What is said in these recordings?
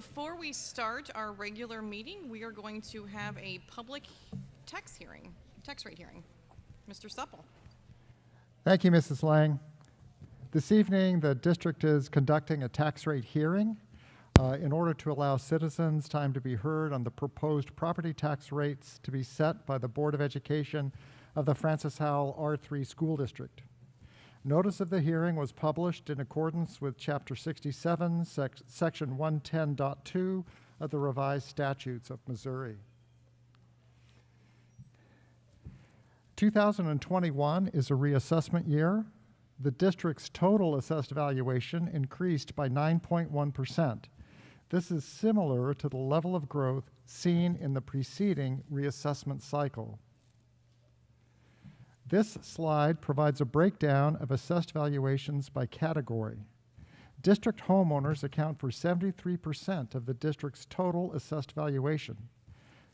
Before we start our regular meeting, we are going to have a public tax rate hearing. Mr. Supple. Thank you, Mrs. Lang. This evening, the district is conducting a tax rate hearing in order to allow citizens time to be heard on the proposed property tax rates to be set by the Board of Education of the Francis Howell R3 School District. Notice of the hearing was published in accordance with Chapter 67, Section 110.2 of the Revised Statutes of Missouri. 2021 is a reassessment year. The district's total assessed valuation increased by 9.1%. This is similar to the level of growth seen in the preceding reassessment cycle. This slide provides a breakdown of assessed valuations by category. District homeowners account for 73% of the district's total assessed valuation.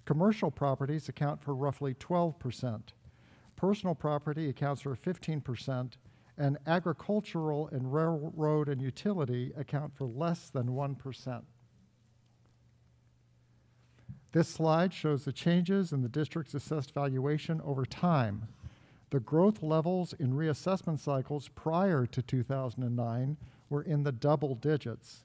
Commercial properties account for roughly 12%. Personal property accounts for 15%, and agricultural and railroad and utility account for less than 1%. This slide shows the changes in the district's assessed valuation over time. The growth levels in reassessment cycles prior to 2009 were in the double digits.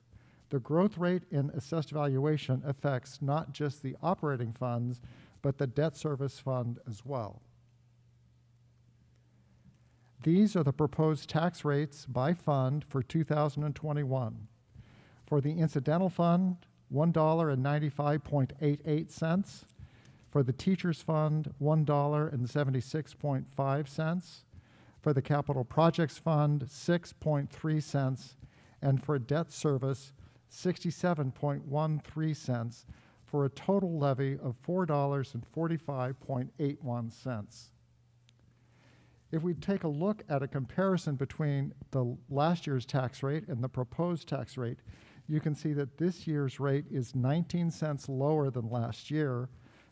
The growth rate in assessed valuation affects not just the operating funds, but the debt service fund as well. These are the proposed tax rates by fund for 2021. For the incidental fund, $1.9588. For the Teachers Fund, $1.76.5. For the Capital Projects Fund, 6.3 cents. And for debt service, 67.13 cents, for a total levy of $4.45.81. If we take a look at a comparison between the last year's tax rate and the proposed tax rate, you can see that this year's rate is 19 cents lower than last year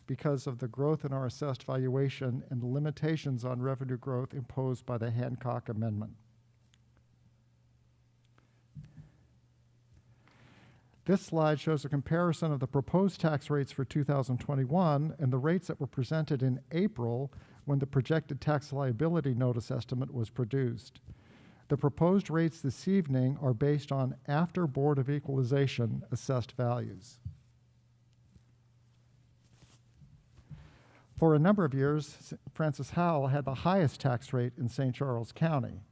because of the growth in our assessed valuation and the limitations on revenue growth imposed by the Hancock Amendment. This slide shows a comparison of the proposed tax rates for 2021 and the rates that were presented in April when the projected tax liability notice estimate was produced. The proposed rates this evening are based on after Board of Equalization assessed values. For a number of years, Francis Howell had the highest tax rate in St. Charles County,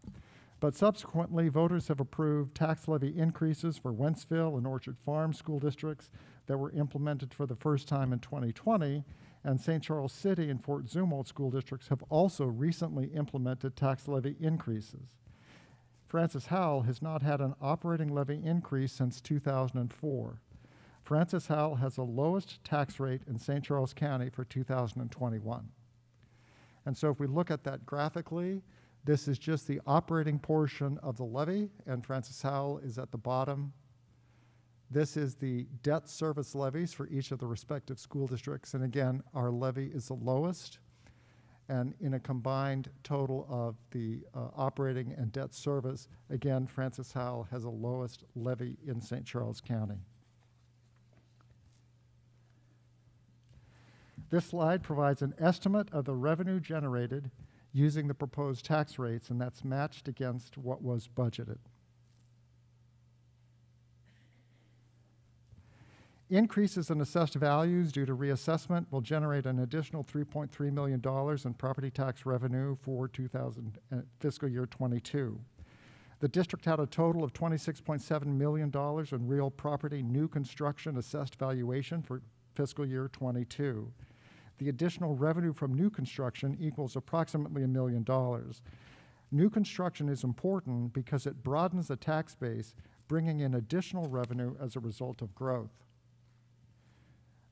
but subsequently voters have approved tax levy increases for Wentzville and Orchard Farm school districts that were implemented for the first time in 2020, and St. Charles City and Fort Zumwalt school districts have also recently implemented tax levy increases. Francis Howell has not had an operating levy increase since 2004. Francis Howell has the lowest tax rate in St. Charles County for 2021. And so if we look at that graphically, this is just the operating portion of the levy, and Francis Howell is at the bottom. This is the debt service levies for each of the respective school districts, and again, our levy is the lowest. And in a combined total of the operating and debt service, again, Francis Howell has the lowest levy in St. Charles County. This slide provides an estimate of the revenue generated using the proposed tax rates, and that's matched against what was budgeted. Increases in assessed values due to reassessment will generate an additional $3.3 million in property tax revenue for fiscal year 22. The district had a total of $26.7 million in real property new construction assessed valuation for fiscal year 22. The additional revenue from new construction equals approximately $1 million. New construction is important because it broadens the tax base, bringing in additional revenue as a result of growth.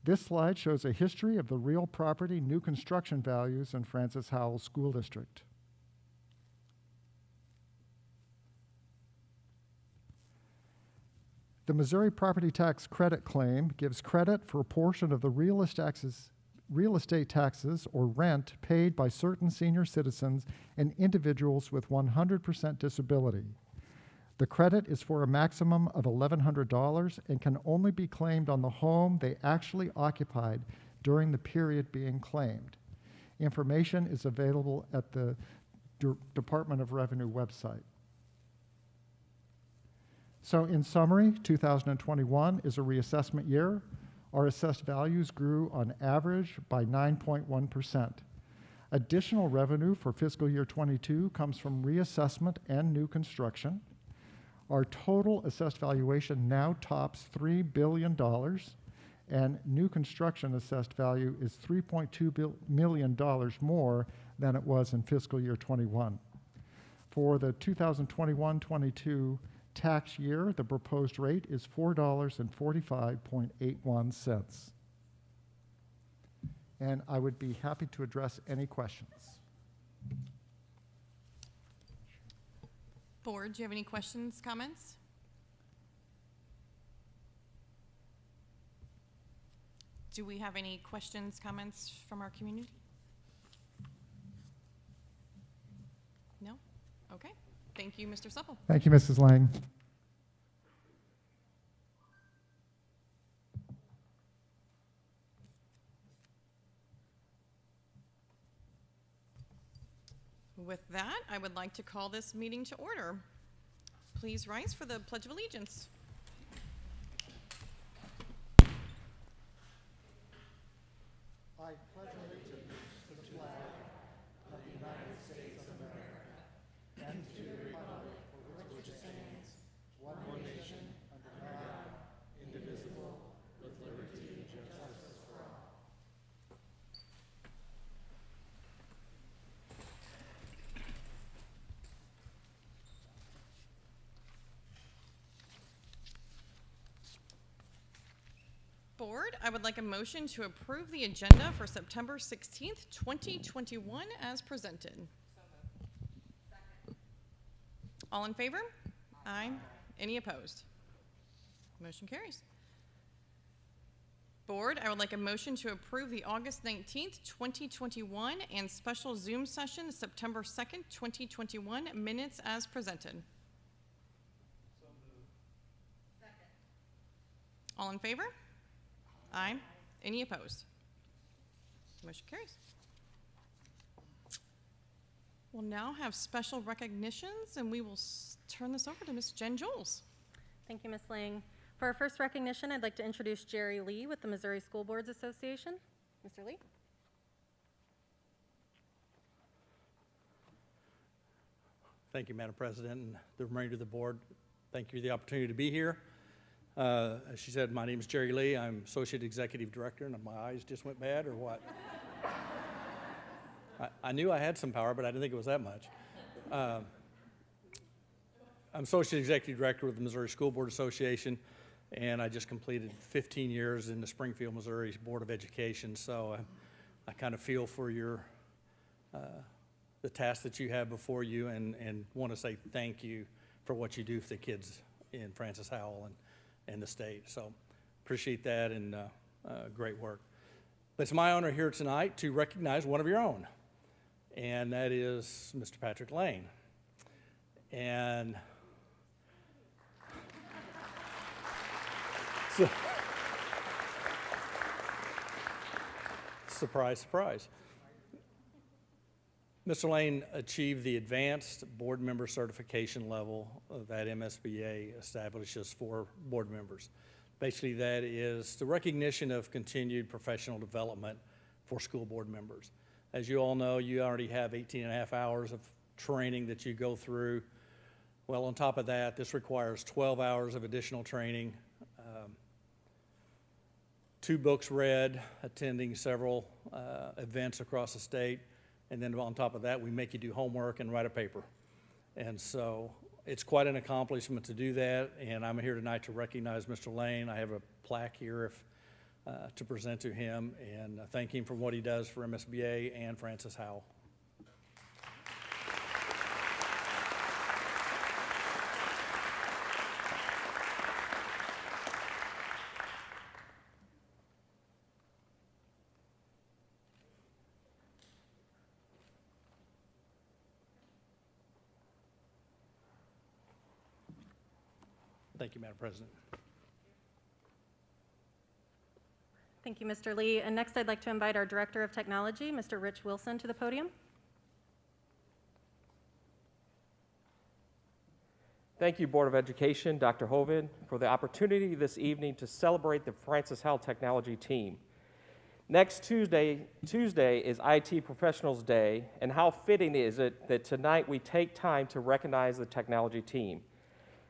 This slide shows a history of the real property new construction values in Francis Howell School District. The Missouri Property Tax Credit Claim gives credit for a portion of the real estate taxes or rent paid by certain senior citizens and individuals with 100% disability. The credit is for a maximum of $1,100 and can only be claimed on the home they actually occupied during the period being claimed. Information is available at the Department of Revenue website. So in summary, 2021 is a reassessment year. Our assessed values grew on average by 9.1%. Additional revenue for fiscal year 22 comes from reassessment and new construction. Our total assessed valuation now tops $3 billion, and new construction assessed value is $3.2 million more than it was in fiscal year 21. For the 2021-22 tax year, the proposed rate is $4.4581. And I would be happy to address any questions. Board, do you have any questions, comments? Do we have any questions, comments from our community? No? Okay. Thank you, Mr. Supple. Thank you, Mrs. Lang. With that, I would like to call this meeting to order. Please rise for the Pledge of Allegiance. I pledge allegiance to the flag of the United States of America and to the republic for which it stands, one nation, under God, indivisible, with liberty and justice for all. Board, I would like a motion to approve the agenda for September 16th, 2021 as presented. All in favor? Aye. Any opposed? Motion carries. Board, I would like a motion to approve the August 19th, 2021 and special Zoom session September 2nd, 2021 minutes as presented. All in favor? Aye. Any opposed? Motion carries. We'll now have special recognitions, and we will turn this over to Ms. Jen Jules. Thank you, Ms. Lang. For our first recognition, I'd like to introduce Jerry Lee with the Missouri School Boards Association. Mr. Lee. Thank you, Madam President, and the remainder of the board. Thank you for the opportunity to be here. As she said, my name is Jerry Lee. I'm Associate Executive Director, and my eyes just went bad, or what? I knew I had some power, but I didn't think it was that much. I'm Associate Executive Director with the Missouri School Board Association, and I just completed 15 years in the Springfield, Missouri Board of Education, so I kind of feel for your the task that you have before you, and want to say thank you for what you do for the kids in Francis Howell and the state. So appreciate that, and great work. But it's my honor here tonight to recognize one of your own, and that is Mr. Patrick Lane. And so, surprise, surprise. Mr. Lane achieved the advanced board member certification level that MSBA establishes for board members. Basically, that is the recognition of continued professional development for school board members. As you all know, you already have 18 and a half hours of training that you go through. Well, on top of that, this requires 12 hours of additional training, 2 books read, attending several events across the state. And then on top of that, we make you do homework and write a paper. And so it's quite an accomplishment to do that. And I'm here tonight to recognize Mr. Lane. I have a plaque here to present to him and thank him for what he does for MSBA and Francis Howell. Thank you, Madam President. Thank you, Mr. Lee. And next, I'd like to invite our Director of Technology, Mr. Rich Wilson, to the podium. Thank you, Board of Education, Dr. Hoeven, for the opportunity this evening to celebrate the Francis Howell Technology team. Next Tuesday is IT Professionals Day, and how fitting is it that tonight we take time to recognize the technology team,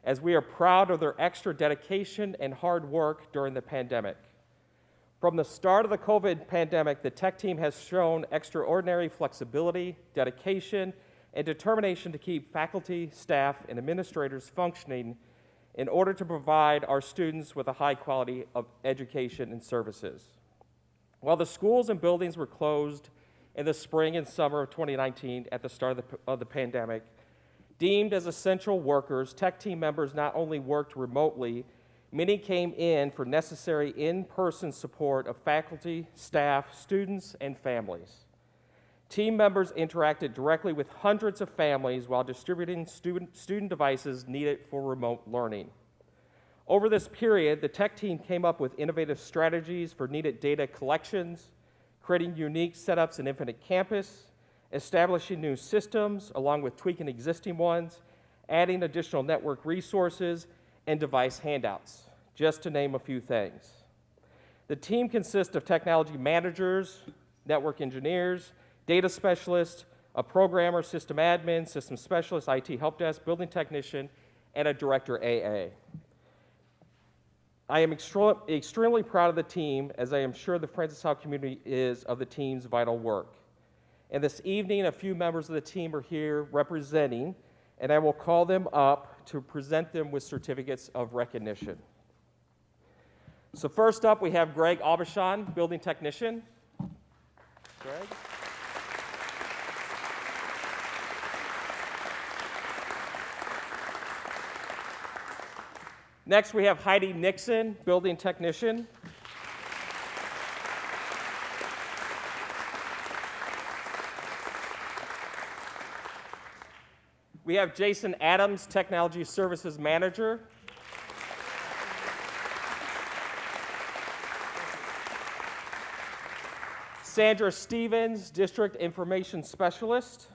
as we are proud of their extra dedication and hard work during the pandemic. From the start of the COVID pandemic, the tech team has shown extraordinary flexibility, dedication, and determination to keep faculty, staff, and administrators functioning in order to provide our students with a high quality of education and services. While the schools and buildings were closed in the spring and summer of 2019 at the start of the pandemic, deemed as essential workers, tech team members not only worked remotely, many came in for necessary in-person support of faculty, staff, students, and families. Team members interacted directly with hundreds of families while distributing student devices needed for remote learning. Over this period, the tech team came up with innovative strategies for needed data collections, creating unique setups in Infinite Campus, establishing new systems along with tweaking existing ones, adding additional network resources, and device handouts, just to name a few things. The team consists of technology managers, network engineers, data specialist, a programmer, system admin, system specialist, IT help desk, building technician, and a director AA. I am extremely proud of the team, as I am sure the Francis Howell community is of the team's vital work. And this evening, a few members of the team are here representing, and I will call them up to present them with certificates of recognition. So first up, we have Greg Aubuchon, building technician. Greg. Next, we have Heidi Nixon, building technician. We have Jason Adams, technology services manager. Sandra Stevens, district information specialist.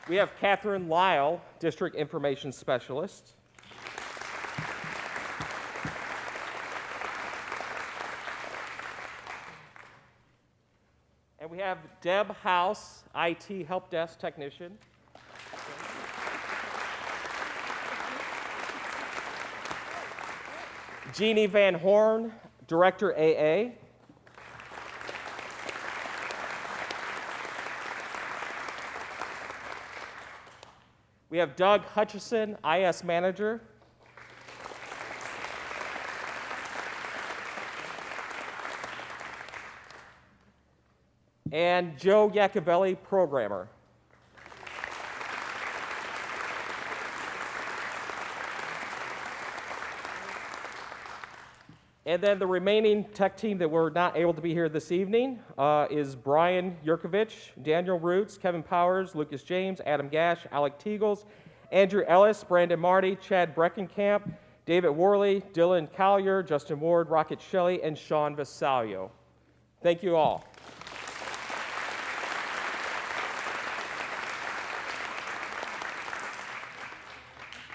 We have Catherine Lyle, District Information Specialist. And we have Deb House, IT Help Desk Technician. Jeannie Van Horn, Director AA. We have Doug Hutchison, IS Manager. And Joe Iacovelli, Programmer. And then the remaining tech team that were not able to be here this evening is Brian Yurkovich, Daniel Roots, Kevin Powers, Lucas James, Adam Gash, Alec Teagles, Andrew Ellis, Brandon Marty, Chad Breckenkamp, David Worley, Dylan Collier, Justin Ward, Rocket Shelley, and Sean Vasalio. Thank you all.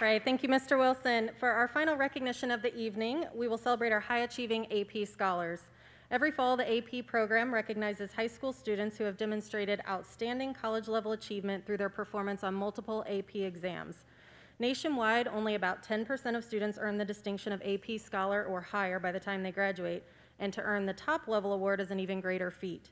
Right, thank you, Mr. Wilson. For our final recognition of the evening, we will celebrate our high-achieving AP scholars. Every fall, the AP program recognizes high school students who have demonstrated outstanding college-level achievement through their performance on multiple AP exams. Nationwide, only about 10% of students earn the distinction of AP Scholar or higher by the time they graduate, and to earn the top-level award is an even greater feat.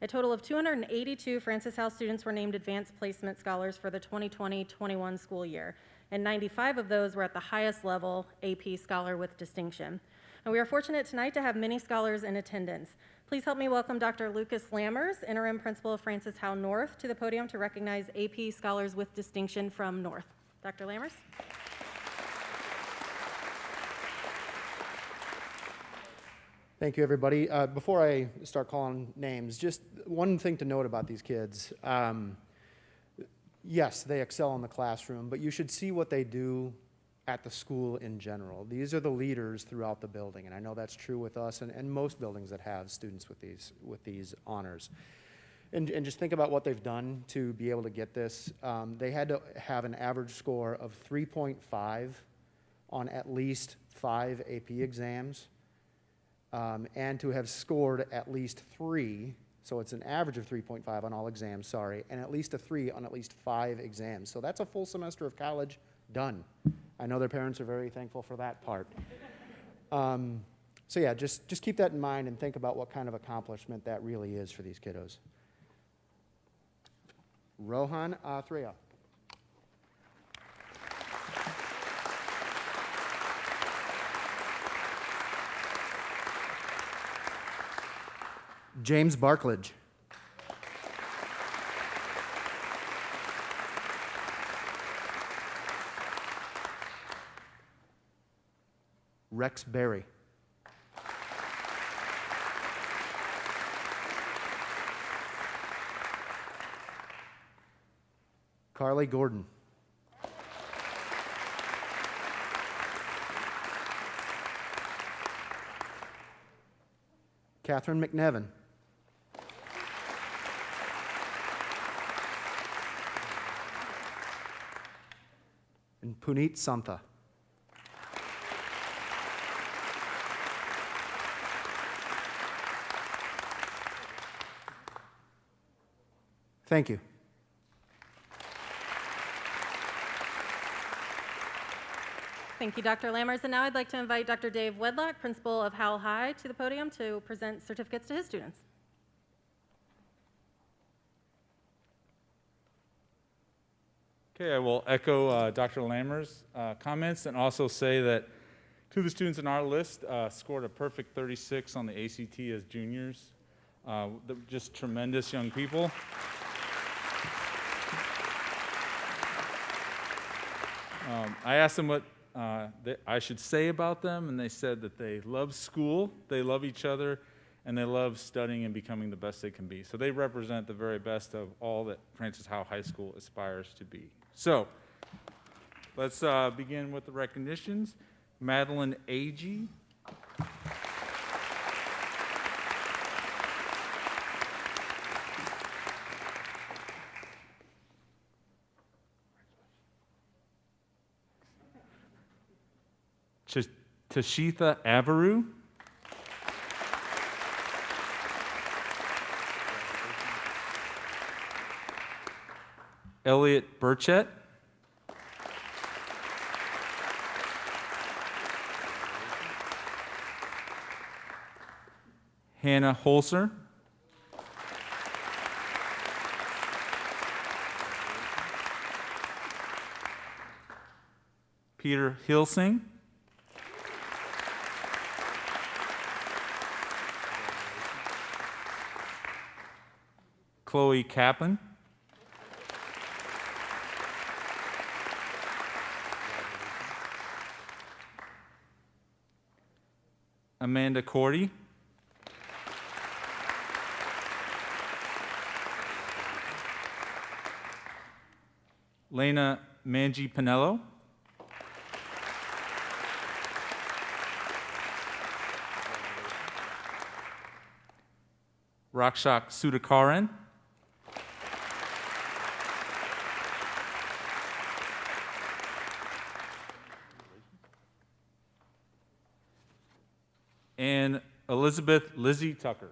A total of 282 Francis Howell students were named Advanced Placement Scholars for the 2020-21 school year, and 95 of those were at the highest level, AP Scholar with distinction. And we are fortunate tonight to have many scholars in attendance. Please help me welcome Dr. Lucas Lammers, Interim Principal of Francis Howell North, to the podium to recognize AP Scholars with distinction from North. Dr. Lammers. Thank you, everybody. Before I start calling names, just one thing to note about these kids. yes, they excel in the classroom, but you should see what they do at the school in general. These are the leaders throughout the building, and I know that's true with us and most buildings that have students with these honors. And just think about what they've done to be able to get this. They had to have an average score of 3.5 on at least 5 AP exams, and to have scored at least 3, so it's an average of 3.5 on all exams, sorry, and at least a 3 on at least 5 exams. So that's a full semester of college done. I know their parents are very thankful for that part. So yeah, just keep that in mind and think about what kind of accomplishment that really is for these kiddos. Rohan Athreya. James Barkledge. Rex Berry. Carly Gordon. Catherine McNevin. And Puneet Santha. Thank you. Thank you, Dr. Lammers. And now I'd like to invite Dr. Dave Wedlock, principal of Howell High, to the podium to present certificates to his students. Okay, I will echo Dr. Lammers' comments and also say that two of the students in our list scored a perfect 36 on the ACT as juniors. They're just tremendous young people. I asked them what I should say about them, and they said that they love school, they love each other, and they love studying and becoming the best they can be. So they represent the very best of all that Francis Howell High School aspires to be. So let's begin with the recognitions. Madeline Agee. Tashitha Avaru. Elliot Burchett. Hannah Holzer. Peter Hilsing. Chloe Kaplan. Amanda Cordy. Lena Mangi Pinello. Rakshak Sudhakaran. And Elizabeth Lizzie Tucker.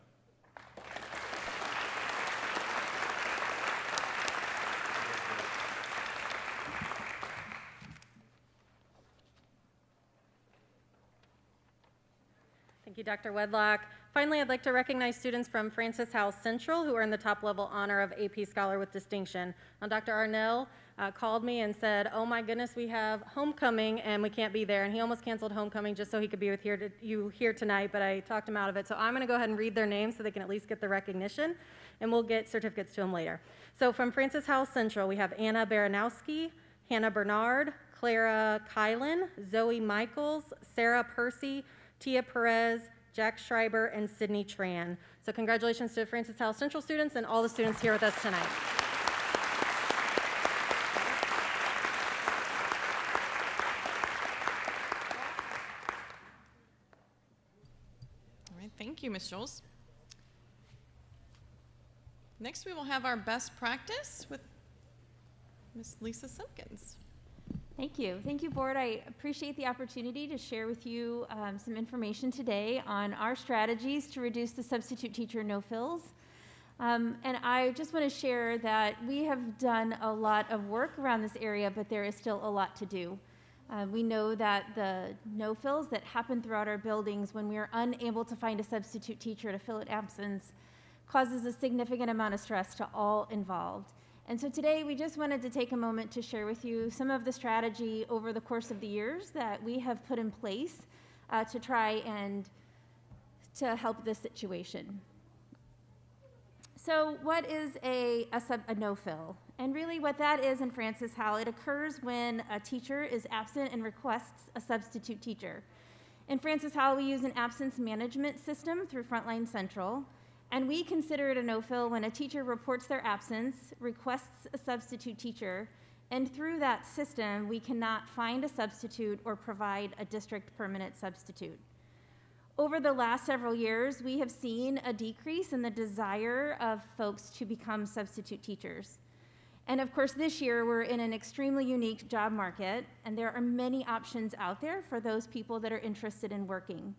Thank you, Dr. Wedlock. Finally, I'd like to recognize students from Francis Howell Central who earned the top level honor of AP Scholar with Distinction. Now, Dr. Arnell called me and said, oh my goodness, we have homecoming and we can't be there. And he almost canceled homecoming just so he could be with you here tonight, but I talked him out of it. So I'm gonna go ahead and read their names so they can at least get the recognition, and we'll get certificates to them later. So from Francis Howell Central, we have Anna Baranowski, Hannah Bernard, Clara Kylan, Zoe Michaels, Sarah Percy, Tia Perez, Jack Schreiber, and Sydney Tran. So congratulations to Francis Howell Central students and all the students here with us tonight. Thank you, Ms. Scholes. Next, we will have our best practice with Ms. Lisa Simpkins. Thank you. Thank you, Board. I appreciate the opportunity to share with you some information today on our strategies to reduce the substitute teacher no-fills. And I just want to share that we have done a lot of work around this area, but there is still a lot to do. We know that the no-fills that happen throughout our buildings when we are unable to find a substitute teacher to fill an absence causes a significant amount of stress to all involved. And so today we just wanted to take a moment to share with you some of the strategy over the course of the years that we have put in place to try and to help this situation. So what is a no-fill? And really what that is in Francis Howell, it occurs when a teacher is absent and requests a substitute teacher. In Francis Howell, we use an absence management system through Frontline Central, and we consider it a no-fill when a teacher reports their absence, requests a substitute teacher, and through that system, we cannot find a substitute or provide a district permanent substitute. Over the last several years, we have seen a decrease in the desire of folks to become substitute teachers. And of course, this year, we're in an extremely unique job market, and there are many options out there for those people that are interested in working.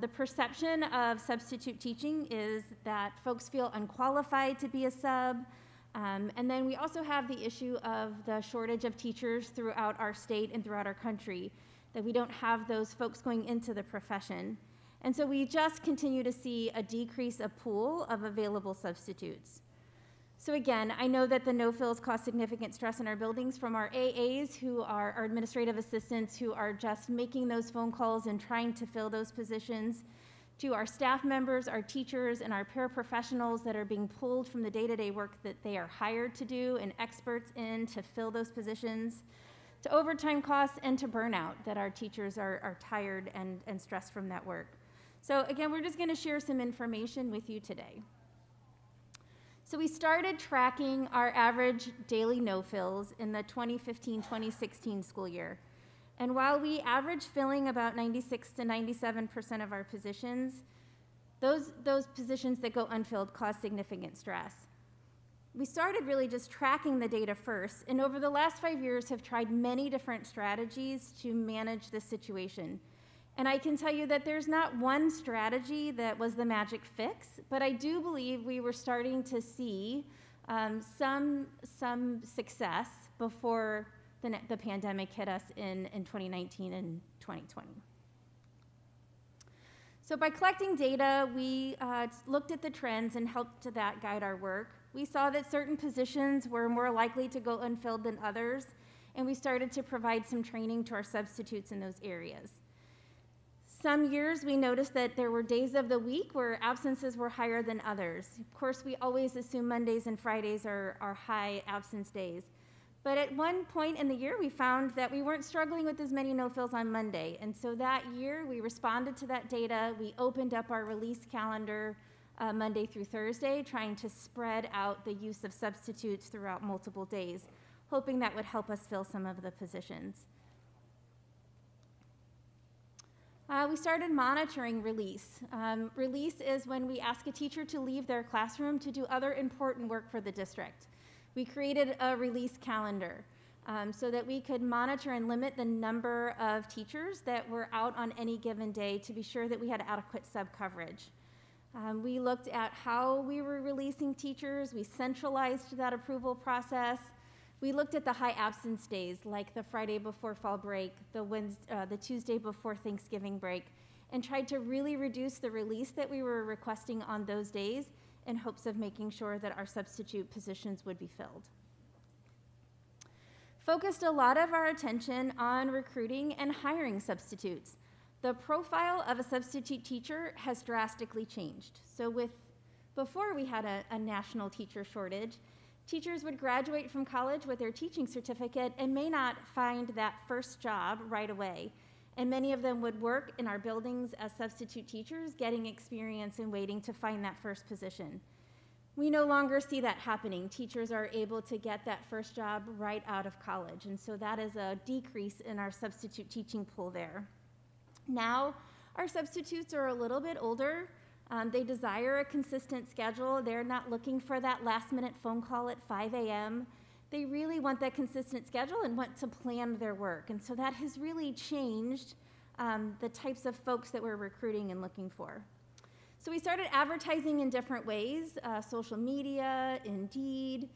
The perception of substitute teaching is that folks feel unqualified to be a sub, and then we also have the issue of the shortage of teachers throughout our state and throughout our country, that we don't have those folks going into the profession. And so we just continue to see a decrease of pool of available substitutes. So again, I know that the no-fills cause significant stress in our buildings, from our AAs, who are our administrative assistants, who are just making those phone calls and trying to fill those positions, to our staff members, our teachers, and our paraprofessionals that are being pulled from the day-to-day work that they are hired to do and experts in to fill those positions, to overtime costs, and to burnout, that our teachers are tired and stressed from that work. So again, we're just going to share some information with you today. So we started tracking our average daily no-fills in the 2015-2016 school year. And while we average filling about 96 to 97% of our positions, those positions that go unfilled cause significant stress. We started really just tracking the data first, and over the last 5 years have tried many different strategies to manage this situation. And I can tell you that there's not one strategy that was the magic fix, but I do believe we were starting to see some success before the pandemic hit us in 2019 and 2020. So by collecting data, we looked at the trends and helped that guide our work. We saw that certain positions were more likely to go unfilled than others, and we started to provide some training to our substitutes in those areas. Some years we noticed that there were days of the week where absences were higher than others. Of course, we always assume Mondays and Fridays are high absence days. But at one point in the year, we found that we weren't struggling with as many no-fills on Monday. And so that year, we responded to that data. We opened up our release calendar Monday through Thursday, trying to spread out the use of substitutes throughout multiple days, hoping that would help us fill some of the positions. We started monitoring release. Release is when we ask a teacher to leave their classroom to do other important work for the district. We created a release calendar so that we could monitor and limit the number of teachers that were out on any given day to be sure that we had adequate sub-coverage. We looked at how we were releasing teachers. We centralized that approval process. We looked at the high absence days, like the Friday before fall break, the Tuesday before Thanksgiving break, and tried to really reduce the release that we were requesting on those days in hopes of making sure that our substitute positions would be filled. Focused a lot of our attention on recruiting and hiring substitutes. The profile of a substitute teacher has drastically changed. So before we had a national teacher shortage, teachers would graduate from college with their teaching certificate and may not find that first job right away. And many of them would work in our buildings as substitute teachers, getting experience and waiting to find that first position. We no longer see that happening. Teachers are able to get that first job right out of college, and so that is a decrease in our substitute teaching pool there. Now, our substitutes are a little bit older. They desire a consistent schedule. They're not looking for that last-minute phone call at 5 a.m. They really want that consistent schedule and want to plan their work. And so that has really changed the types of folks that we're recruiting and looking for. So we started advertising in different ways, social media, Indeed,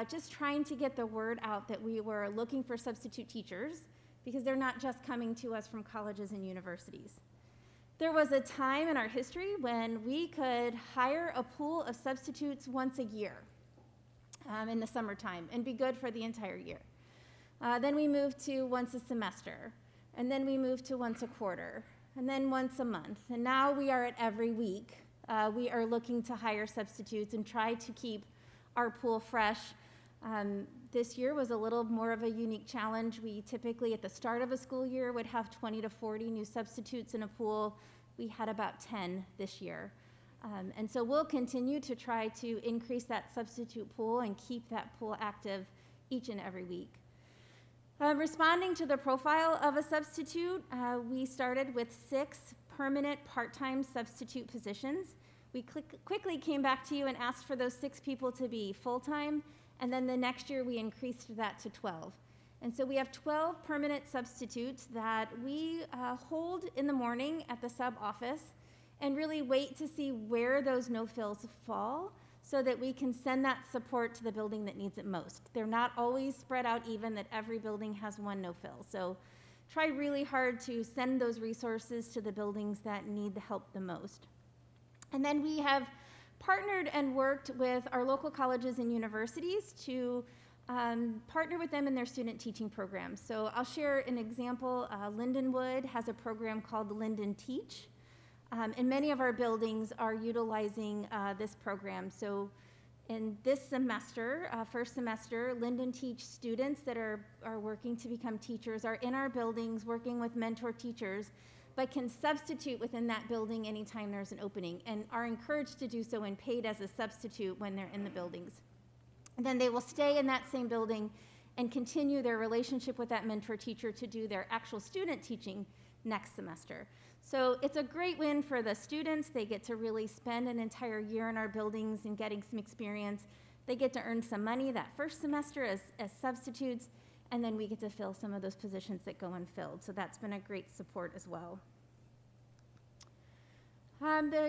just trying to get the word out that we were looking for substitute teachers because they're not just coming to us from colleges and universities. There was a time in our history when we could hire a pool of substitutes once a year in the summertime and be good for the entire year. Then we moved to once a semester, and then we moved to once a quarter, and then once a month. And now we are at every week. We are looking to hire substitutes and try to keep our pool fresh. This year was a little more of a unique challenge. We typically, at the start of a school year, would have 20 to 40 new substitutes in a pool. We had about 10 this year. And so we'll continue to try to increase that substitute pool and keep that pool active each and every week. Responding to the profile of a substitute, we started with 6 permanent part-time substitute positions. We quickly came back to you and asked for those 6 people to be full-time, and then the next year we increased that to 12. And so we have 12 permanent substitutes that we hold in the morning at the sub-office and really wait to see where those no-fills fall so that we can send that support to the building that needs it most. They're not always spread out even, that every building has one no-fill. So try really hard to send those resources to the buildings that need the help the most. And then we have partnered and worked with our local colleges and universities to partner with them in their student teaching programs. So I'll share an example. Lindenwood has a program called Linden Teach. And many of our buildings are utilizing this program. So in this semester, first semester, Linden Teach students that are working to become teachers are in our buildings working with mentor teachers, but can substitute within that building anytime there's an opening and are encouraged to do so and paid as a substitute when they're in the buildings. And then they will stay in that same building and continue their relationship with that mentor teacher to do their actual student teaching next semester. So it's a great win for the students. They get to really spend an entire year in our buildings and getting some experience. They get to earn some money that first semester as substitutes, and then we get to fill some of those positions that go unfilled. So that's been a great support as well. There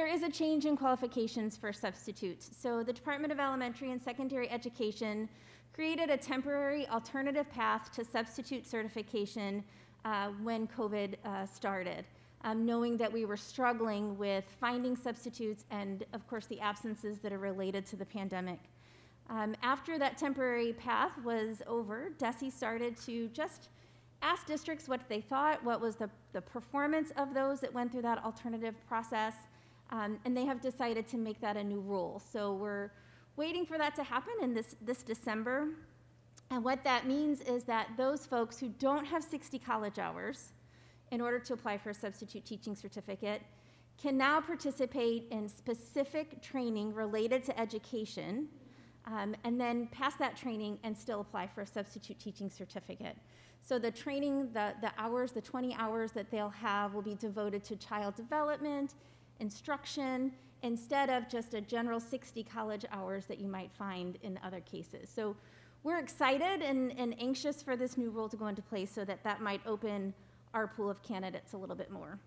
is a change in qualifications for substitutes. So the Department of Elementary and Secondary Education created a temporary alternative path to substitute certification when COVID started, knowing that we were struggling with finding substitutes and, of course, the absences that are related to the pandemic. After that temporary path was over, DESE started to just ask districts what they thought, what was the performance of those that went through that alternative process, and they have decided to make that a new rule. So we're waiting for that to happen in this December. And what that means is that those folks who don't have 60 college hours in order to apply for a substitute teaching certificate can now participate in specific training related to education, and then pass that training and still apply for a substitute teaching certificate. So the training, the hours, the 20 hours that they'll have will be devoted to child development, instruction, instead of just a general 60 college hours that you might find in other cases. So we're excited and anxious for this new rule to go into place so that might open our pool of candidates a little bit more.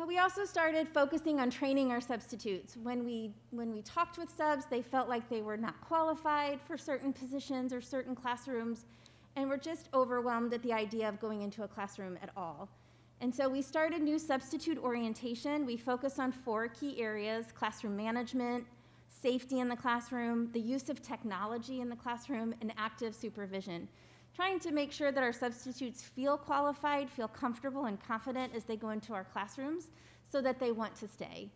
We also started focusing on training our substitutes. When we talked with subs, they felt like they were not qualified for certain positions or certain classrooms, and were just overwhelmed at the idea of going into a classroom at all. And so we started new substitute orientation. We focus on 4 key areas: classroom management, safety in the classroom, the use of technology in the classroom, and active supervision, trying to make sure that our substitutes feel qualified, feel comfortable and confident as they go into our classrooms so that they want to stay.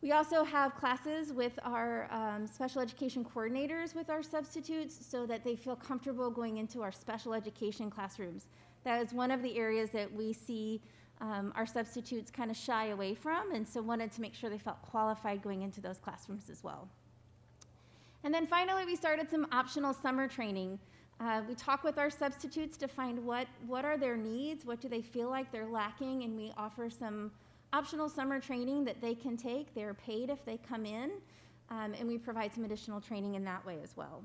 We also have classes with our special education coordinators with our substitutes so that they feel comfortable going into our special education classrooms. That is one of the areas that we see our substitutes kind of shy away from, and so wanted to make sure they felt qualified going into those classrooms as well. And then finally, we started some optional summer training. We talk with our substitutes to find what are their needs, what do they feel like they're lacking, and we offer some optional summer training that they can take. They're paid if they come in, and we provide some additional training in that way as well.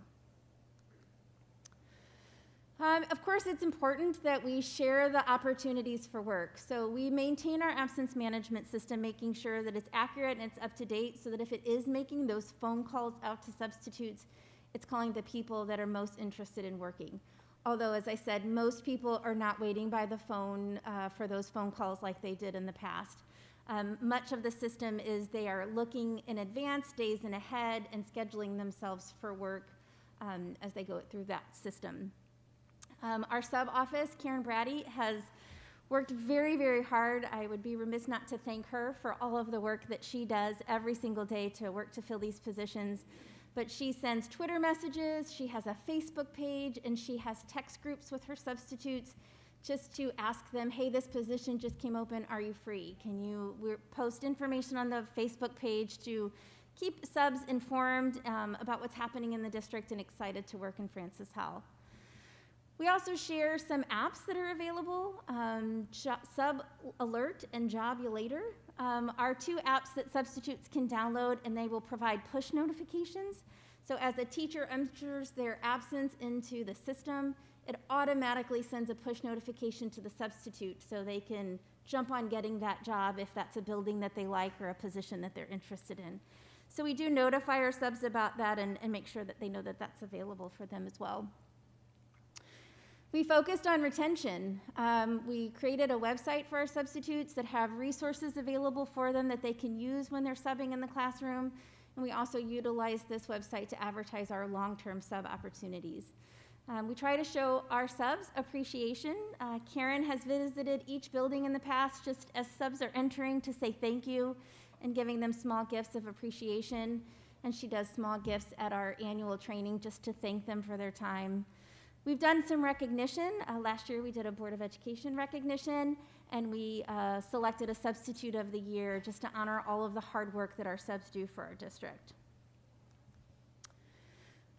Of course, it's important that we share the opportunities for work. So we maintain our absence management system, making sure that it's accurate and it's up to date, so that if it is making those phone calls out to substitutes, it's calling the people that are most interested in working. Although, as I said, most people are not waiting by the phone for those phone calls like they did in the past. Much of the system is they are looking in advance, days in ahead, and scheduling themselves for work as they go through that system. Our sub-office, Karen Brady, has worked very, very hard. I would be remiss not to thank her for all of the work that she does every single day to work to fill these positions. But she sends Twitter messages, she has a Facebook page, and she has text groups with her substitutes just to ask them, hey, this position just came open, are you free? Can you post information on the Facebook page to keep subs informed about what's happening in the district and excited to work in Francis Howell. We also share some apps that are available, Sub Alert and Jobulator are two apps that substitutes can download, and they will provide push notifications. So as a teacher enters their absence into the system, it automatically sends a push notification to the substitute so they can jump on getting that job if that's a building that they like or a position that they're interested in. So we do notify our subs about that and make sure that they know that that's available for them as well. We focused on retention. We created a website for our substitutes that have resources available for them that they can use when they're subbing in the classroom. And we also utilize this website to advertise our long-term sub opportunities. We try to show our subs appreciation. Karen has visited each building in the past just as subs are entering to say thank you and giving them small gifts of appreciation. And she does small gifts at our annual training just to thank them for their time. We've done some recognition. Last year we did a Board of Education recognition, and we selected a Substitute of the Year just to honor all of the hard work that our subs do for our district.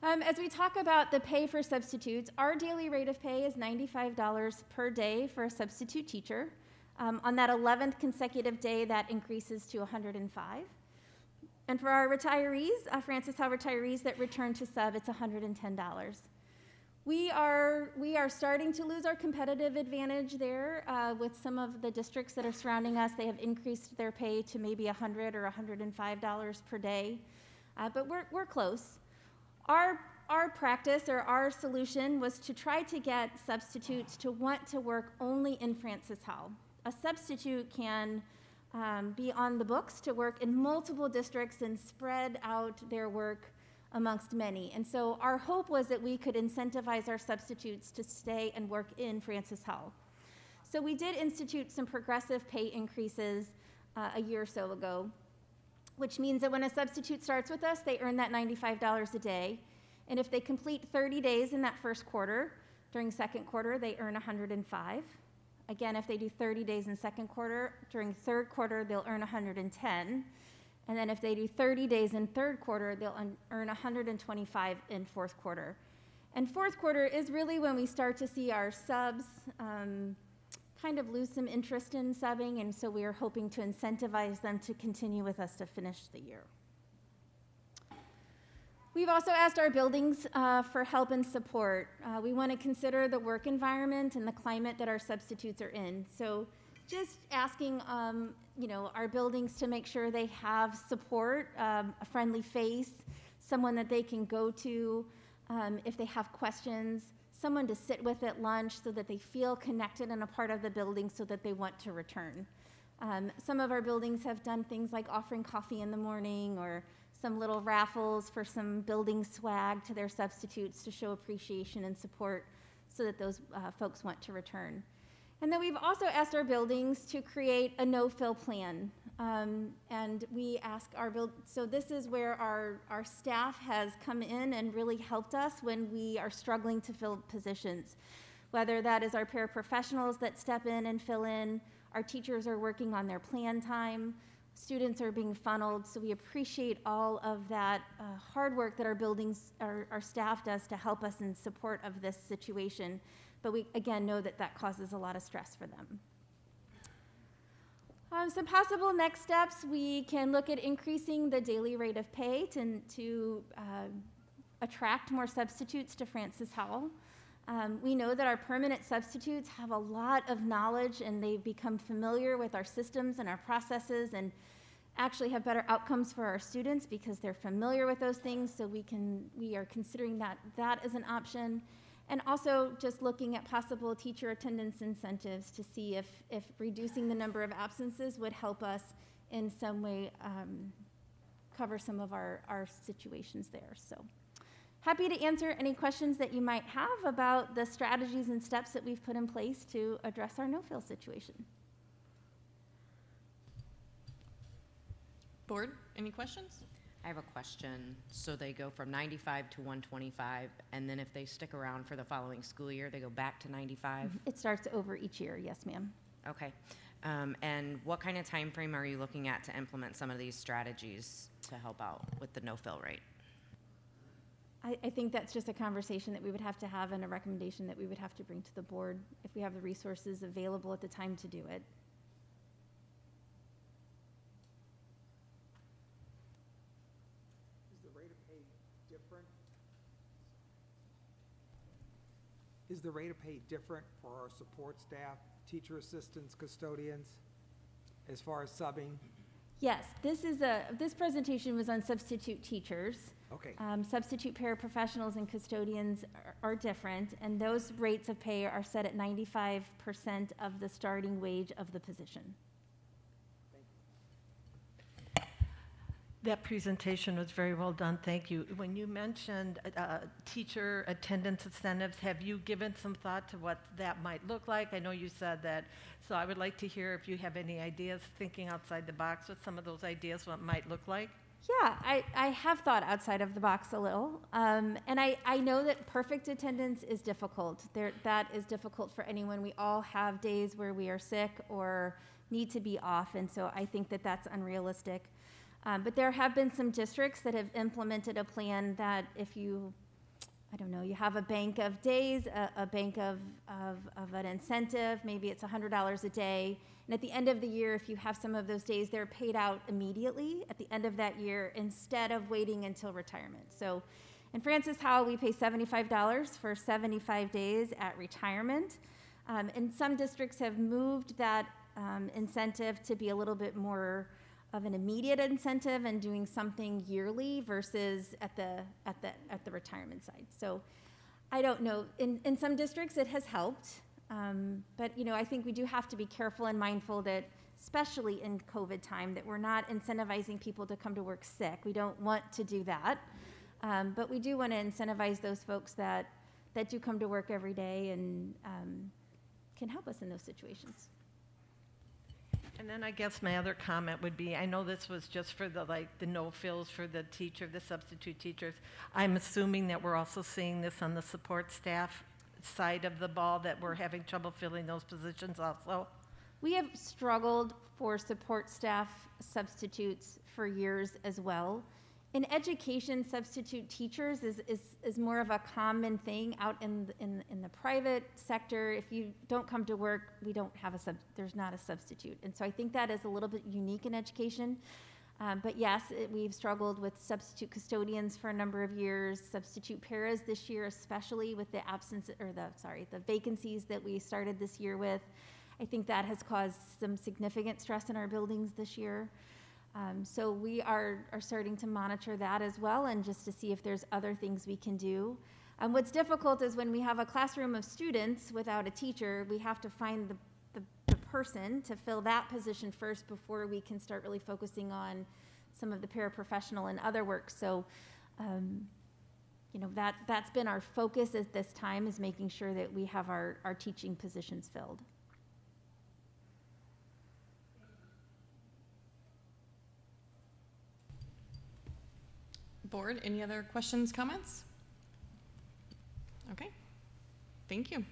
As we talk about the pay for substitutes, our daily rate of pay is $95 per day for a substitute teacher. On that 11th consecutive day, that increases to $105. And for our retirees, Francis Howell retirees that return to sub, it's $110. We are starting to lose our competitive advantage there with some of the districts that are surrounding us. They have increased their pay to maybe $100 or $105 per day, but we're close. Our practice or our solution was to try to get substitutes to want to work only in Francis Howell. A substitute can be on the books to work in multiple districts and spread out their work amongst many. And so our hope was that we could incentivize our substitutes to stay and work in Francis Howell. So we did institute some progressive pay increases a year or so ago, which means that when a substitute starts with us, they earn that $95 a day. And if they complete 30 days in that first quarter, during second quarter, they earn $105. Again, if they do 30 days in second quarter, during third quarter, they'll earn $110. And then if they do 30 days in third quarter, they'll earn $125 in fourth quarter. And fourth quarter is really when we start to see our subs kind of lose some interest in subbing, and so we are hoping to incentivize them to continue with us to finish the year. We've also asked our buildings for help and support. We want to consider the work environment and the climate that our substitutes are in. So just asking our buildings to make sure they have support, a friendly face, someone that they can go to if they have questions, someone to sit with at lunch so that they feel connected and a part of the building so that they want to return. Some of our buildings have done things like offering coffee in the morning or some little raffles for some building swag to their substitutes to show appreciation and support so that those folks want to return. And then we've also asked our buildings to create a no-fill plan. And we ask so this is where our staff has come in and really helped us when we are struggling to fill positions. Whether that is our paraprofessionals that step in and fill in, our teachers are working on their plan time, students are being funneled, so we appreciate all of that hard work that our buildings, our staff does to help us in support of this situation. But we, again, know that that causes a lot of stress for them. Some possible next steps, we can look at increasing the daily rate of pay to attract more substitutes to Francis Howell. We know that our permanent substitutes have a lot of knowledge and they've become familiar with our systems and our processes and actually have better outcomes for our students because they're familiar with those things, so we are considering that as an option. And also just looking at possible teacher attendance incentives to see if reducing the number of absences would help us in some way cover some of our situations there. So happy to answer any questions that you might have about the strategies and steps that we've put in place to address our no-fill situation. Board, any questions? I have a question. So they go from 95 to 125, and then if they stick around for the following school year, they go back to 95? It starts over each year, yes, ma'am. Okay. And what kind of time frame are you looking at to implement some of these strategies to help out with the no-fill rate? I think that's just a conversation that we would have to have and a recommendation that we would have to bring to the board if we have the resources available at the time to do it. Is the rate of pay different? Is the rate of pay different for our support staff, teacher assistants, custodians, as far as subbing? Yes, this presentation was on substitute teachers. Okay. Substitute paraprofessionals and custodians are different, and those rates of pay are set at 95% of the starting wage of the position. That presentation was very well done, thank you. When you mentioned teacher attendance incentives, have you given some thought to what that might look like? I know you said that, so I would like to hear if you have any ideas, thinking outside the box with some of those ideas, what might look like. Yeah, I have thought outside of the box a little, and I know that perfect attendance is difficult. That is difficult for anyone. We all have days where we are sick or need to be off, and so I think that that's unrealistic. But there have been some districts that have implemented a plan that if you, I don't know, you have a bank of days, a bank of an incentive, maybe it's $100 a day, and at the end of the year, if you have some of those days, they're paid out immediately at the end of that year instead of waiting until retirement. So in Francis Howell, we pay $75 for 75 days at retirement. And some districts have moved that incentive to be a little bit more of an immediate incentive and doing something yearly versus at the retirement side. So I don't know. In some districts, it has helped. But I think we do have to be careful and mindful that, especially in COVID time, that we're not incentivizing people to come to work sick. We don't want to do that. But we do want to incentivize those folks that do come to work every day and can help us in those situations. And then I guess my other comment would be, I know this was just for the no-fills for the substitute teachers. I'm assuming that we're also seeing this on the support staff side of the ball, that we're having trouble filling those positions also. We have struggled for support staff substitutes for years as well. In education, substitute teachers is more of a common thing out in the private sector. If you don't come to work, we don't have there's not a substitute. And so I think that is a little bit unique in education. But yes, we've struggled with substitute custodians for a number of years, substitute paras this year, especially with the the vacancies that we started this year with. I think that has caused some significant stress in our buildings this year. So we are starting to monitor that as well, and just to see if there's other things we can do. What's difficult is when we have a classroom of students without a teacher, we have to find the person to fill that position first before we can start really focusing on some of the paraprofessional and other work. So, that's been our focus at this time, is making sure that we have our teaching positions filled. Board, any other questions, comments? Okay, thank you.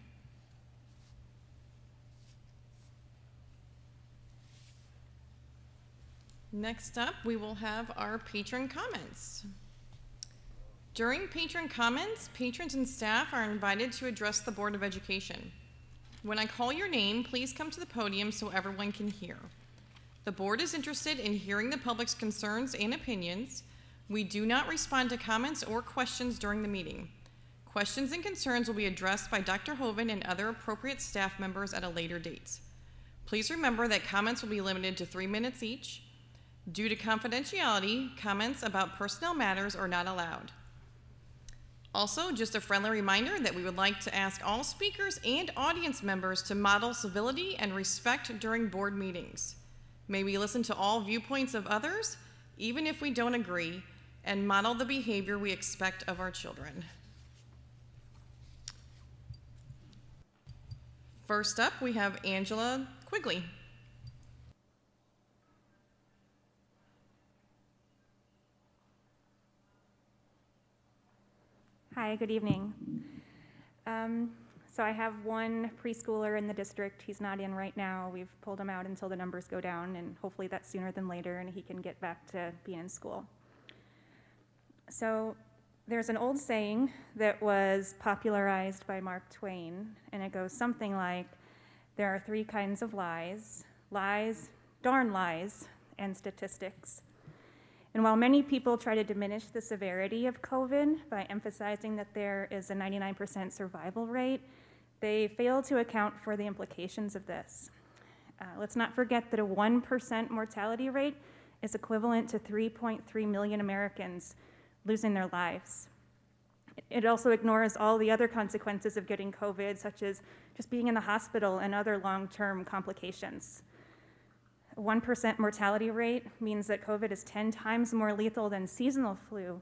Next up, we will have our patron comments. During patron comments, patrons and staff are invited to address the Board of Education. When I call your name, please come to the podium so everyone can hear. The board is interested in hearing the public's concerns and opinions. We do not respond to comments or questions during the meeting. Questions and concerns will be addressed by Dr. Hoeven and other appropriate staff members at a later date. Please remember that comments will be limited to 3 minutes each. Due to confidentiality, comments about personnel matters are not allowed. Also, just a friendly reminder that we would like to ask all speakers and audience members to model civility and respect during board meetings. May we listen to all viewpoints of others, even if we don't agree, and model the behavior we expect of our children. First up, we have Angela Quigley. Hi, good evening. So I have one preschooler in the district. He's not in right now. We've pulled him out until the numbers go down, and hopefully that's sooner than later, and he can get back to being in school. So there's an old saying that was popularized by Mark Twain, and it goes something like, there are 3 kinds of lies, lies, darn lies, and statistics. And while many people try to diminish the severity of COVID by emphasizing that there is a 99% survival rate, they fail to account for the implications of this. Let's not forget that a 1% mortality rate is equivalent to 3.3 million Americans losing their lives. It also ignores all the other consequences of getting COVID, such as just being in the hospital and other long-term complications. A 1% mortality rate means that COVID is 10 times more lethal than seasonal flu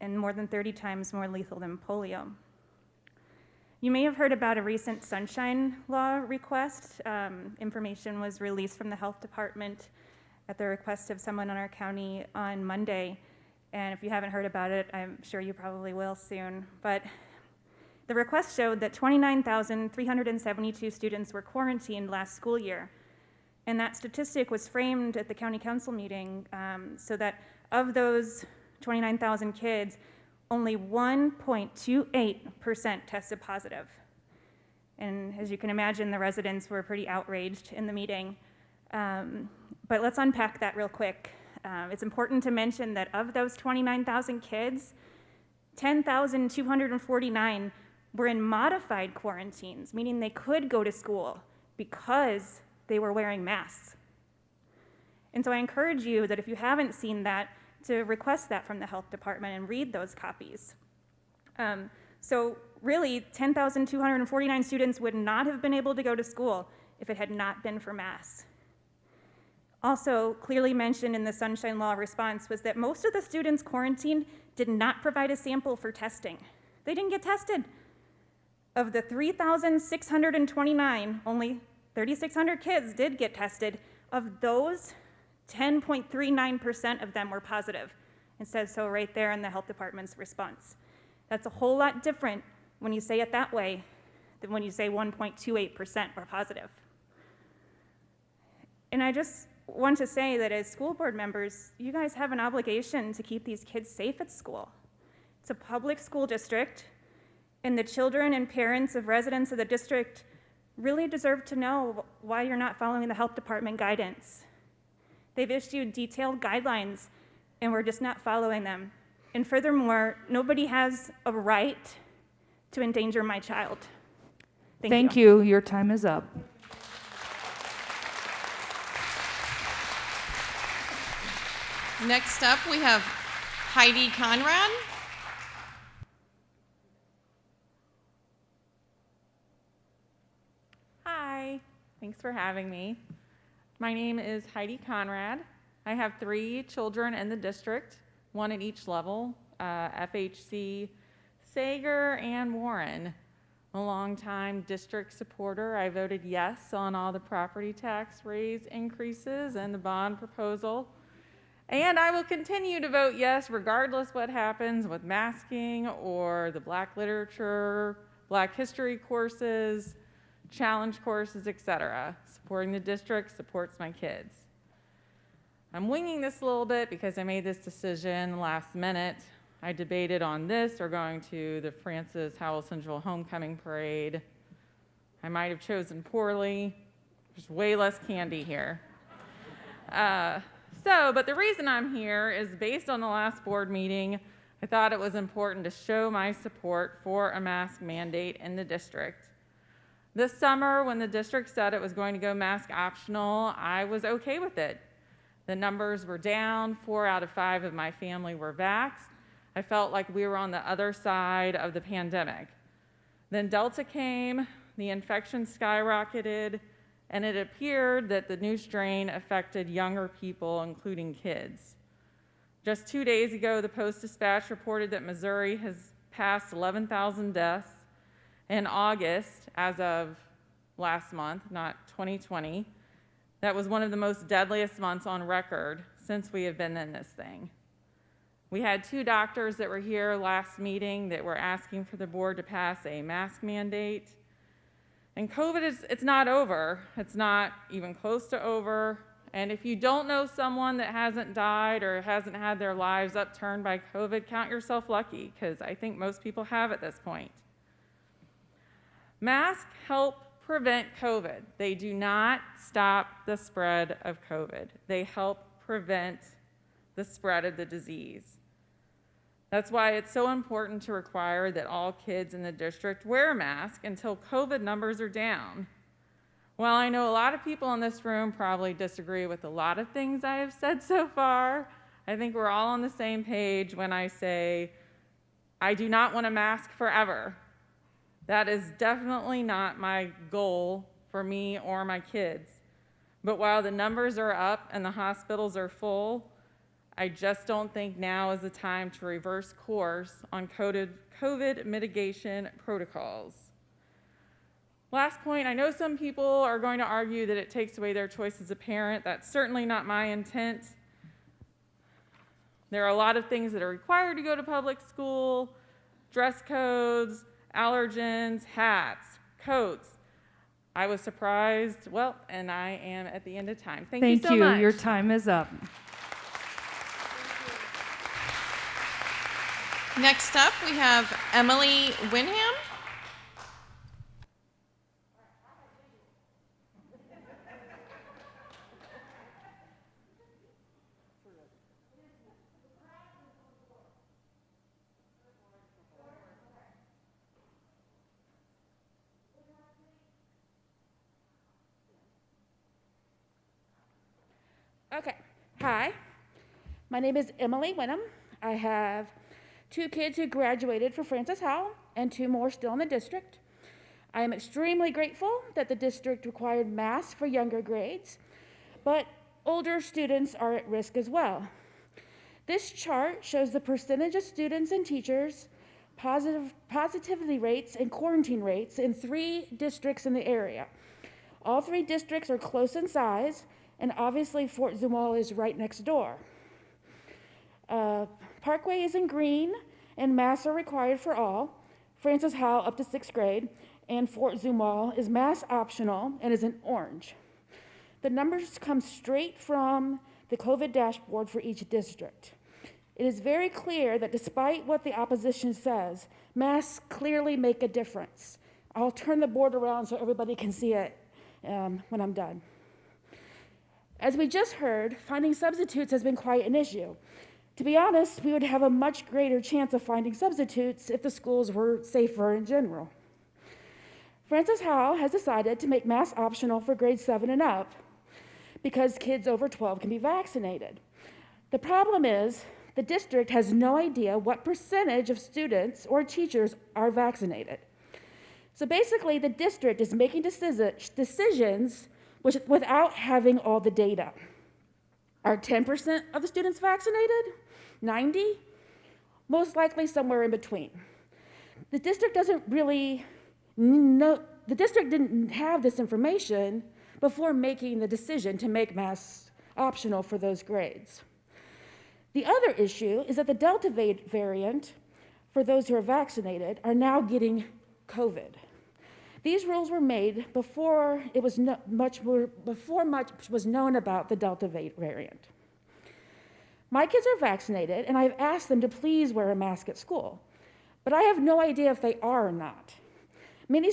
and more than 30 times more lethal than polio. You may have heard about a recent Sunshine Law request. Information was released from the health department at the request of someone in our county on Monday. And if you haven't heard about it, I'm sure you probably will soon. But the request showed that 29,372 students were quarantined last school year. And that statistic was framed at the county council meeting so that of those 29,000 kids, only 1.28% tested positive. And as you can imagine, the residents were pretty outraged in the meeting. But let's unpack that real quick. It's important to mention that of those 29,000 kids, 10,249 were in modified quarantines, meaning they could go to school because they were wearing masks. And so I encourage you that if you haven't seen that, to request that from the health department and read those copies. So really, 10,249 students would not have been able to go to school if it had not been for masks. Also, clearly mentioned in the Sunshine Law response was that most of the students quarantined did not provide a sample for testing. They didn't get tested. Of the 3,629, only 3,600 kids did get tested. Of those, 10.39% of them were positive. It says so right there in the health department's response. That's a whole lot different when you say it that way than when you say 1.28% were positive. And I just want to say that as school board members, you guys have an obligation to keep these kids safe at school. It's a public school district, and the children and parents of residents of the district really deserve to know why you're not following the health department guidance. They've issued detailed guidelines, and we're just not following them. And furthermore, nobody has a right to endanger my child. Thank you. Your time is up. Next up, we have Heidi Conrad. Hi, thanks for having me. My name is Heidi Conrad. I have 3 children in the district, 1 at each level, FHC, Sager, and Warren. A longtime district supporter, I voted yes on all the property tax raise increases and the bond proposal. And I will continue to vote yes regardless what happens with masking or the Black literature, Black history courses, challenge courses, etc. Supporting the district supports my kids. I'm winging this a little bit because I made this decision last minute. I debated on this or going to the Francis Howell Central Homecoming Parade. I might have chosen poorly. There's way less candy here. But the reason I'm here is based on the last board meeting. I thought it was important to show my support for a mask mandate in the district. This summer, when the district said it was going to go mask optional, I was okay with it. The numbers were down. 4 out of 5 of my family were vaxxed. I felt like we were on the other side of the pandemic. Then Delta came, the infection skyrocketed, and it appeared that the new strain affected younger people, including kids. Just 2 days ago, the Post-Dispatch reported that Missouri has passed 11,000 deaths. In August, as of last month, not 2020, that was one of the most deadliest months on record since we have been in this thing. We had 2 doctors that were here last meeting that were asking for the board to pass a mask mandate. And COVID it's not over. It's not even close to over. And if you don't know someone that hasn't died or hasn't had their lives upturned by COVID, count yourself lucky, because I think most people have at this point. Masks help prevent COVID. They do not stop the spread of COVID. They help prevent the spread of the disease. That's why it's so important to require that all kids in the district wear a mask until COVID numbers are down. While I know a lot of people in this room probably disagree with a lot of things I have said so far, I think we're all on the same page when I say, I do not want a mask forever. That is definitely not my goal for me or my kids. But while the numbers are up and the hospitals are full, I just don't think now is the time to reverse course on COVID mitigation protocols. Last point, I know some people are going to argue that it takes away their choice as a parent. That's certainly not my intent. There are a lot of things that are required to go to public school: dress codes, allergens, hats, coats. I was surprised. Well, and I am at the end of time. Thank you so much. Your time is up. Next up, we have Emily Winam. Okay, hi, my name is Emily Winam. I have 2 kids who graduated from Francis Howell and 2 more still in the district. I am extremely grateful that the district required masks for younger grades, but older students are at risk as well. This chart shows the percentage of students and teachers, positivity rates and quarantine rates in 3 districts in the area. All 3 districts are close in size, and obviously Fort Zoellner is right next door. Parkway is in green, and masks are required for all. Francis Howell up to 6th grade, and Fort Zoellner is mask optional and is in orange. The numbers come straight from the COVID dashboard for each district. It is very clear that despite what the opposition says, masks clearly make a difference. I'll turn the board around so everybody can see it when I'm done. As we just heard, finding substitutes has been quite an issue. To be honest, we would have a much greater chance of finding substitutes if the schools were safer in general. Francis Howell has decided to make masks optional for grades 7 and up because kids over 12 can be vaccinated. The problem is the district has no idea what percentage of students or teachers are vaccinated. So basically, the district is making decisions without having all the data. Are 10% of the students vaccinated? 90? Most likely somewhere in between. The district doesn't really know, the district didn't have this information before making the decision to make masks optional for those grades. The other issue is that the Delta variant, for those who are vaccinated, are now getting COVID. These rules were made before much was known about the Delta variant. My kids are vaccinated, and I've asked them to please wear a mask at school, but I have no idea if they are or not. They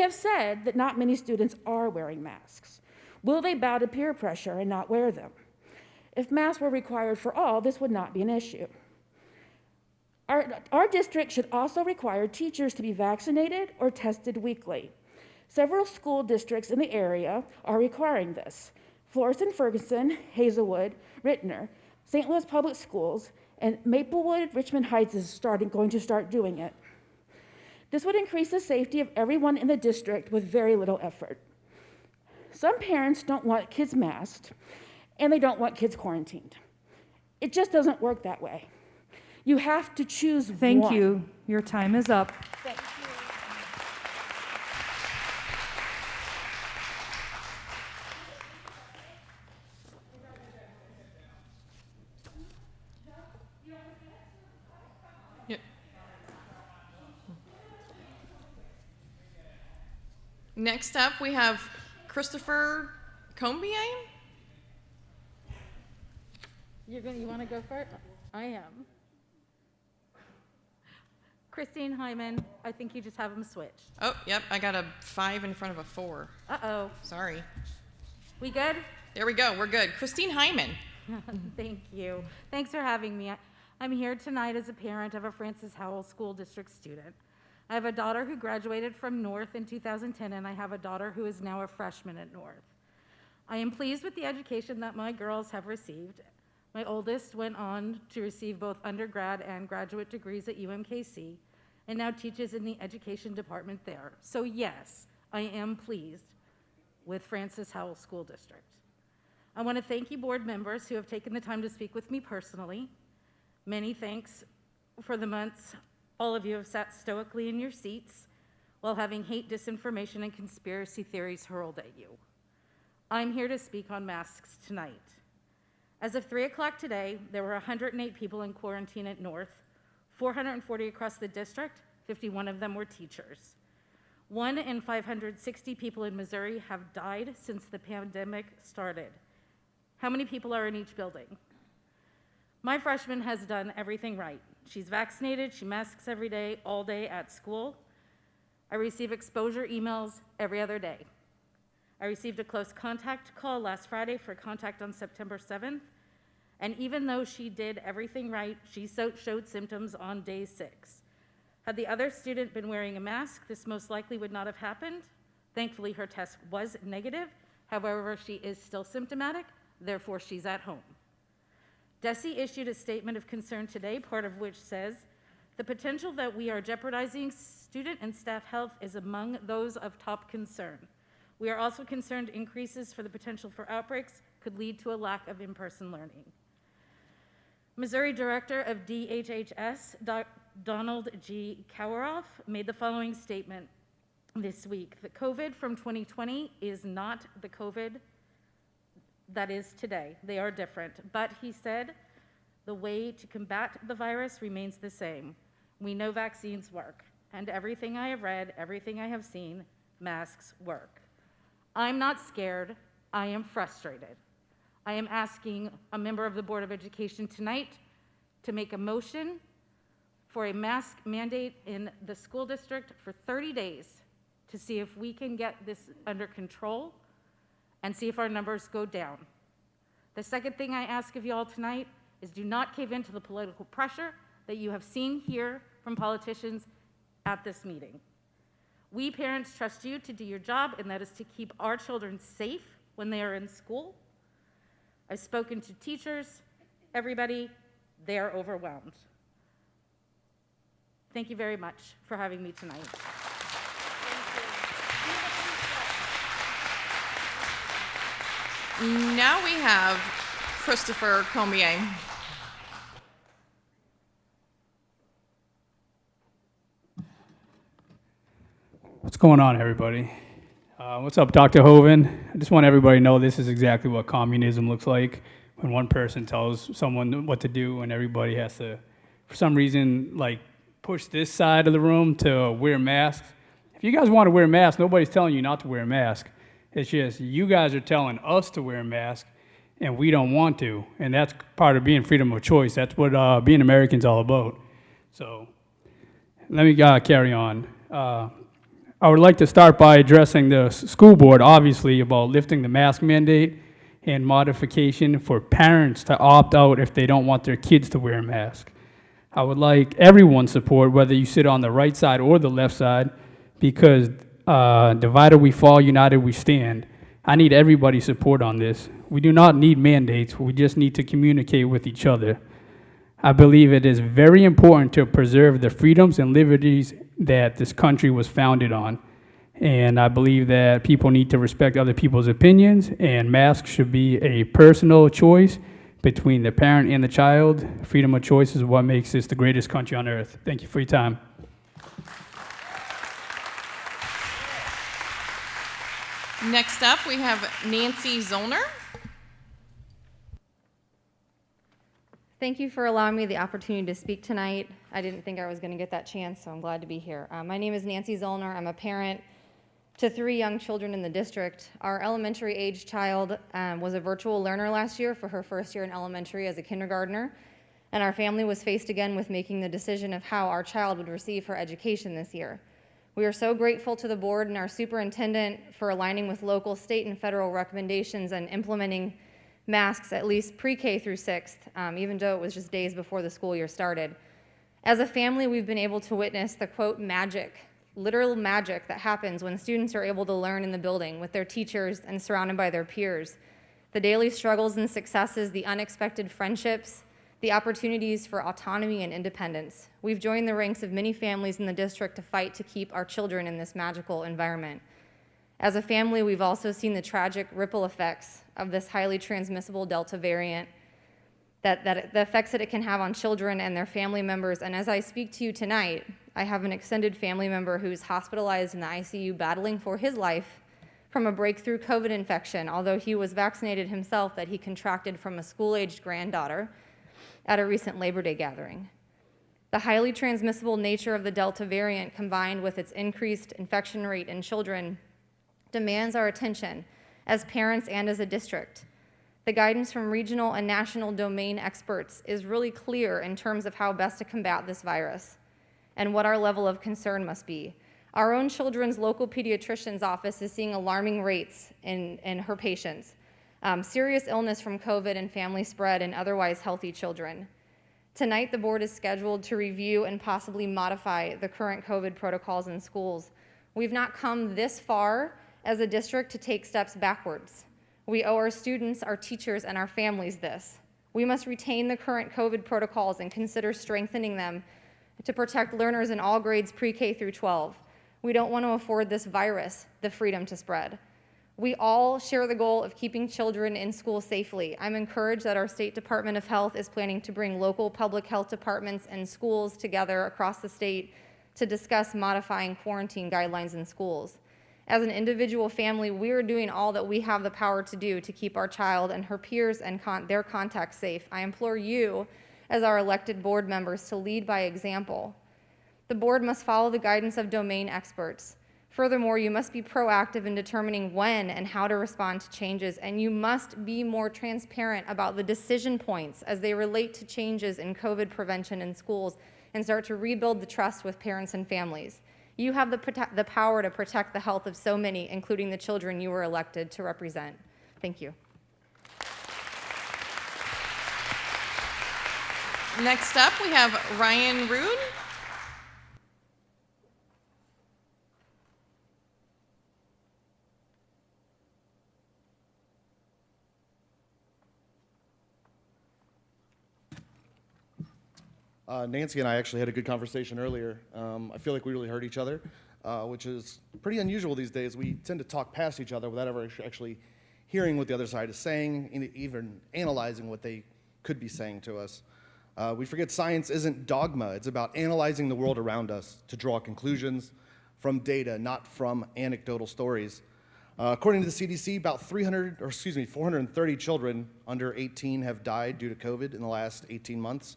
have said that not many students are wearing masks. Will they bow to peer pressure and not wear them? If masks were required for all, this would not be an issue. Our district should also require teachers to be vaccinated or tested weekly. Several school districts in the area are requiring this. Florissant, Ferguson, Hazelwood, Rittner, St. Louis Public Schools, and Maplewood, Richmond Heights is going to start doing it. This would increase the safety of everyone in the district with very little effort. Some parents don't want kids masked, and they don't want kids quarantined. It just doesn't work that way. You have to choose one. Thank you. Your time is up. Thank you. Yep. Next up, we have Christopher Combier. You want to go first? I am. Christine Hyman, I think you just have them switched. Oh, yep, I got a 5 in front of a 4. Uh-oh. Sorry. We good? There we go, we're good. Christine Hyman. Thank you. Thanks for having me. I'm here tonight as a parent of a Francis Howell School District student. I have a daughter who graduated from North in 2010, and I have a daughter who is now a freshman at North. I am pleased with the education that my girls have received. My oldest went on to receive both undergrad and graduate degrees at UMKC, and now teaches in the education department there. So yes, I am pleased with Francis Howell School District. I want to thank you board members who have taken the time to speak with me personally. Many thanks for the months all of you have sat stoically in your seats while having hate, disinformation, and conspiracy theories hurled at you. I'm here to speak on masks tonight. As of 3 o'clock today, there were 108 people in quarantine at North, 440 across the district, 51 of them were teachers. 1 in 560 people in Missouri have died since the pandemic started. How many people are in each building? My freshman has done everything right. She's vaccinated, she masks every day, all day at school. I receive exposure emails every other day. I received a close contact call last Friday for contact on September 7th, and even though she did everything right, she showed symptoms on day 6. Had the other student been wearing a mask, this most likely would not have happened. Thankfully, her test was negative. However, she is still symptomatic, therefore she's at home. DESE issued a statement of concern today, part of which says, the potential that we are jeopardizing student and staff health is among those of top concern. We are also concerned increases for the potential for outbreaks could lead to a lack of in-person learning. Missouri Director of DHHS, Donald G. Coweroff, made the following statement this week, that COVID from 2020 is not the COVID that is today. They are different. But he said, the way to combat the virus remains the same. We know vaccines work, and everything I have read, everything I have seen, masks work. I'm not scared, I am frustrated. I am asking a member of the Board of Education tonight to make a motion for a mask mandate in the school district for 30 days to see if we can get this under control and see if our numbers go down. The second thing I ask of you all tonight is do not cave into the political pressure that you have seen here from politicians at this meeting. We parents trust you to do your job, and that is to keep our children safe when they are in school. I've spoken to teachers, everybody, they are overwhelmed. Thank you very much for having me tonight. Now we have Christopher Combier. What's going on, everybody? What's up, Dr. Hoeven? I just want everybody to know this is exactly what communism looks like, when one person tells someone what to do and everybody has to, for some reason, like push this side of the room to wear masks. If you guys want to wear masks, nobody's telling you not to wear a mask. It's just you guys are telling us to wear a mask, and we don't want to. And that's part of being freedom of choice. That's what being American's all about. So let me carry on. I would like to start by addressing the school board, obviously, about lifting the mask mandate and modification for parents to opt out if they don't want their kids to wear a mask. I would like everyone's support, whether you sit on the right side or the left side, because divided we fall, united we stand. I need everybody's support on this. We do not need mandates, we just need to communicate with each other. I believe it is very important to preserve the freedoms and liberties that this country was founded on. And I believe that people need to respect other people's opinions, and masks should be a personal choice between the parent and the child. Freedom of choice is what makes this the greatest country on earth. Thank you for your time. Next up, we have Nancy Zoellner. Thank you for allowing me the opportunity to speak tonight. I didn't think I was going to get that chance, so I'm glad to be here. My name is Nancy Zoellner. I'm a parent to 3 young children in the district. Our elementary age child was a virtual learner last year for her first year in elementary as a kindergartner, and our family was faced again with making the decision of how our child would receive her education this year. We are so grateful to the board and our superintendent for aligning with local, state, and federal recommendations and implementing masks at least pre-K through 6th, even though it was just days before the school year started. As a family, we've been able to witness the, quote, magic, literal magic that happens when students are able to learn in the building with their teachers and surrounded by their peers. The daily struggles and successes, the unexpected friendships, the opportunities for autonomy and independence. We've joined the ranks of many families in the district to fight to keep our children in this magical environment. As a family, we've also seen the tragic ripple effects of this highly transmissible Delta variant, the effects that it can have on children and their family members. And as I speak to you tonight, I have an extended family member who's hospitalized in the ICU battling for his life from a breakthrough COVID infection, although he was vaccinated himself that he contracted from a school-aged granddaughter at a recent Labor Day gathering. The highly transmissible nature of the Delta variant, combined with its increased infection rate in children, demands our attention as parents and as a district. The guidance from regional and national domain experts is really clear in terms of how best to combat this virus and what our level of concern must be. Our own children's local pediatrician's office is seeing alarming rates in her patients, serious illness from COVID and family spread in otherwise healthy children. Tonight, the board is scheduled to review and possibly modify the current COVID protocols in schools. We've not come this far as a district to take steps backwards. We owe our students, our teachers, and our families this. We must retain the current COVID protocols and consider strengthening them to protect learners in all grades pre-K through 12. We don't want to afford this virus the freedom to spread. We all share the goal of keeping children in school safely. I'm encouraged that our State Department of Health is planning to bring local public health departments and schools together across the state to discuss modifying quarantine guidelines in schools. As an individual family, we are doing all that we have the power to do to keep our child and her peers and their contacts safe. I implore you, as our elected board members, to lead by example. The board must follow the guidance of domain experts. Furthermore, you must be proactive in determining when and how to respond to changes, and you must be more transparent about the decision points as they relate to changes in COVID prevention in schools and start to rebuild the trust with parents and families. You have the power to protect the health of so many, including the children you were elected to represent. Thank you. Next up, we have Ryan Rood. Nancy and I actually had a good conversation earlier. I feel like we really heard each other, which is pretty unusual these days. We tend to talk past each other without ever actually hearing what the other side is saying, and even analyzing what they could be saying to us. We forget science isn't dogma. It's about analyzing the world around us to draw conclusions from data, not from anecdotal stories. According to the CDC, about 430 children under 18 have died due to COVID in the last 18 months.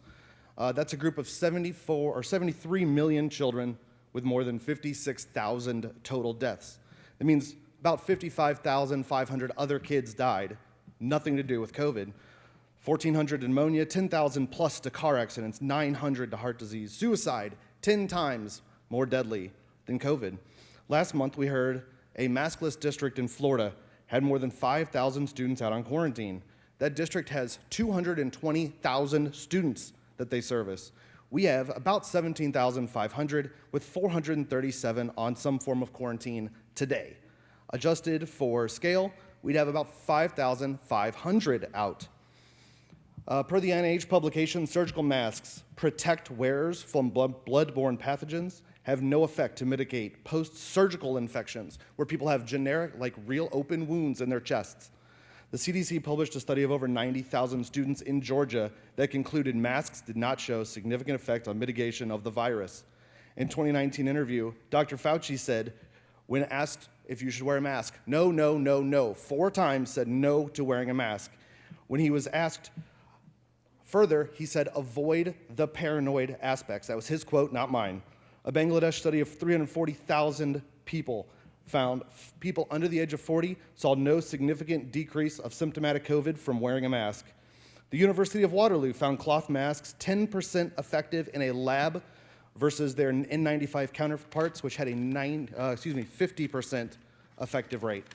That's a group of 73 million children with more than 56,000 total deaths. That means about 55,500 other kids died, nothing to do with COVID. 1,400 to pneumonia, 10,000 plus to car accidents, 900 to heart disease. Suicide, 10 times more deadly than COVID. Last month, we heard a maskless district in Florida had more than 5,000 students out on quarantine. That district has 220,000 students that they service. We have about 17,500, with 437 on some form of quarantine today. Adjusted for scale, we'd have about 5,500 out. Per the NIH publication, surgical masks protect wearers from blood-borne pathogens, have no effect to mitigate post-surgical infections where people have generic, like real open wounds in their chests. The CDC published a study of over 90,000 students in Georgia that concluded masks did not show significant effect on mitigation of the virus. In 2019 interview, Dr. Fauci said, when asked if you should wear a mask, no, no, no, no, 4 times said no to wearing a mask. When he was asked further, he said, avoid the paranoid aspects. That was his quote, not mine. A Bangladesh study of 340,000 people found people under the age of 40 saw no significant decrease of symptomatic COVID from wearing a mask. The University of Waterloo found cloth masks 10% effective in a lab versus their N95 counterparts, which had a 50% effective rate.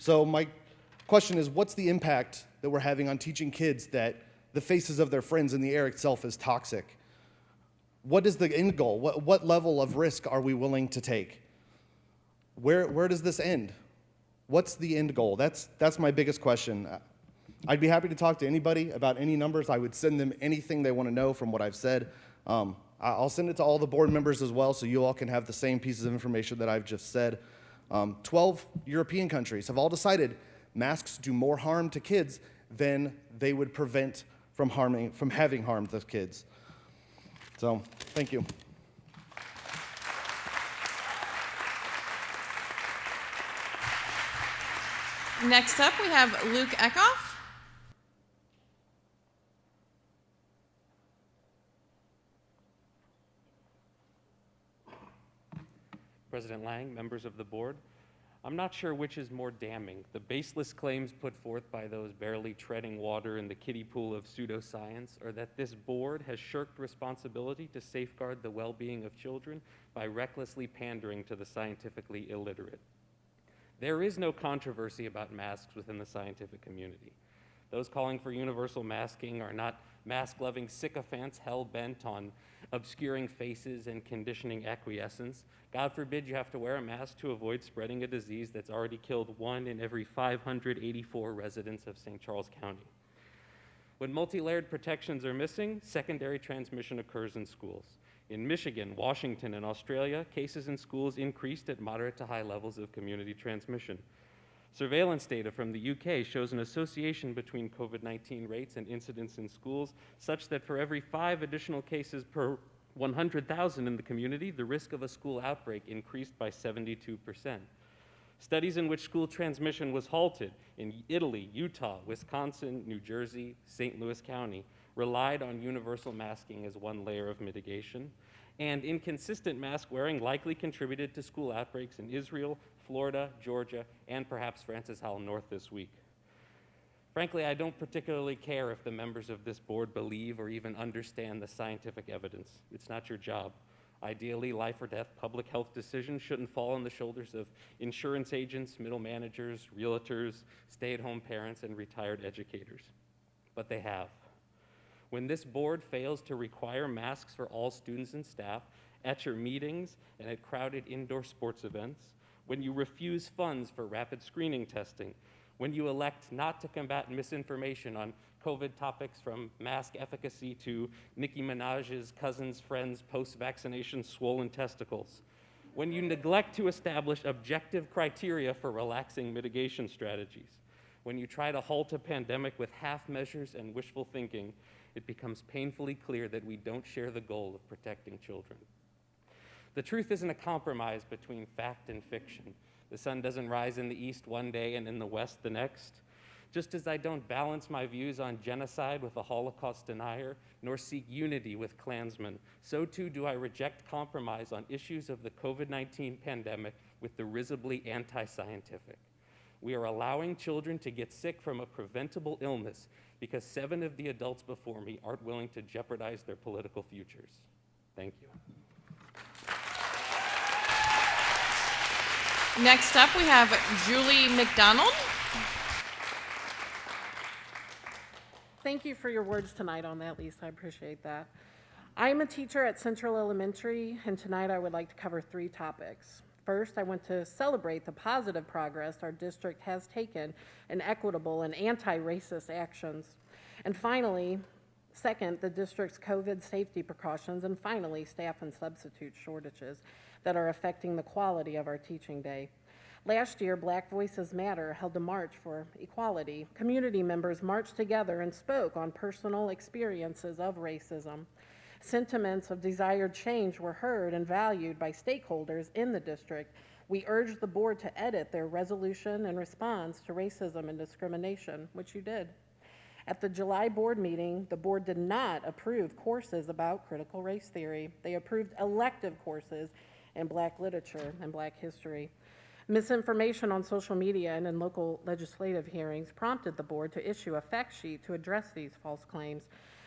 So my question is, what's the impact that we're having on teaching kids that the faces of their friends in the air itself is toxic? What is the end goal? What level of risk are we willing to take? Where does this end? What's the end goal? That's my biggest question. I'd be happy to talk to anybody about any numbers. I would send them anything they want to know from what I've said. I'll send it to all the board members as well, so you all can have the same pieces of information that I've just said. 12 European countries have all decided masks do more harm to kids than they would prevent from having harmed those kids. So, thank you. Next up, we have Luke Eckhoff. President Lang, members of the board, I'm not sure which is more damning, the baseless claims put forth by those barely treading water in the kiddie pool of pseudoscience, or that this board has shirked responsibility to safeguard the well-being of children by recklessly pandering to the scientifically illiterate. There is no controversy about masks within the scientific community. Those calling for universal masking are not mask-loving sycophants hell-bent on obscuring faces and conditioning acquiescence. God forbid you have to wear a mask to avoid spreading a disease that's already killed 1 in every 584 residents of St. Charles County. When multi-layered protections are missing, secondary transmission occurs in schools. In Michigan, Washington, and Australia, cases in schools increased at moderate to high levels of community transmission. Surveillance data from the UK shows an association between COVID-19 rates and incidents in schools, such that for every 5 additional cases per 100,000 in the community, the risk of a school outbreak increased by 72%. Studies in which school transmission was halted in Italy, Utah, Wisconsin, New Jersey, St. Louis County relied on universal masking as one layer of mitigation, and inconsistent mask wearing likely contributed to school outbreaks in Israel, Florida, Georgia, and perhaps Francis Howell North this week. Frankly, I don't particularly care if the members of this board believe or even understand the scientific evidence. It's not your job. Ideally, life or death public health decisions shouldn't fall on the shoulders of insurance agents, middle managers, realtors, stay-at-home parents, and retired educators. But they have. When this board fails to require masks for all students and staff at your meetings and at crowded indoor sports events, when you refuse funds for rapid screening testing, when you elect not to combat misinformation on COVID topics from mask efficacy to Nicki Minaj's cousin's friend's post-vaccination swollen testicles, when you neglect to establish objective criteria for relaxing mitigation strategies, when you try to halt a pandemic with half measures and wishful thinking, it becomes painfully clear that we don't share the goal of protecting children. The truth isn't a compromise between fact and fiction. The sun doesn't rise in the east one day and in the west the next. Just as I don't balance my views on genocide with a Holocaust denier, nor seek unity with Klansmen, so too do I reject compromise on issues of the COVID-19 pandemic with the risibly anti-scientific. We are allowing children to get sick from a preventable illness because 7 of the adults before me aren't willing to jeopardize their political futures. Thank you. Next up, we have Julie McDonald. Thank you for your words tonight on that, Lisa. I appreciate that. I am a teacher at Central Elementary, and tonight I would like to cover 3 topics. First, I want to celebrate the positive progress our district has taken in equitable and anti-racist actions. And finally, second, the district's COVID safety precautions, and finally, staff and substitute shortages that are affecting the quality of our teaching day. Last year, Black Voices Matter held a march for equality. Community members marched together and spoke on personal experiences of racism. Sentiments of desired change were heard and valued by stakeholders in the district. We urged the board to edit their resolution in response to racism and discrimination, which you did. At the July board meeting, the board did not approve courses about critical race theory. They approved elective courses in Black literature and Black history. Misinformation on social media and in local legislative hearings prompted the board to issue a fact sheet to address these false claims.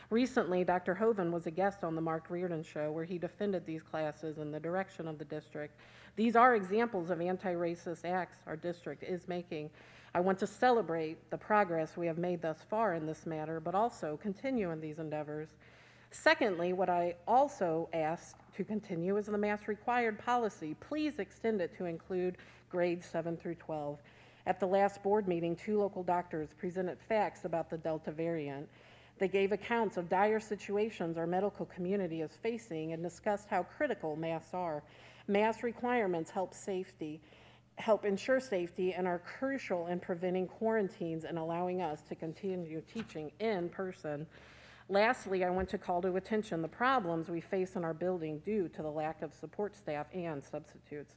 Recently, Dr. Hoeven was a guest on the Mark Reardon Show where he defended these classes in the direction of the district. These are examples of anti-racist acts our district is making. I want to celebrate the progress we have made thus far in this matter, but also continue in these endeavors. Secondly, what I also ask to continue is the mass required policy. Please extend it to include grades 7 through 12. At the last board meeting, 2 local doctors presented facts about the Delta variant. They gave accounts of dire situations our medical community is facing and discussed how critical masks are. Mask requirements help ensure safety and are crucial in preventing quarantines and allowing us to continue teaching in person. Lastly, I want to call to attention the problems we face in our building due to the lack of support staff and substitutes.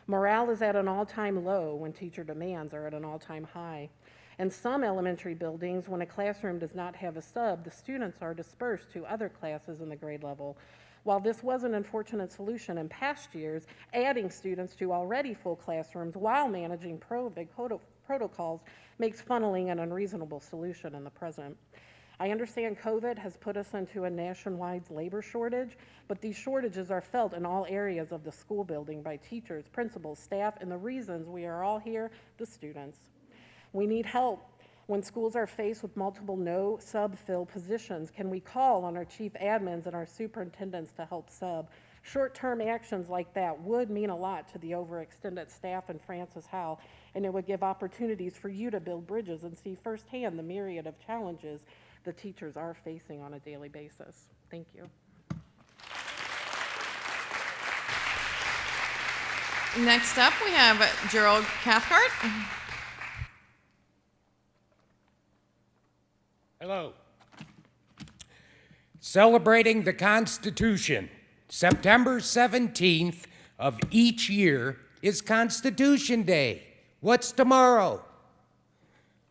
Morale is at an all-time low when teacher demands are at an all-time high. In some elementary buildings, when a classroom does not have a sub, the students are dispersed to other classes in the grade level. While this was an unfortunate solution in past years, adding students to already full classrooms while managing protocols makes funneling an unreasonable solution in the present. I understand COVID has put us into a nationwide labor shortage, but these shortages are felt in all areas of the school building by teachers, principals, staff, and the reasons we are all here, the students. We need help. When schools are faced with multiple no sub-fill positions, can we call on our chief admins and our superintendents to help sub? Short-term actions like that would mean a lot to the overextended staff in Francis Howell, and it would give opportunities for you to build bridges and see firsthand the myriad of challenges the teachers are facing on a daily basis. Thank you. Next up, we have Gerald Cathcart. Hello. Celebrating the Constitution. September 17th of each year is Constitution Day. What's tomorrow?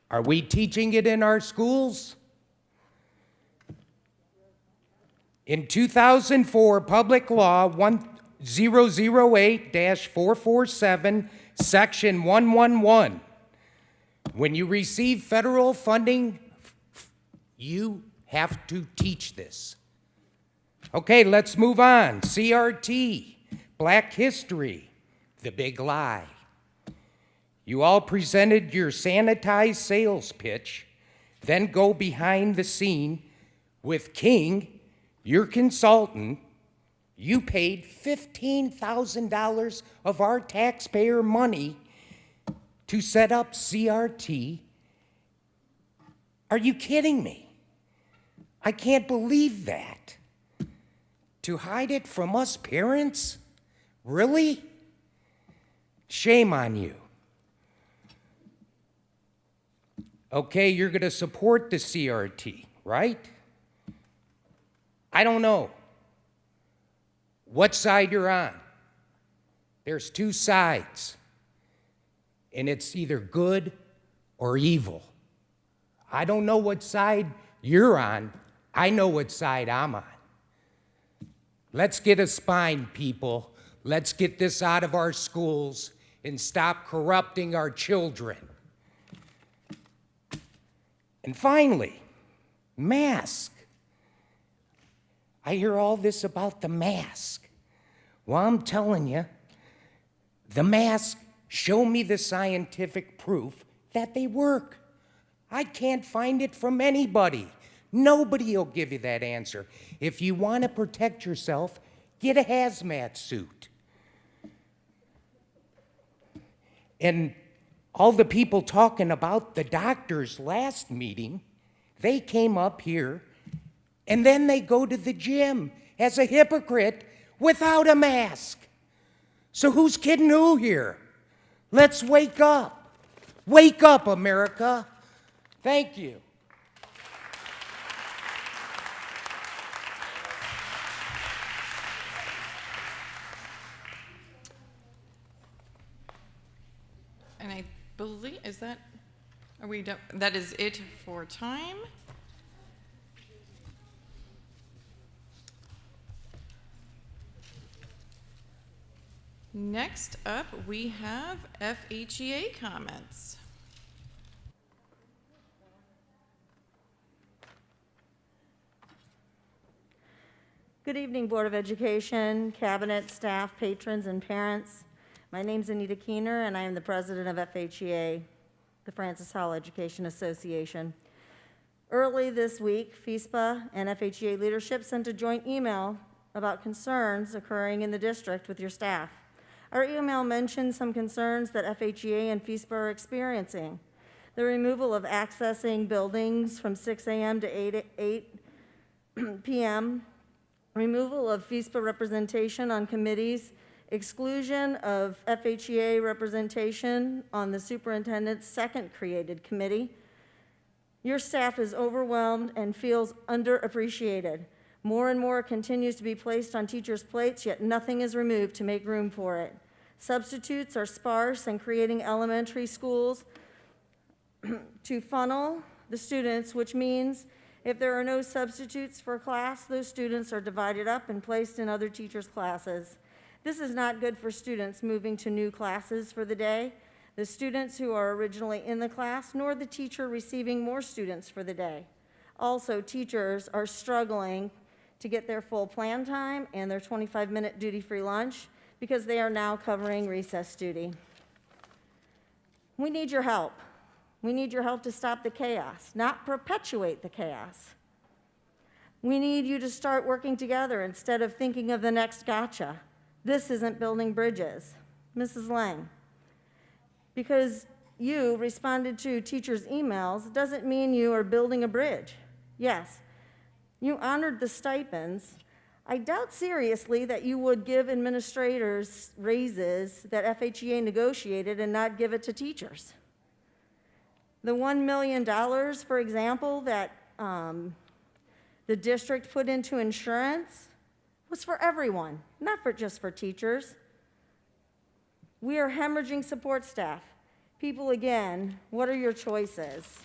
Are we teaching it in our schools? In 2004, Public Law 1008-447, Section 111, when you receive federal funding, you have to teach this. Okay, let's move on. CRT, Black History, the big lie. You all presented your sanitized sales pitch, then go behind the scene with King, your consultant. You paid $15,000 of our taxpayer money to set up CRT. Are you kidding me? I can't believe that. To hide it from us parents? Really? Shame on you. Okay, you're going to support the CRT, right? I don't know what side you're on. There's 2 sides, and it's either good or evil. I don't know what side you're on. I know what side I'm on. Let's get a spine, people. Let's get this out of our schools and stop corrupting our children. And finally, mask. I hear all this about the mask. Well, I'm telling you, the mask Show me the scientific proof that they work. I can't find it from anybody. Nobody will give you that answer. If you want to protect yourself, get a hazmat suit. And all the people talking about the doctors last meeting, they came up here and then they go to the gym as a hypocrite without a mask. So who's kidding who here? Let's wake up. Wake up, America. Thank you. And I believe, are we done? That is it for time. Next up, we have FHEA comments. Good evening, Board of Education, Cabinet, staff, patrons, and parents. My name's Anita Keener, and I am the president of FHEA, the Francis Howell Education Association. Early this week, FESPA and FHEA leadership sent a joint email about concerns occurring in the district with your staff. Our email mentioned some concerns that FHEA and FESPA are experiencing. The removal of accessing buildings from 6 a.m. to 8 p.m., removal of FESPA representation on committees, exclusion of FHEA representation on the superintendent's second created committee. Your staff is overwhelmed and feels underappreciated. More and more continues to be placed on teachers' plates, yet nothing is removed to make room for it. Substitutes are sparse and creating elementary schools to funnel the students, which means if there are no substitutes for a class, those students are divided up and placed in other teachers' classes. This is not good for students moving to new classes for the day, the students who are originally in the class, nor the teacher receiving more students for the day. Also, teachers are struggling to get their full plan time and their 25-minute duty-free lunch because they are now covering recess duty. We need your help. We need your help to stop the chaos, not perpetuate the chaos. We need you to start working together instead of thinking of the next gotcha. This isn't building bridges. Mrs. Lang, because you responded to teachers' emails doesn't mean you are building a bridge. Yes, you honored the stipends. I doubt seriously that you would give administrators raises that FHEA negotiated and not give it to teachers. The $1 million, for example, that the district put into insurance was for everyone, not just for teachers. We are hemorrhaging support staff. People, again, what are your choices?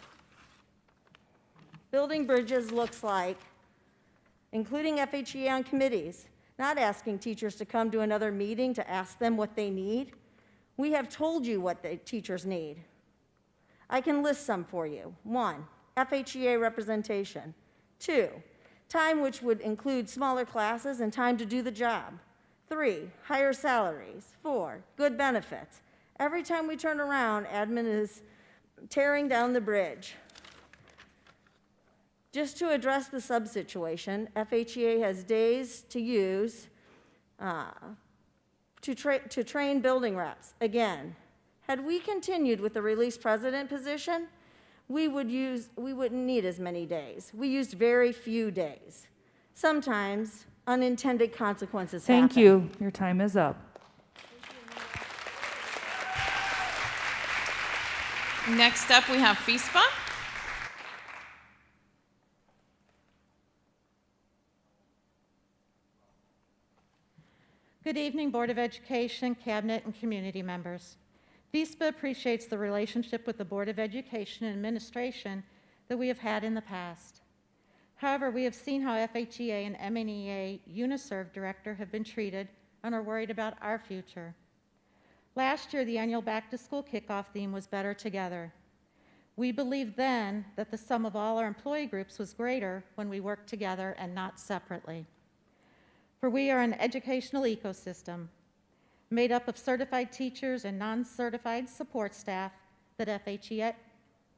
Building bridges looks like including FHEA on committees, not asking teachers to come to another meeting to ask them what they need. We have told you what the teachers need. I can list some for you. 1, FHEA representation. 2, time which would include smaller classes and time to do the job. 3, higher salaries. 4, good benefits. Every time we turn around, admin is tearing down the bridge. Just to address the sub-situation, FHEA has days to use to train building reps. Again, had we continued with the release president position, we wouldn't need as many days. We used very few days. Sometimes unintended consequences happen. Thank you. Your time is up. Next up, we have FESPA. Good evening, Board of Education, Cabinet, and community members. FESPA appreciates the relationship with the Board of Education and Administration that we have had in the past. However, we have seen how FHEA and MNEA UNISERV director have been treated and are worried about our future. Last year, the annual back-to-school kickoff theme was Better Together. We believed then that the sum of all our employee groups was greater when we worked together and not separately. For we are an educational ecosystem. made up of certified teachers and non-certified support staff that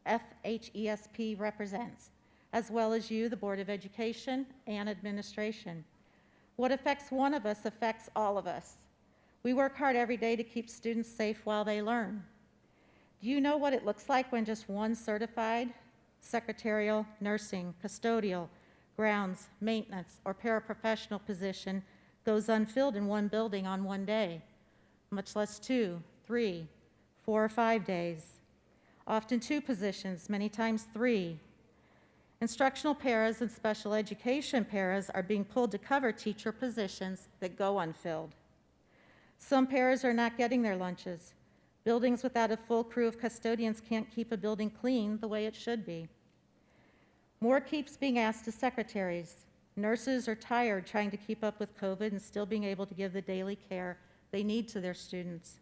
FHESP represents, as well as you, the Board of Education and administration. What affects one of us affects all of us. We work hard every day to keep students safe while they learn. Do you know what it looks like when just one certified secretarial, nursing, custodial, grounds, maintenance, or paraprofessional position goes unfilled in one building on one day, much less 2, 3, 4, or 5 days? Often 2 positions, many times 3. Instructional paras and special education paras are being pulled to cover teacher positions that go unfilled. Some paras are not getting their lunches. Buildings without a full crew of custodians can't keep a building clean the way it should be. More keeps being asked of secretaries. Nurses are tired trying to keep up with COVID and still being able to give the daily care they need to their students.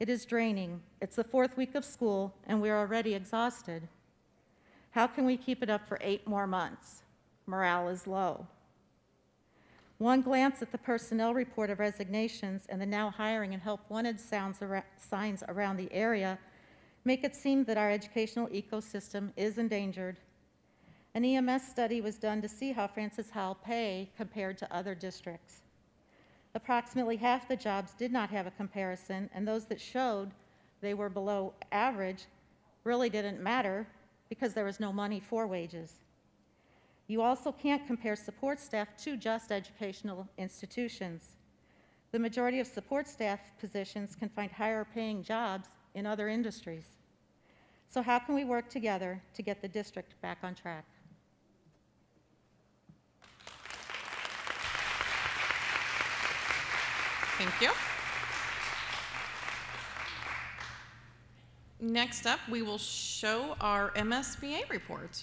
It is draining. It's the 4th week of school, and we're already exhausted. How can we keep it up for 8 more months? Morale is low. One glance at the personnel report of resignations and the now hiring and help wanted signs around the area make it seem that our educational ecosystem is endangered. An EMS study was done to see how Francis Howell pay compared to other districts. Approximately half the jobs did not have a comparison, and those that showed they were below average really didn't matter because there was no money for wages. You also can't compare support staff to just educational institutions. The majority of support staff positions can find higher paying jobs in other industries. So how can we work together to get the district back on track? Thank you. Next up, we will show our MSBA report.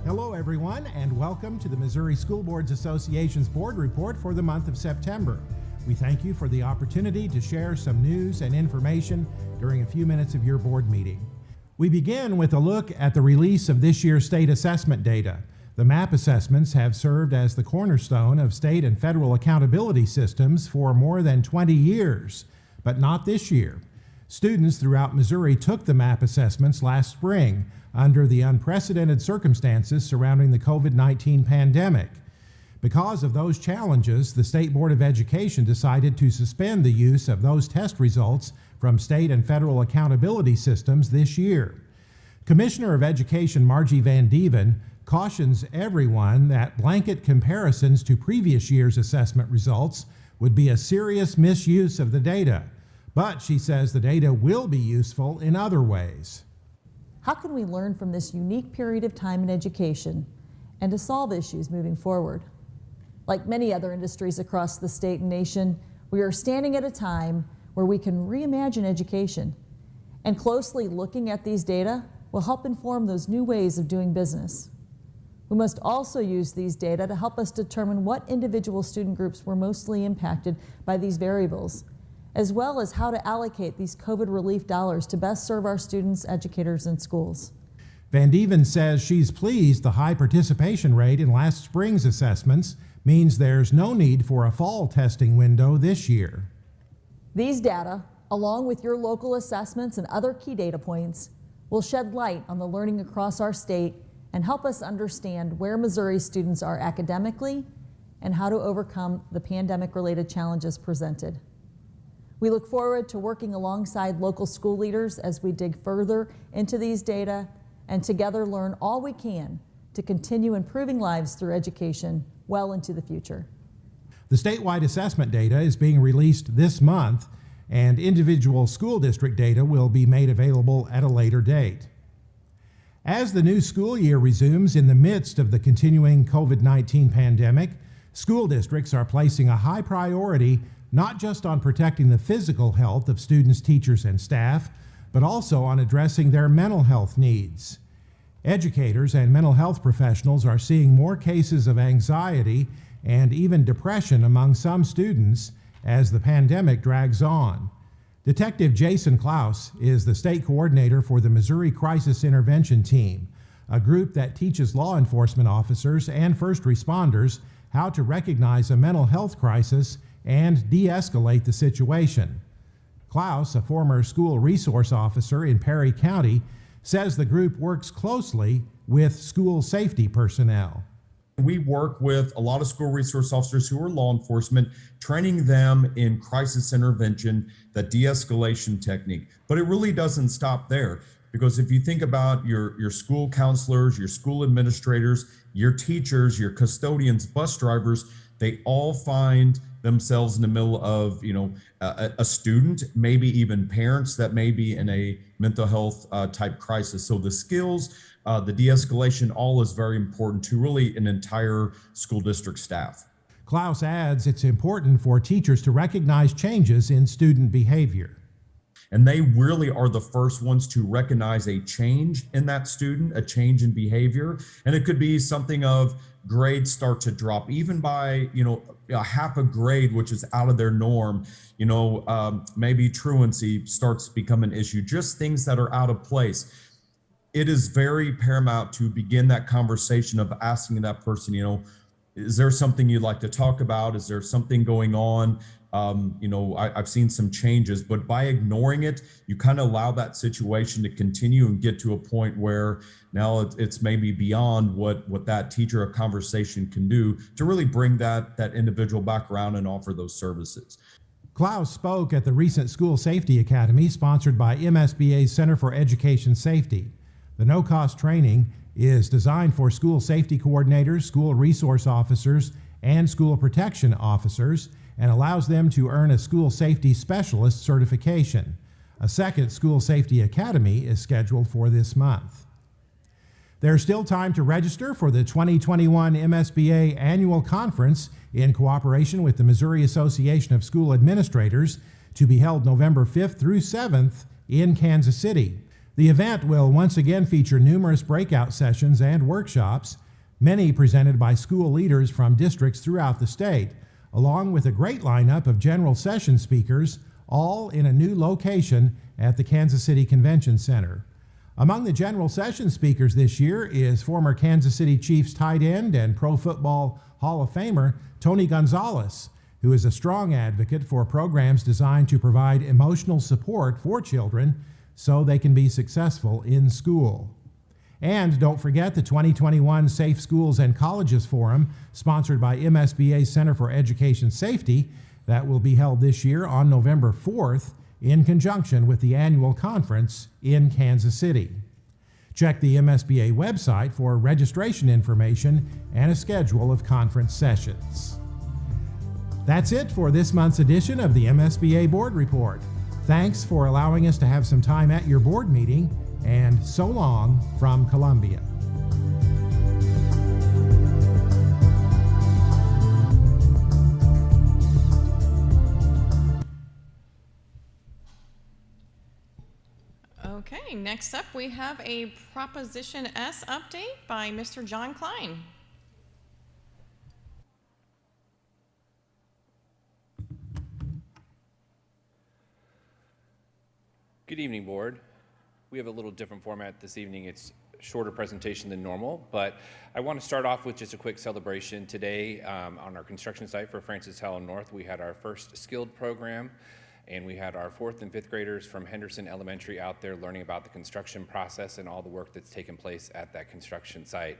Hello, everyone, and welcome to the Missouri School Boards Association's Board Report for the month of September. We thank you for the opportunity to share some news and information during a few minutes of your board meeting. We begin with a look at the release of this year's state assessment data. The MAP assessments have served as the cornerstone of state and federal accountability systems for more than 20 years, but not this year. Students throughout Missouri took the MAP assessments last spring under the unprecedented circumstances surrounding the COVID-19 pandemic. Because of those challenges, the State Board of Education decided to suspend the use of those test results from state and federal accountability systems this year. Commissioner of Education Margie Van Dieven cautions everyone that blanket comparisons to previous year's assessment results would be a serious misuse of the data, but she says the data will be useful in other ways. How can we learn from this unique period of time in education and to solve issues moving forward? Like many other industries across the state and nation, we are standing at a time where we can reimagine education, and closely looking at these data will help inform those new ways of doing business. We must also use these data to help us determine what individual student groups were mostly impacted by these variables, as well as how to allocate these COVID relief dollars to best serve our students, educators, and schools. Van Dieven says she's pleased the high participation rate in last spring's assessments means there's no need for a fall testing window this year. These data, along with your local assessments and other key data points, will shed light on the learning across our state and help us understand where Missouri students are academically and how to overcome the pandemic-related challenges presented. We look forward to working alongside local school leaders as we dig further into these data and together learn all we can to continue improving lives through education well into the future. The statewide assessment data is being released this month, and individual school district data will be made available at a later date. As the new school year resumes in the midst of the continuing COVID-19 pandemic, school districts are placing a high priority not just on protecting the physical health of students, teachers, and staff, but also on addressing their mental health needs. Educators and mental health professionals are seeing more cases of anxiety and even depression among some students, as the pandemic drags on. Detective Jason Klaus is the state coordinator for the Missouri Crisis Intervention Team, a group that teaches law enforcement officers and first responders how to recognize a mental health crisis and de-escalate the situation. Klaus, a former school resource officer in Perry County, says the group works closely with school safety personnel. We work with a lot of school resource officers who are law enforcement, training them in crisis intervention, the de-escalation technique. But it really doesn't stop there, because if you think about your school counselors, your school administrators, your teachers, your custodians, bus drivers, they all find themselves in the middle of, a student, maybe even parents that may be in a mental health type crisis. So the skills, the de-escalation, all is very important to really an entire school district staff. Klaus adds it's important for teachers to recognize changes in student behavior. And they really are the first ones to recognize a change in that student, a change in behavior. And it could be something of grades start to drop, even by, a half a grade, which is out of their norm. Maybe truancy starts to become an issue, just things that are out of place. It is very paramount to begin that conversation of asking that person, is there something you'd like to talk about? Is there something going on? I've seen some changes, but by ignoring it, you kind of allow that situation to continue and get to a point where now it's maybe beyond what that teacher or conversation can do to really bring that individual back around and offer those services. Klaus spoke at the recent School Safety Academy sponsored by MSBA's Center for Education Safety. The no-cost training is designed for school safety coordinators, school resource officers, and school protection officers, and allows them to earn a school safety specialist certification. A second School Safety Academy is scheduled for this month. There's still time to register for the 2021 MSBA Annual Conference in cooperation with the Missouri Association of School Administrators, to be held November 5th through 7th in Kansas City. The event will once again feature numerous breakout sessions and workshops, many presented by school leaders from districts throughout the state, along with a great lineup of general session speakers, all in a new location at the Kansas City Convention Center. Among the general session speakers this year is former Kansas City Chiefs tight end and Pro Football Hall of Famer Tony Gonzalez, who is a strong advocate for programs designed to provide emotional support for children so they can be successful in school. And don't forget the 2021 Safe Schools and Colleges Forum, sponsored by MSBA's Center for Education Safety, that will be held this year on November 4th in conjunction with the annual conference in Kansas City. Check the MSBA website for registration information and a schedule of conference sessions. That's it for this month's edition of the MSBA Board Report. Thanks for allowing us to have some time at your board meeting, and so long from Columbia. Okay, next up we have a Proposition S update by Mr. John Klein. Good evening, Board. We have a little different format this evening. It's a shorter presentation than normal, but I want to start off with just a quick celebration. Today, on our construction site for Francis Howell North, we had our first skilled program, and we had our 4th and 5th graders from Henderson Elementary out there learning about the construction process and all the work that's taken place at that construction site.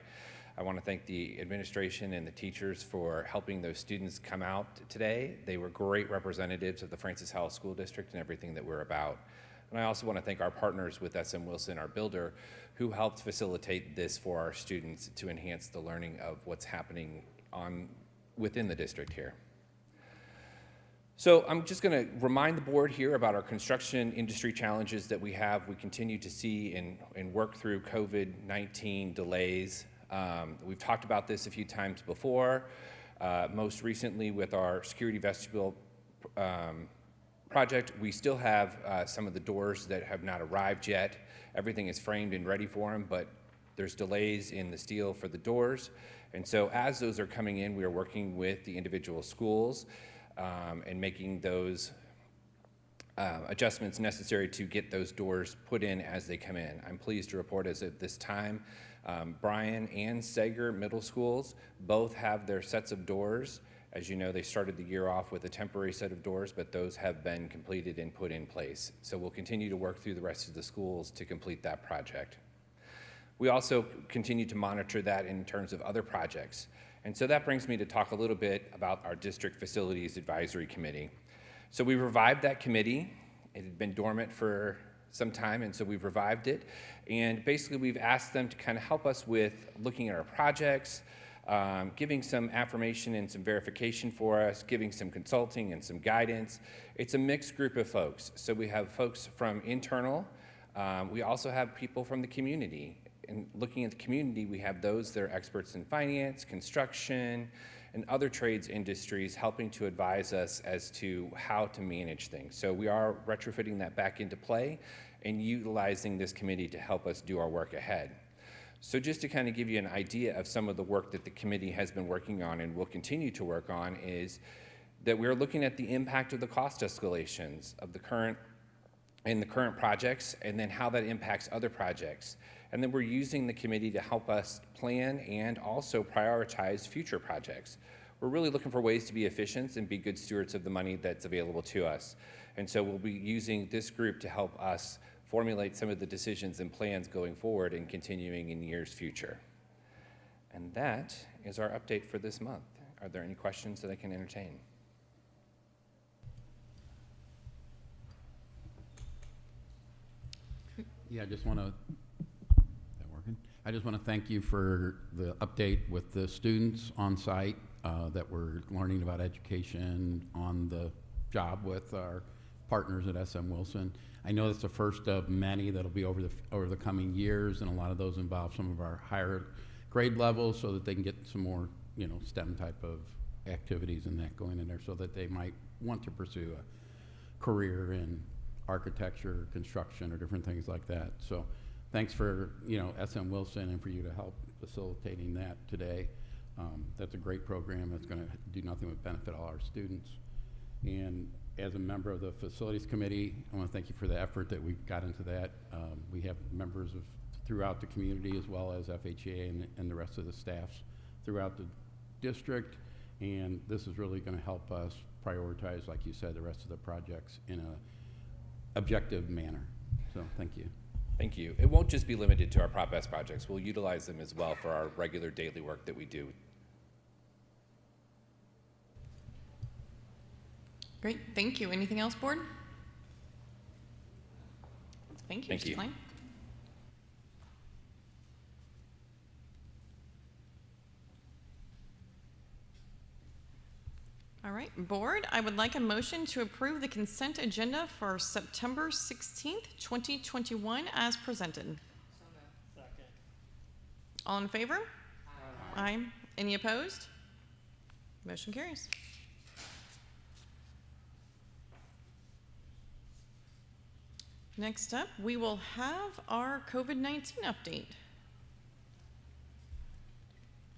I want to thank the administration and the teachers for helping those students come out today. They were great representatives of the Francis Howell School District and everything that we're about. And I also want to thank our partners with SM Wilson, our builder, who helped facilitate this for our students to enhance the learning of what's happening within the district here. So I'm just going to remind the board here about our construction industry challenges that we have. We continue to see and work through COVID-19 delays. We've talked about this a few times before, most recently with our security vestibule project. We still have some of the doors that have not arrived yet. Everything is framed and ready for them, but there's delays in the steel for the doors. And so as those are coming in, we are working with the individual schools and making those adjustments necessary to get those doors put in as they come in. I'm pleased to report as of this time, Bryan and Sager Middle Schools both have their sets of doors. As you know, they started the year off with a temporary set of doors, but those have been completed and put in place. So we'll continue to work through the rest of the schools to complete that project. We also continue to monitor that in terms of other projects. And so that brings me to talk a little bit about our District Facilities Advisory Committee. So we revived that committee. It had been dormant for some time, and so we've revived it. And basically we've asked them to kind of help us with looking at our projects, giving some affirmation and some verification for us, giving some consulting and some guidance. It's a mixed group of folks. So we have folks from internal. We also have people from the community. And looking at the community, we have those that are experts in finance, construction, and other trades industries helping to advise us as to how to manage things. So we are retrofitting that back into play and utilizing this committee to help us do our work ahead. So just to kind of give you an idea of some of the work that the committee has been working on and will continue to work on is that we're looking at the impact of the cost escalations of the current projects and then how that impacts other projects. And then we're using the committee to help us plan and also prioritize future projects. We're really looking for ways to be efficient and be good stewards of the money that's available to us. And so we'll be using this group to help us formulate some of the decisions and plans going forward and continuing in years future. And that is our update for this month. Are there any questions that I can entertain? Yeah, I just want to thank you for the update with the students on site that were learning about education on the job with our partners at SM Wilson. I know it's the first of many that'll be over the coming years, and a lot of those involve some of our higher grade levels so that they can get some more, STEM type of activities and that going in there so that they might want to pursue a career in architecture, construction, or different things like that. So thanks for, SM Wilson and for you to help facilitating that today. That's a great program that's going to do nothing but benefit all our students. And as a member of the Facilities Committee, I want to thank you for the effort that we've got into that. We have members throughout the community as well as FHA and the rest of the staffs throughout the district. And this is really going to help us prioritize, like you said, the rest of the projects in a objective manner. So thank you. Thank you. It won't just be limited to our Prop S projects. We'll utilize them as well for our regular daily work that we do. Great, thank you. Anything else, board? Thank you. Thank you. All right, board, I would like a motion to approve the consent agenda for September 16th, 2021 as presented. Second. All in favor? Aye. Aye. Any opposed? Motion carries. Next up, we will have our COVID-19 update.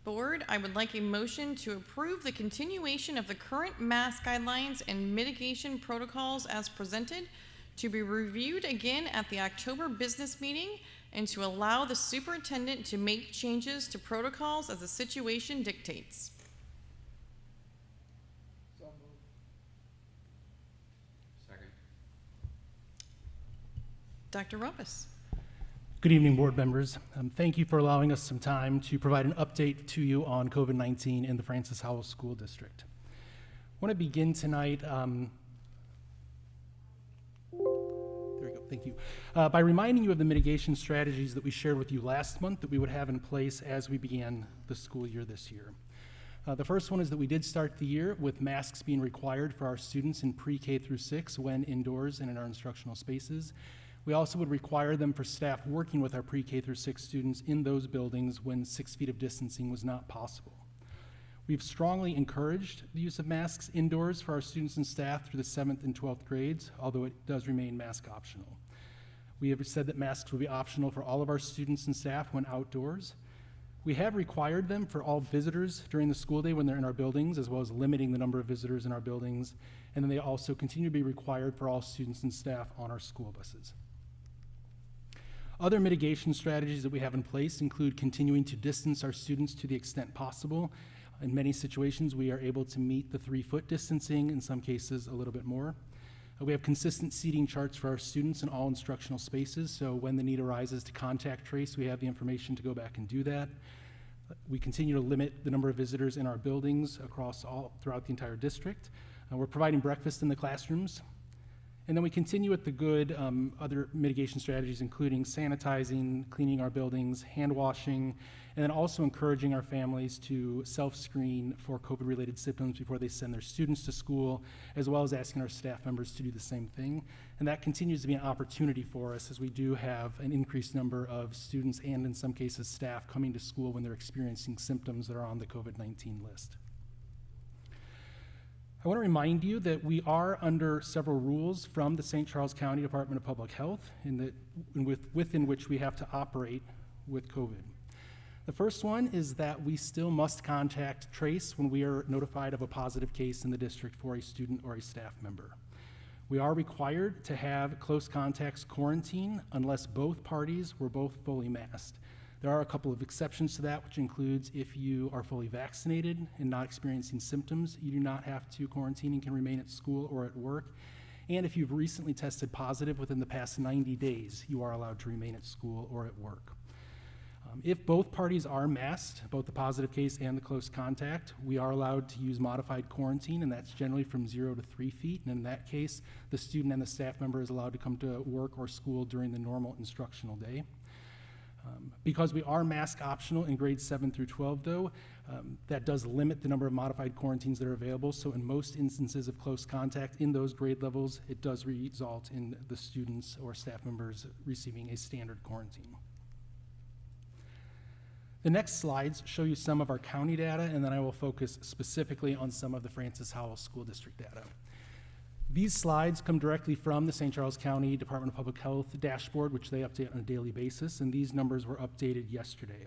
Board, I would like a motion to approve the continuation of the current mask guidelines and mitigation protocols as presented to be reviewed again at the October business meeting and to allow the superintendent to make changes to protocols as the situation dictates. So moved. Second. Dr. Ruppus. Good evening, board members. Thank you for allowing us some time to provide an update to you on COVID-19 in the Francis Howell School District. I want to begin tonight, there we go, thank you, by reminding you of the mitigation strategies that we shared with you last month that we would have in place as we began the school year this year. The first one is that we did start the year with masks being required for our students in pre-K through 6 when indoors and in our instructional spaces. We also would require them for staff working with our pre-K through 6 students in those buildings when 6 feet of distancing was not possible. We've strongly encouraged the use of masks indoors for our students and staff through the 7th and 12th grades, although it does remain mask optional. We have said that masks will be optional for all of our students and staff when outdoors. We have required them for all visitors during the school day when they're in our buildings, as well as limiting the number of visitors in our buildings. And then they also continue to be required for all students and staff on our school buses. Other mitigation strategies that we have in place include continuing to distance our students to the extent possible. In many situations, we are able to meet the 3-foot distancing, in some cases a little bit more. We have consistent seating charts for our students in all instructional spaces, so when the need arises to contact trace, we have the information to go back and do that. We continue to limit the number of visitors in our buildings throughout the entire district. We're providing breakfast in the classrooms. And then we continue with the good other mitigation strategies, including sanitizing, cleaning our buildings, hand washing, and then also encouraging our families to self-screen for COVID-related symptoms before they send their students to school, as well as asking our staff members to do the same thing. And that continues to be an opportunity for us, as we do have an increased number of students and in some cases staff coming to school when they're experiencing symptoms that are on the COVID-19 list. I want to remind you that we are under several rules from the St. Charles County Department of Public Health within which we have to operate with COVID. The first one is that we still must contact trace when we are notified of a positive case in the district for a student or a staff member. We are required to have close contacts quarantine unless both parties were both fully masked. There are a couple of exceptions to that, which includes if you are fully vaccinated and not experiencing symptoms, you do not have to quarantine and can remain at school or at work. And if you've recently tested positive within the past 90 days, you are allowed to remain at school or at work. If both parties are masked, both the positive case and the close contact, we are allowed to use modified quarantine, and that's generally from 0 to 3 feet. And in that case, the student and the staff member is allowed to come to work or school during the normal instructional day. Because we are mask optional in grades 7 through 12, though, that does limit the number of modified quarantines that are available. So in most instances of close contact in those grade levels, it does result in the students or staff members receiving a standard quarantine. The next slides show you some of our county data, and then I will focus specifically on some of the Francis Howell School District data. These slides come directly from the St. Charles County Department of Public Health dashboard, which they update on a daily basis, and these numbers were updated yesterday.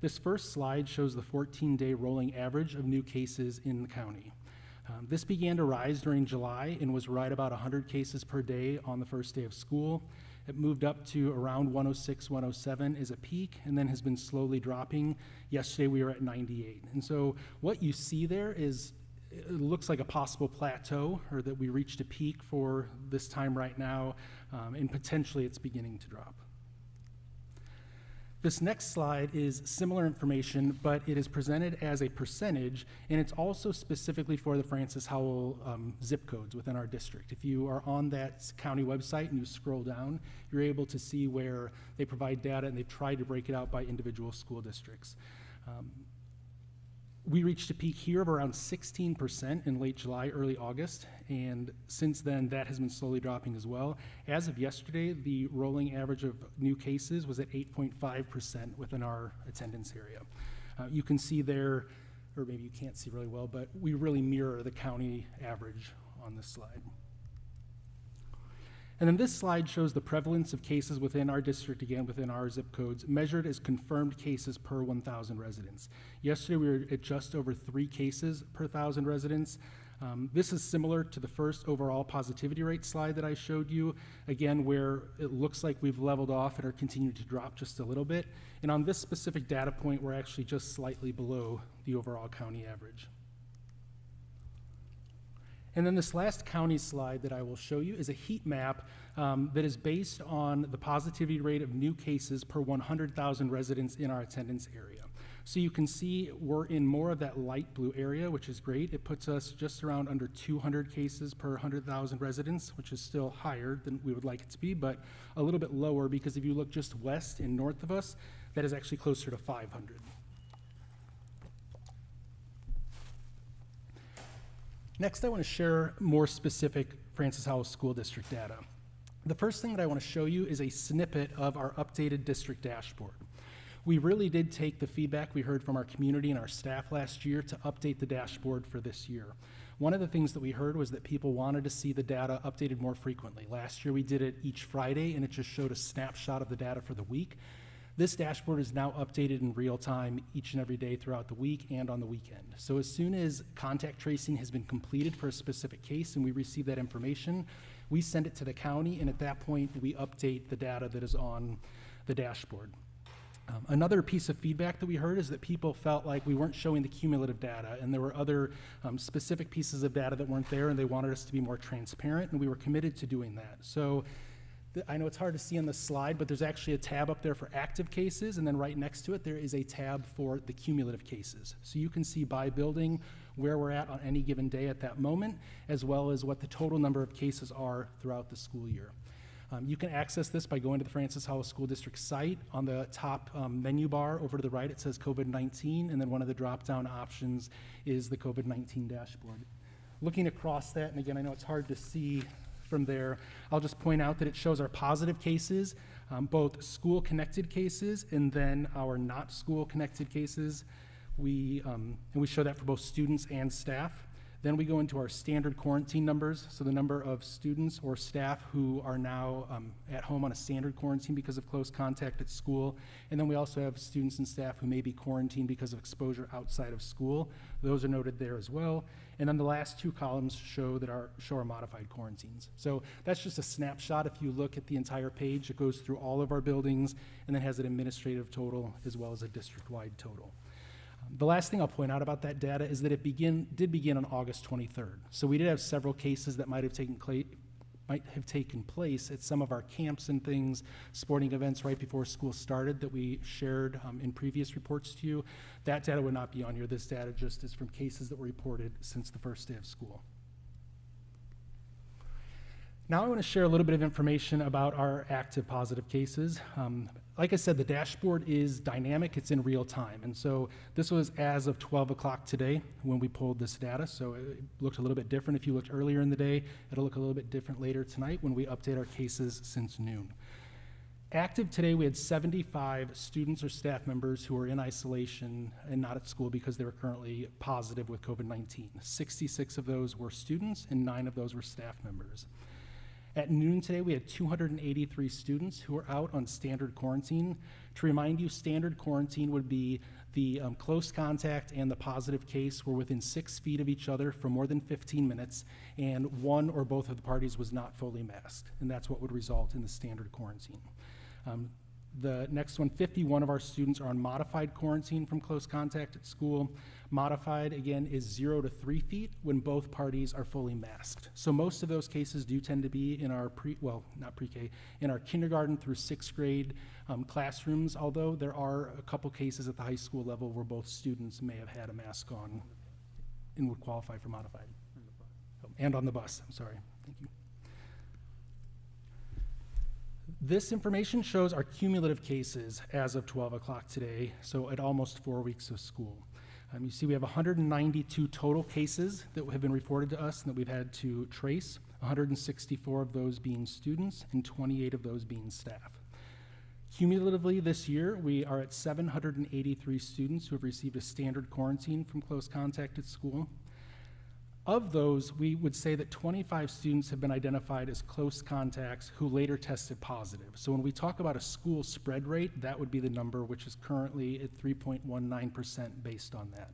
This first slide shows the 14-day rolling average of new cases in the county. This began to rise during July and was right about 100 cases per day on the first day of school. It moved up to around 106, 107 as a peak, and then has been slowly dropping. Yesterday we were at 98. And so what you see there is, it looks like a possible plateau, or that we reached a peak for this time right now, and potentially it's beginning to drop. This next slide is similar information, but it is presented as a percentage, and it's also specifically for the Francis Howell zip codes within our district. If you are on that county website and you scroll down, you're able to see where they provide data, and they've tried to break it out by individual school districts. We reached a peak here of around 16% in late July, early August, and since then that has been slowly dropping as well. As of yesterday, the rolling average of new cases was at 8.5% within our attendance area. You can see there, or maybe you can't see really well, but we really mirror the county average on this slide. And then this slide shows the prevalence of cases within our district, again, within our zip codes, measured as confirmed cases per 1,000 residents. Yesterday, we were at just over 3 cases per 1,000 residents. This is similar to the first overall positivity rate slide that I showed you, again, where it looks like we've leveled off and are continuing to drop just a little bit. And on this specific data point, we're actually just slightly below the overall county average. And then this last county slide that I will show you is a heat map that is based on the positivity rate of new cases per 100,000 residents in our attendance area. So you can see we're in more of that light blue area, which is great. It puts us just around under 200 cases per 100,000 residents, which is still higher than we would like it to be, but a little bit lower, because if you look just west and north of us, that is actually closer to 500. Next, I want to share more specific Francis Howell School District data. The first thing that I want to show you is a snippet of our updated district dashboard. We really did take the feedback we heard from our community and our staff last year to update the dashboard for this year. One of the things that we heard was that people wanted to see the data updated more frequently. Last year we did it each Friday, and it just showed a snapshot of the data for the week. This dashboard is now updated in real time each and every day throughout the week and on the weekend. So as soon as contact tracing has been completed for a specific case and we receive that information, we send it to the county, and at that point, we update the data that is on the dashboard. Another piece of feedback that we heard is that people felt like we weren't showing the cumulative data, and there were other specific pieces of data that weren't there, and they wanted us to be more transparent, and we were committed to doing that. So I know it's hard to see on the slide, but there's actually a tab up there for active cases, and then right next to it, there is a tab for the cumulative cases. So you can see by building where we're at on any given day at that moment, as well as what the total number of cases are throughout the school year. You can access this by going to the Francis Howell School District site. On the top menu bar over to the right, it says COVID-19, and then one of the drop-down options is the COVID-19 dashboard. Looking across that, and again, I know it's hard to see from there, I'll just point out that it shows our positive cases, both school-connected cases, and then our not school-connected cases. And we show that for both students and staff. Then we go into our standard quarantine numbers, so the number of students or staff who are now at home on a standard quarantine because of close contact at school. And then we also have students and staff who may be quarantined because of exposure outside of school. Those are noted there as well. And then the last two columns show our modified quarantines. So that's just a snapshot. If you look at the entire page, it goes through all of our buildings and then has an administrative total as well as a district-wide total. The last thing I'll point out about that data is that it did begin on August 23rd. So we did have several cases that might have taken place at some of our camps and things, sporting events right before school started that we shared in previous reports to you. That data would not be on here. This data just is from cases that were reported since the first day of school. Now I want to share a little bit of information about our active positive cases. Like I said, the dashboard is dynamic, it's in real time. And so this was as of 12 o'clock today when we pulled this data. So it looked a little bit different if you looked earlier in the day. It'll look a little bit different later tonight when we update our cases since noon. Active today, we had 75 students or staff members who were in isolation and not at school because they were currently positive with COVID-19. 66 of those were students and 9 of those were staff members. At noon today, we had 283 students who were out on standard quarantine. To remind you, standard quarantine would be the close contact and the positive case were within 6 feet of each other for more than 15 minutes, and one or both of the parties was not fully masked, and that's what would result in the standard quarantine. The next one, 51 of our students are on modified quarantine from close contact at school. Modified, again, is 0 to 3 feet when both parties are fully masked. So most of those cases do tend to be in our in our kindergarten through 6th grade classrooms, although there are a couple cases at the high school level where both students may have had a mask on and would qualify for modified. And on the bus, I'm sorry, thank you. This information shows our cumulative cases as of 12 o'clock today, so at almost 4 weeks of school. You see we have 192 total cases that have been reported to us and that we've had to trace, 164 of those being students and 28 of those being staff. Cumulatively this year, we are at 783 students who have received a standard quarantine from close contact at school. Of those, we would say that 25 students have been identified as close contacts who later tested positive. So when we talk about a school spread rate, that would be the number, which is currently at 3.19% based on that.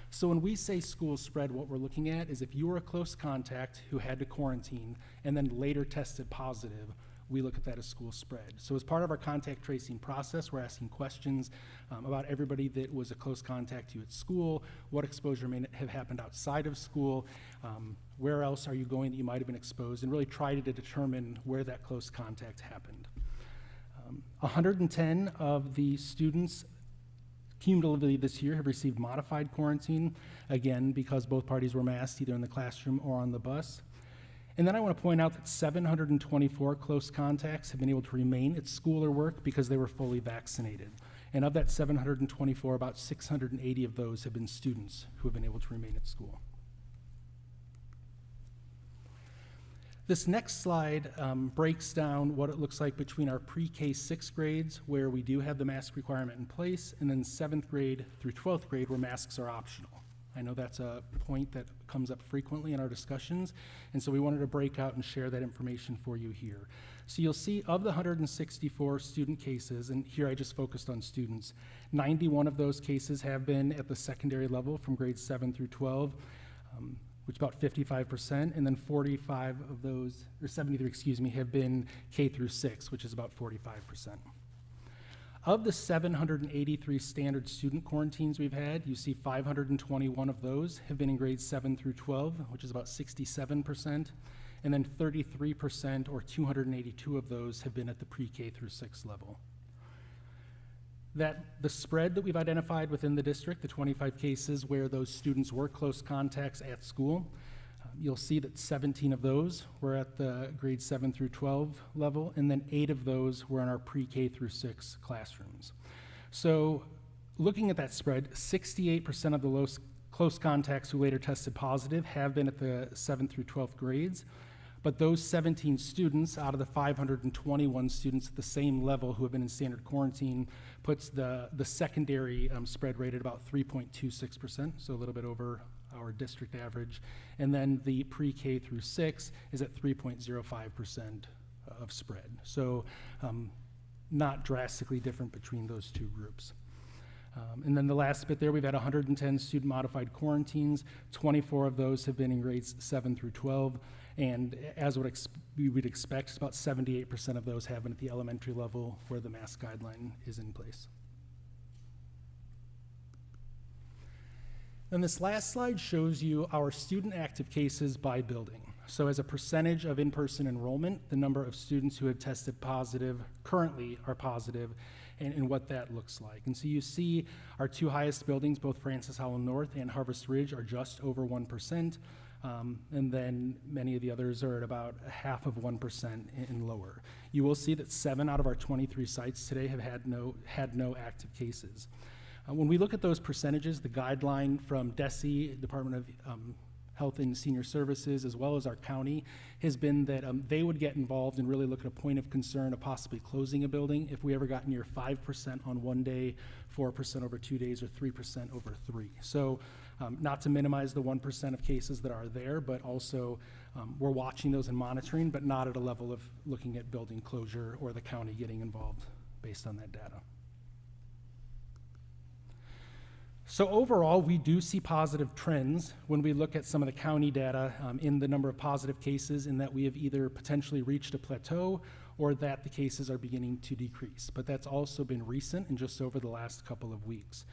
So when we say school spread, what we're looking at is if you were a close contact who had to quarantine and then later tested positive, we look at that as school spread. So as part of our contact tracing process, we're asking questions about everybody that was a close contact to you at school, what exposure may have happened outside of school, where else are you going that you might have been exposed, and really try to determine where that close contact happened. 110 of the students cumulatively this year have received modified quarantine, again, because both parties were masked either in the classroom or on the bus. And then I want to point out that 724 close contacts have been able to remain at school or work because they were fully vaccinated. And of that 724, about 680 of those have been students who have been able to remain at school. This next slide breaks down what it looks like between our pre-K 6th grades, where we do have the mask requirement in place, and then 7th grade through 12th grade, where masks are optional. I know that's a point that comes up frequently in our discussions, and so we wanted to break out and share that information for you here. So you'll see of the 164 student cases, and here I just focused on students, 91 of those cases have been at the secondary level from grades 7 through 12, which is about 55%, and then 45 of those, or 73, excuse me, have been K through 6, which is about 45%. Of the 783 standard student quarantines we've had, you see 521 of those have been in grades 7 through 12, which is about 67%, and then 33%, or 282 of those, have been at the pre-K through 6 level. That the spread that we've identified within the district, the 25 cases where those students were close contacts at school, you'll see that 17 of those were at the grade 7 through 12 level, and then 8 of those were in our pre-K through 6 classrooms. So looking at that spread, 68% of the close contacts who later tested positive have been at the 7th through 12th grades, but those 17 students out of the 521 students at the same level who have been in standard quarantine puts the secondary spread rate at about 3.26%, so a little bit over our district average, and then the pre-K through 6 is at 3.05% of spread. So not drastically different between those two groups. And then the last bit there, we've had 110 student modified quarantines. 24 of those have been in grades 7 through 12. And as we would expect, about 78% of those have been at the elementary level where the mask guideline is in place. Then this last slide shows you our student active cases by building. So as a percentage of in-person enrollment, the number of students who have tested positive currently are positive, and what that looks like. And so you see our two highest buildings, both Francis Howell North and Harvest Ridge, are just over 1%, and then many of the others are at about 0.5% and lower. You will see that 7 out of our 23 sites today have had no active cases. When we look at those percentages, the guideline from DESE, Department of Health and Senior Services, as well as our county, has been that they would get involved and really look at a point of concern of possibly closing a building if we ever got near 5% on one day, 4% over 2 days, or 3% over 3. So not to minimize the 1% of cases that are there, but also we're watching those and monitoring, but not at a level of looking at building closure or the county getting involved based on that data. So overall, we do see positive trends when we look at some of the county data in the number of positive cases, in that we have either potentially reached a plateau or that the cases are beginning to decrease. But that's also been recent and just over the last couple of weeks.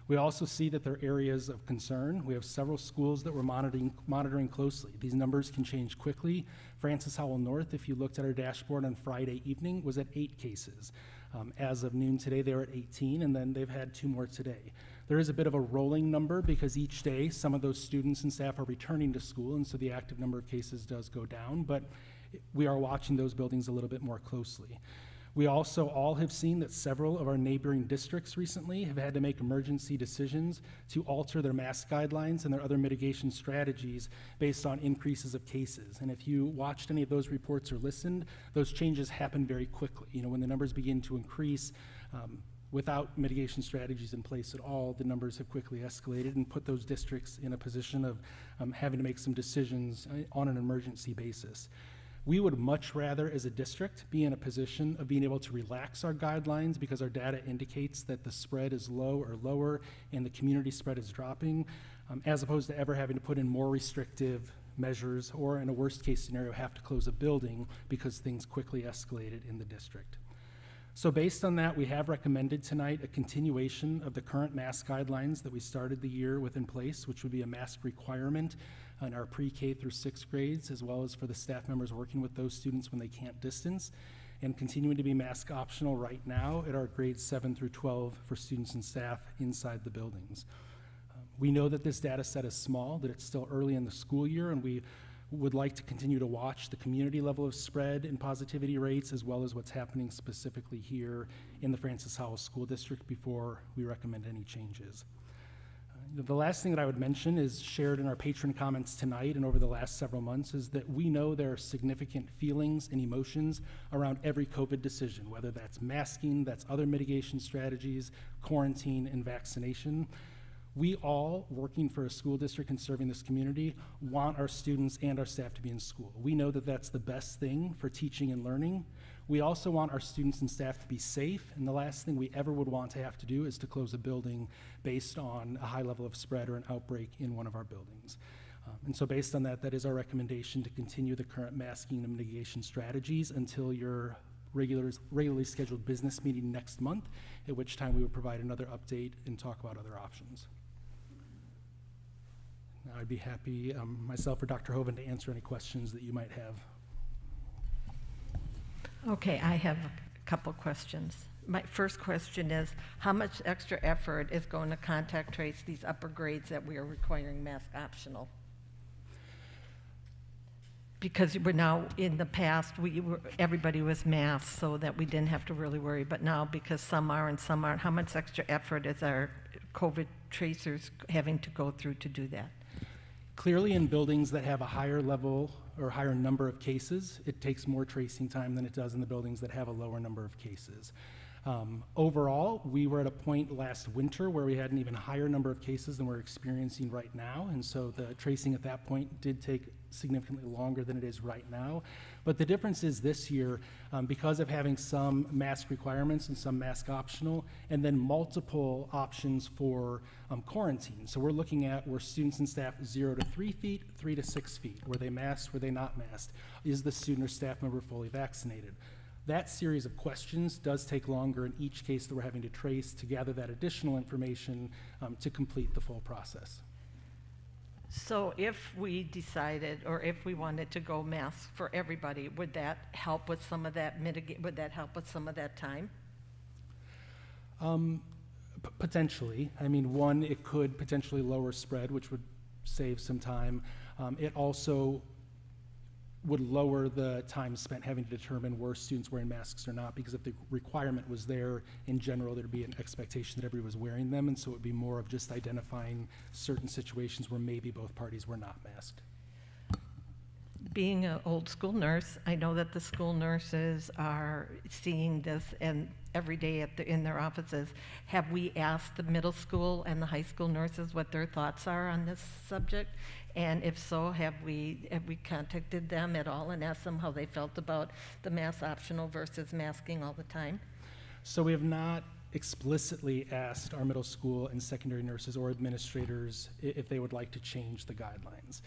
We also see that there are areas of concern. We have several schools that we're monitoring closely. These numbers can change quickly. Francis Howell North, if you looked at our dashboard on Friday evening, was at 8 cases. As of noon today, they were at 18, and then they've had 2 more today. There is a bit of a rolling number because each day some of those students and staff are returning to school, and so the active number of cases does go down, but we are watching those buildings a little bit more closely. We also all have seen that several of our neighboring districts recently have had to make emergency decisions to alter their mask guidelines and their other mitigation strategies based on increases of cases. And if you watched any of those reports or listened, those changes happen very quickly. You know, when the numbers begin to increase, without mitigation strategies in place at all, the numbers have quickly escalated and put those districts in a position of having to make some decisions on an emergency basis. We would much rather, as a district, be in a position of being able to relax our guidelines because our data indicates that the spread is low or lower and the community spread is dropping, as opposed to ever having to put in more restrictive measures or, in a worst case scenario, have to close a building because things quickly escalated in the district. So based on that, we have recommended tonight a continuation of the current mask guidelines that we started the year with in place, which would be a mask requirement in our pre-K through 6th grades, as well as for the staff members working with those students when they can't distance, and continuing to be mask optional right now at our grades 7 through 12 for students and staff inside the buildings. We know that this data set is small, that it's still early in the school year, and we would like to continue to watch the community level of spread and positivity rates, as well as what's happening specifically here in the Francis Howell School District before we recommend any changes. The last thing that I would mention is shared in our patron comments tonight and over the last several months is that we know there are significant feelings and emotions around every COVID decision, whether that's masking, that's other mitigation strategies, quarantine, and vaccination. We all, working for a school district and serving this community, want our students and our staff to be in school. We know that that's the best thing for teaching and learning. We also want our students and staff to be safe, and the last thing we ever would want to have to do is to close a building based on a high level of spread or an outbreak in one of our buildings. And so based on that, that is our recommendation to continue the current masking and mitigation strategies until your regularly scheduled business meeting next month, at which time we would provide another update and talk about other options. Now I'd be happy, myself or Dr. Hoeven, to answer any questions that you might have. Okay, I have a couple questions. My first question is, how much extra effort is going to contact trace these upper grades that we are requiring mask optional? Because we're now, in the past, everybody was masked so that we didn't have to really worry, but now because some are and some aren't, how much extra effort is our COVID tracers having to go through to do that? Clearly, in buildings that have a higher level or higher number of cases, it takes more tracing time than it does in the buildings that have a lower number of cases. Overall, we were at a point last winter where we had an even higher number of cases than we're experiencing right now, and so the tracing at that point did take significantly longer than it is right now. But the difference is this year, because of having some mask requirements and some mask optional, and then multiple options for quarantine. So we're looking at where students and staff 0 to 3 feet, 3 to 6 feet. Were they masked, were they not masked? Is the student or staff member fully vaccinated? That series of questions does take longer in each case that we're having to trace to gather that additional information to complete the full process. So if we decided, or if we wanted to go mask for everybody, would that help with some of that would that help with some of that time? Potentially. I mean, one, it could potentially lower spread, which would save some time. It also would lower the time spent having to determine were students wearing masks or not, because if the requirement was there, in general, there'd be an expectation that everyone was wearing them, and so it would be more of just identifying certain situations where maybe both parties were not masked. Being an old school nurse, I know that the school nurses are seeing this and every day in their offices. Have we asked the middle school and the high school nurses what their thoughts are on this subject? And if so, have we contacted them at all and asked them how they felt about the mask optional versus masking all the time? So we have not explicitly asked our middle school and secondary nurses or administrators if they would like to change the guidelines.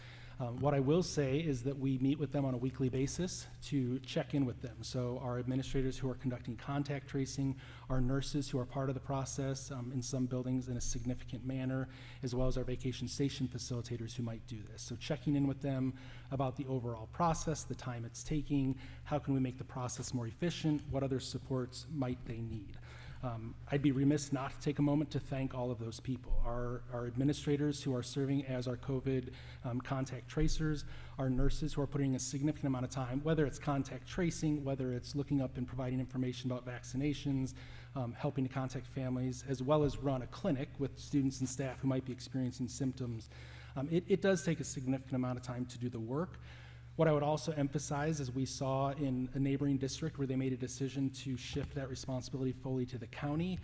What I will say is that we meet with them on a weekly basis to check in with them. So our administrators who are conducting contact tracing, our nurses who are part of the process in some buildings in a significant manner, as well as our vacation station facilitators who might do this. So checking in with them about the overall process, the time it's taking, how can we make the process more efficient, what other supports might they need. I'd be remiss not to take a moment to thank all of those people. Our administrators who are serving as our COVID contact tracers, our nurses who are putting a significant amount of time, whether it's contact tracing, whether it's looking up and providing information about vaccinations, helping to contact families, as well as run a clinic with students and staff who might be experiencing symptoms. It does take a significant amount of time to do the work. What I would also emphasize is we saw in a neighboring district where they made a decision to shift that responsibility fully to the county,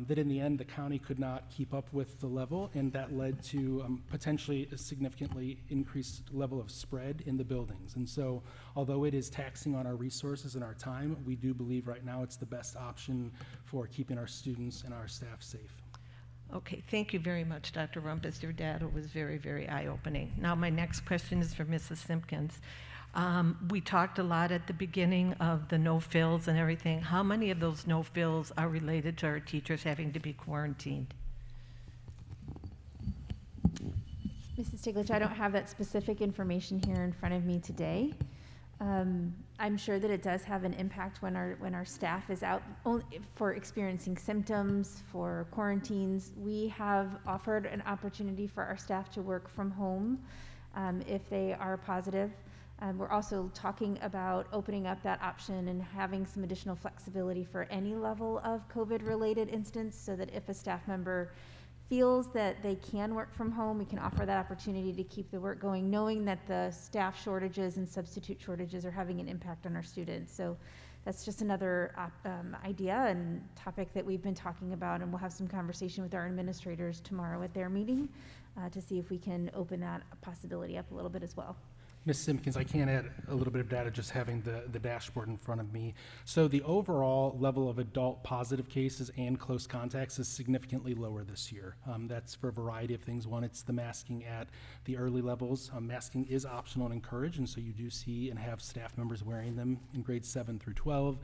that in the end the county could not keep up with the level, and that led to potentially a significantly increased level of spread in the buildings. And so although it is taxing on our resources and our time, we do believe right now it's the best option for keeping our students and our staff safe. Okay, thank you very much, Dr. Rumpus. Your data was very, very eye-opening. Now, my next question is for Mrs. Simpkins. We talked a lot at the beginning of the no-fills and everything. How many of those no-fills are related to our teachers having to be quarantined? Mrs. Tiglich, I don't have that specific information here in front of me today. I'm sure that it does have an impact when our staff is out for experiencing symptoms, for quarantines. We have offered an opportunity for our staff to work from home if they are positive. We're also talking about opening up that option and having some additional flexibility for any level of COVID-related instance, so that if a staff member feels that they can work from home, we can offer that opportunity to keep the work going, knowing that the staff shortages and substitute shortages are having an impact on our students. So that's just another idea and topic that we've been talking about, and we'll have some conversation with our administrators tomorrow at their meeting to see if we can open that possibility up a little bit as well. Ms. Simpkins, I can add a little bit of data just having the dashboard in front of me. So the overall level of adult positive cases and close contacts is significantly lower this year. That's for a variety of things. One, it's the masking at the early levels. Masking is optional and encouraged, and so you do see and have staff members wearing them in grades 7 through 12.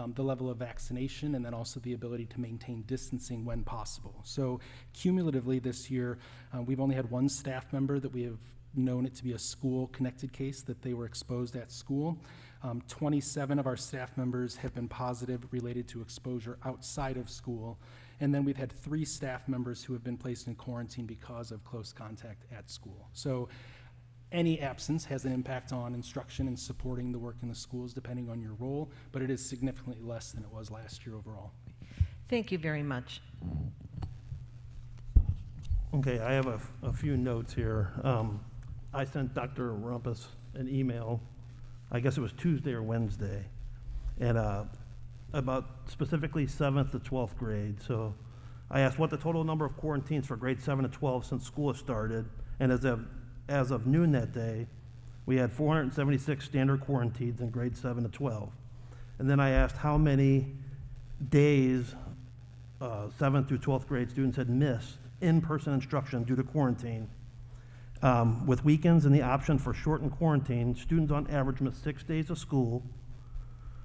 The level of vaccination, and then also the ability to maintain distancing when possible. So cumulatively this year, we've only had one staff member that we have known it to be a school-connected case, that they were exposed at school. 27 of our staff members have been positive related to exposure outside of school. And then we've had 3 staff members who have been placed in quarantine because of close contact at school. So any absence has an impact on instruction and supporting the work in the schools, depending on your role, but it is significantly less than it was last year overall. Thank you very much. Okay, I have a few notes here. I sent Dr. Rumpus an email, I guess it was Tuesday or Wednesday, and about specifically 7th to 12th grade. So I asked what the total number of quarantines for grades 7 to 12 since school has started, and as of noon that day, we had 476 standard quarantines in grades 7 to 12. And then I asked how many days 7th through 12th grade students had missed in-person instruction due to quarantine. With weekends and the option for shortened quarantine, students on average missed 6 days of school,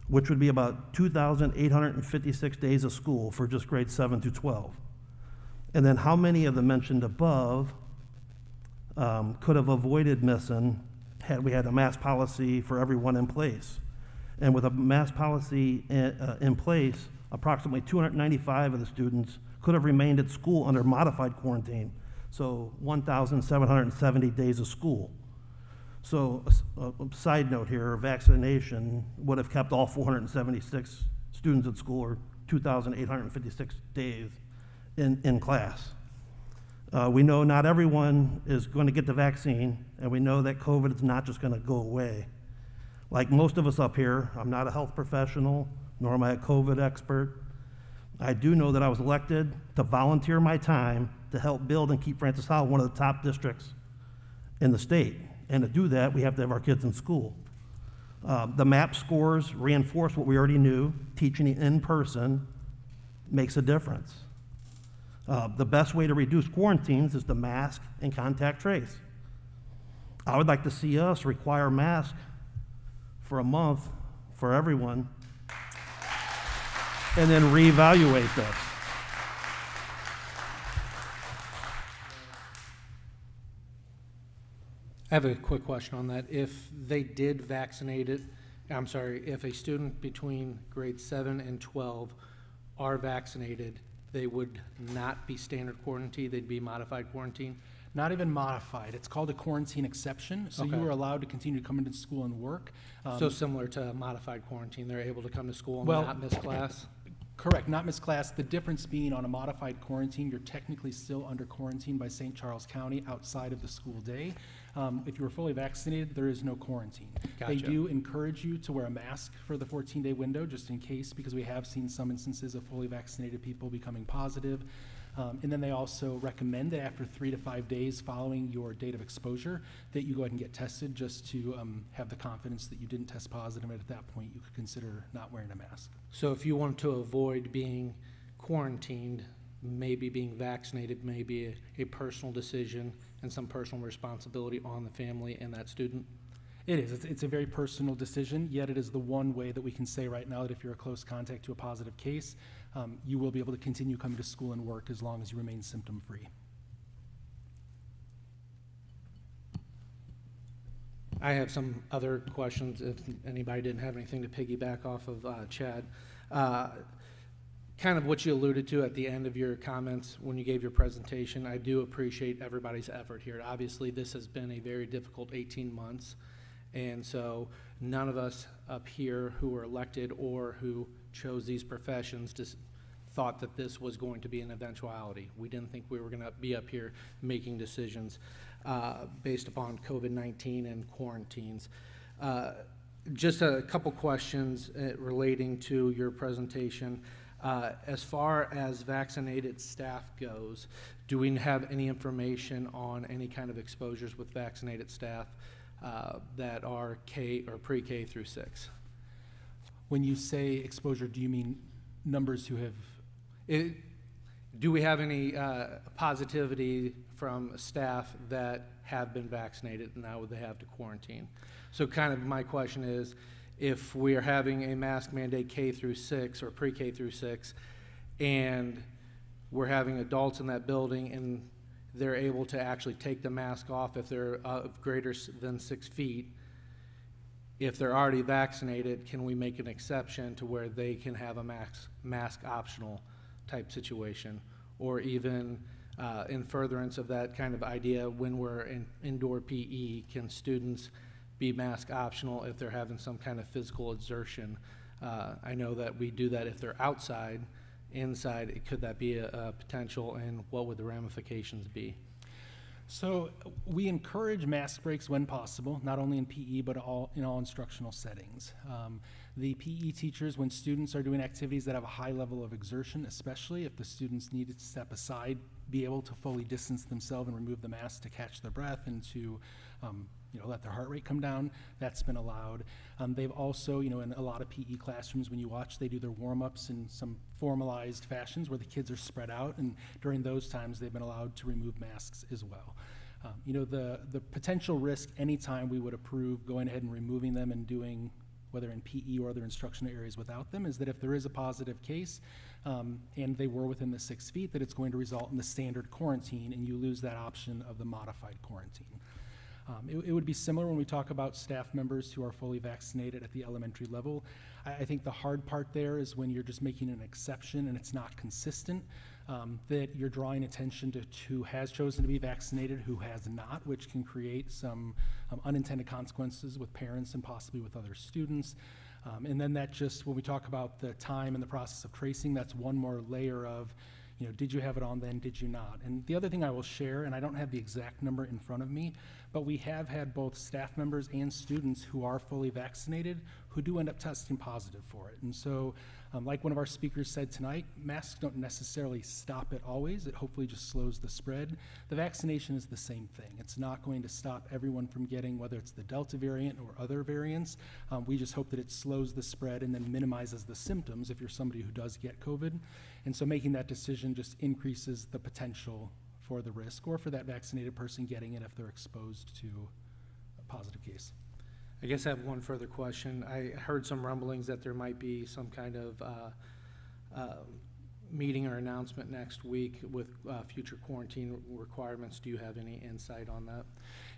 which would be about 2,856 days of school for just grades 7 through 12. And then how many of the mentioned above could have avoided missing had we had a mask policy for everyone in place? And with a mask policy in place, approximately 295 of the students could have remained at school under modified quarantine, so 1,770 days of school. So a side note here, vaccination would have kept all 476 students at school, or 2,856 days in class. We know not everyone is going to get the vaccine, and we know that COVID is not just going to go away. Like most of us up here, I'm not a health professional, nor am I a COVID expert. I do know that I was elected to volunteer my time to help build and keep Francis Howell one of the top districts in the state. And to do that, we have to have our kids in school. The MAP scores reinforce what we already knew. Teaching in person makes a difference. The best way to reduce quarantines is to mask and contact trace. I would like to see us require masks for a month for everyone, and then reevaluate this. I have a quick question on that. If they did vaccinate it, I'm sorry, if a student between grades 7 and 12 are vaccinated, they would not be standard quarantine, they'd be modified quarantine? Not even modified. It's called a quarantine exception, so Okay. you are allowed to continue to come into school and work. So similar to modified quarantine, they're able to come to school and Well, not miss class? Correct, not miss class. The difference being on a modified quarantine, you're technically still under quarantine by St. Charles County outside of the school day. If you were fully vaccinated, there is no quarantine. They Gotcha. do encourage you to wear a mask for the 14-day window, just in case, because we have seen some instances of fully vaccinated people becoming positive. And then they also recommend that after 3 to 5 days following your date of exposure, that you go ahead and get tested, just to have the confidence that you didn't test positive, and at that point you could consider not wearing a mask. So if you want to avoid being quarantined, maybe being vaccinated may be a personal decision and some personal responsibility on the family and that student? It is. It's a very personal decision, yet it is the one way that we can say right now that if you're a close contact to a positive case, you will be able to continue coming to school and work as long as you remain symptom-free. I have some other questions if anybody didn't have anything to piggyback off of Chad. Kind of what you alluded to at the end of your comments when you gave your presentation. I do appreciate everybody's effort here. Obviously, this has been a very difficult 18 months, and so none of us up here who were elected or who chose these professions just thought that this was going to be an eventuality. We didn't think we were going to be up here making decisions based upon COVID-19 and quarantines. Just a couple questions relating to your presentation. As far as vaccinated staff goes, do we have any information on any kind of exposures with vaccinated staff that are K or pre-K through 6? When you say exposure, do you mean numbers who have, do we have any positivity from staff that have been vaccinated and now they have to quarantine? So kind of my question is, if we are having a mask mandate K through 6 or pre-K through 6, and we're having adults in that building and they're able to actually take the mask off if they're greater than 6 feet, if they're already vaccinated, can we make an exception to where they can have a mask optional type situation? Or even in furtherance of that kind of idea, when we're in indoor PE, can students be mask optional if they're having some kind of physical exertion? I know that we do that if they're outside. Inside, could that be a potential, and what would the ramifications be? So we encourage mask breaks when possible, not only in PE, but in all instructional settings. The PE teachers, when students are doing activities that have a high level of exertion, especially if the students need to step aside, be able to fully distance themselves and remove the mask to catch their breath and to let their heart rate come down, that's been allowed. They've also, in a lot of PE classrooms, when you watch, they do their warm-ups in some formalized fashions where the kids are spread out, and during those times, they've been allowed to remove masks as well. The potential risk anytime we would approve going ahead and removing them and doing, whether in PE or other instructional areas without them, is that if there is a positive case and they were within the 6 feet, that it's going to result in the standard quarantine and you lose that option of the modified quarantine. It would be similar when we talk about staff members who are fully vaccinated at the elementary level. I think the hard part there is when you're just making an exception and it's not consistent, that you're drawing attention to who has chosen to be vaccinated, who has not, which can create some unintended consequences with parents and possibly with other students. And then that just, when we talk about the time and the process of tracing, that's one more layer of, did you have it on then, did you not? And the other thing I will share, and I don't have the exact number in front of me, but we have had both staff members and students who are fully vaccinated who do end up testing positive for it. And so, like one of our speakers said tonight, masks don't necessarily stop it always. It hopefully just slows the spread. The vaccination is the same thing. It's not going to stop everyone from getting, whether it's the Delta variant or other variants. We just hope that it slows the spread and then minimizes the symptoms if you're somebody who does get COVID. And so making that decision just increases the potential for the risk or for that vaccinated person getting it if they're exposed to a positive case. I guess I have one further question. I heard some rumblings that there might be some kind of meeting or announcement next week with future quarantine requirements. Do you have any insight on that?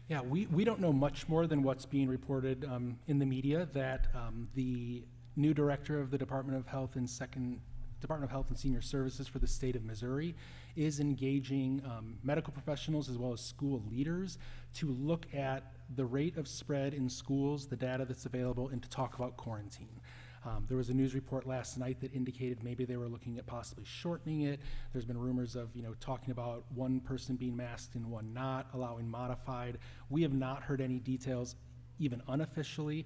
Yeah, we don't know much more than what's being reported in the media, that the new director of the Department of Health and Senior Services for the state of Missouri is engaging medical professionals as well as school leaders to look at the rate of spread in schools, the data that's available, and to talk about quarantine. There was a news report last night that indicated maybe they were looking at possibly shortening it. There's been rumors of, talking about one person being masked and one not, allowing modified. We have not heard any details, even unofficially.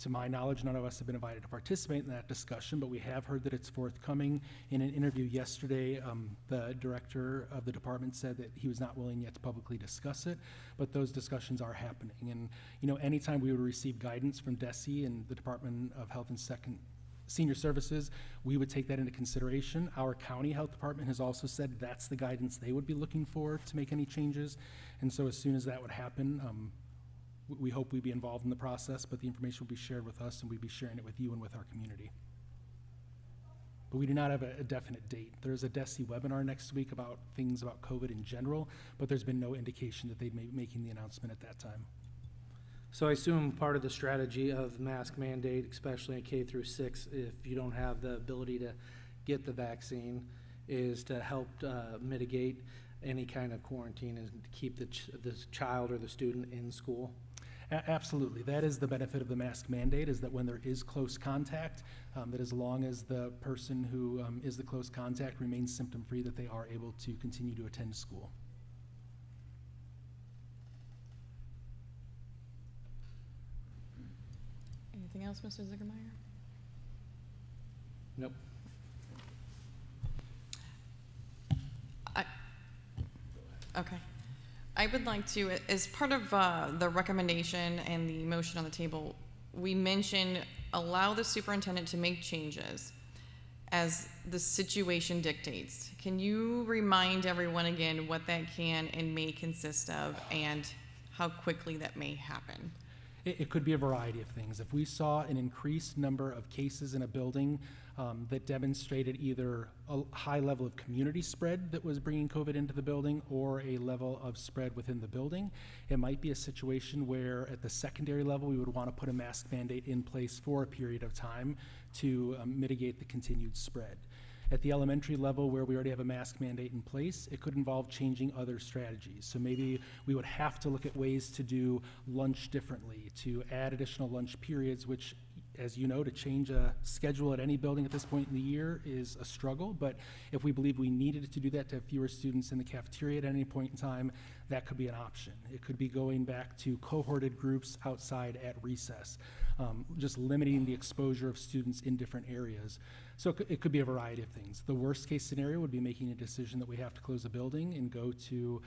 To my knowledge, none of us have been invited to participate in that discussion, but we have heard that it's forthcoming. In an interview yesterday, the director of the department said that he was not willing yet to publicly discuss it, but those discussions are happening. And anytime we would receive guidance from DESE and the Department of Health and Senior Services, we would take that into consideration. Our county health department has also said that's the guidance they would be looking for to make any changes. And so as soon as that would happen, we hope we'd be involved in the process, but the information will be shared with us and we'd be sharing it with you and with our community. But we do not have a definite date. There's a DESE webinar next week about things about COVID in general, but there's been no indication that they'd be making the announcement at that time. So I assume part of the strategy of mask mandate, especially in K through 6, if you don't have the ability to get the vaccine, is to help mitigate any kind of quarantine and to keep the child or the student in school. Absolutely. That is the benefit of the mask mandate, is that when there is close contact, that as long as the person who is the close contact remains symptom-free, that they are able to continue to attend school. Anything else, Mr. Zickermeyer? Nope. Okay. I would like to, as part of the recommendation and the motion on the table, we mentioned allow the superintendent to make changes as the situation dictates. Can you remind everyone again what that can and may consist of and how quickly that may happen? It could be a variety of things. If we saw an increased number of cases in a building that demonstrated either a high level of community spread that was bringing COVID into the building or a level of spread within the building, it might be a situation where at the secondary level we would want to put a mask mandate in place for a period of time to mitigate the continued spread. At the elementary level, where we already have a mask mandate in place, it could involve changing other strategies. So maybe we would have to look at ways to do lunch differently, to add additional lunch periods, which, as you know, to change a schedule at any building at this point in the year is a struggle. But if we believe we needed to do that to have fewer students in the cafeteria at any point in time, that could be an option. It could be going back to cohorted groups outside at recess, just limiting the exposure of students in different areas. So it could be a variety of things. The worst case scenario would be making a decision that we have to close a building and go to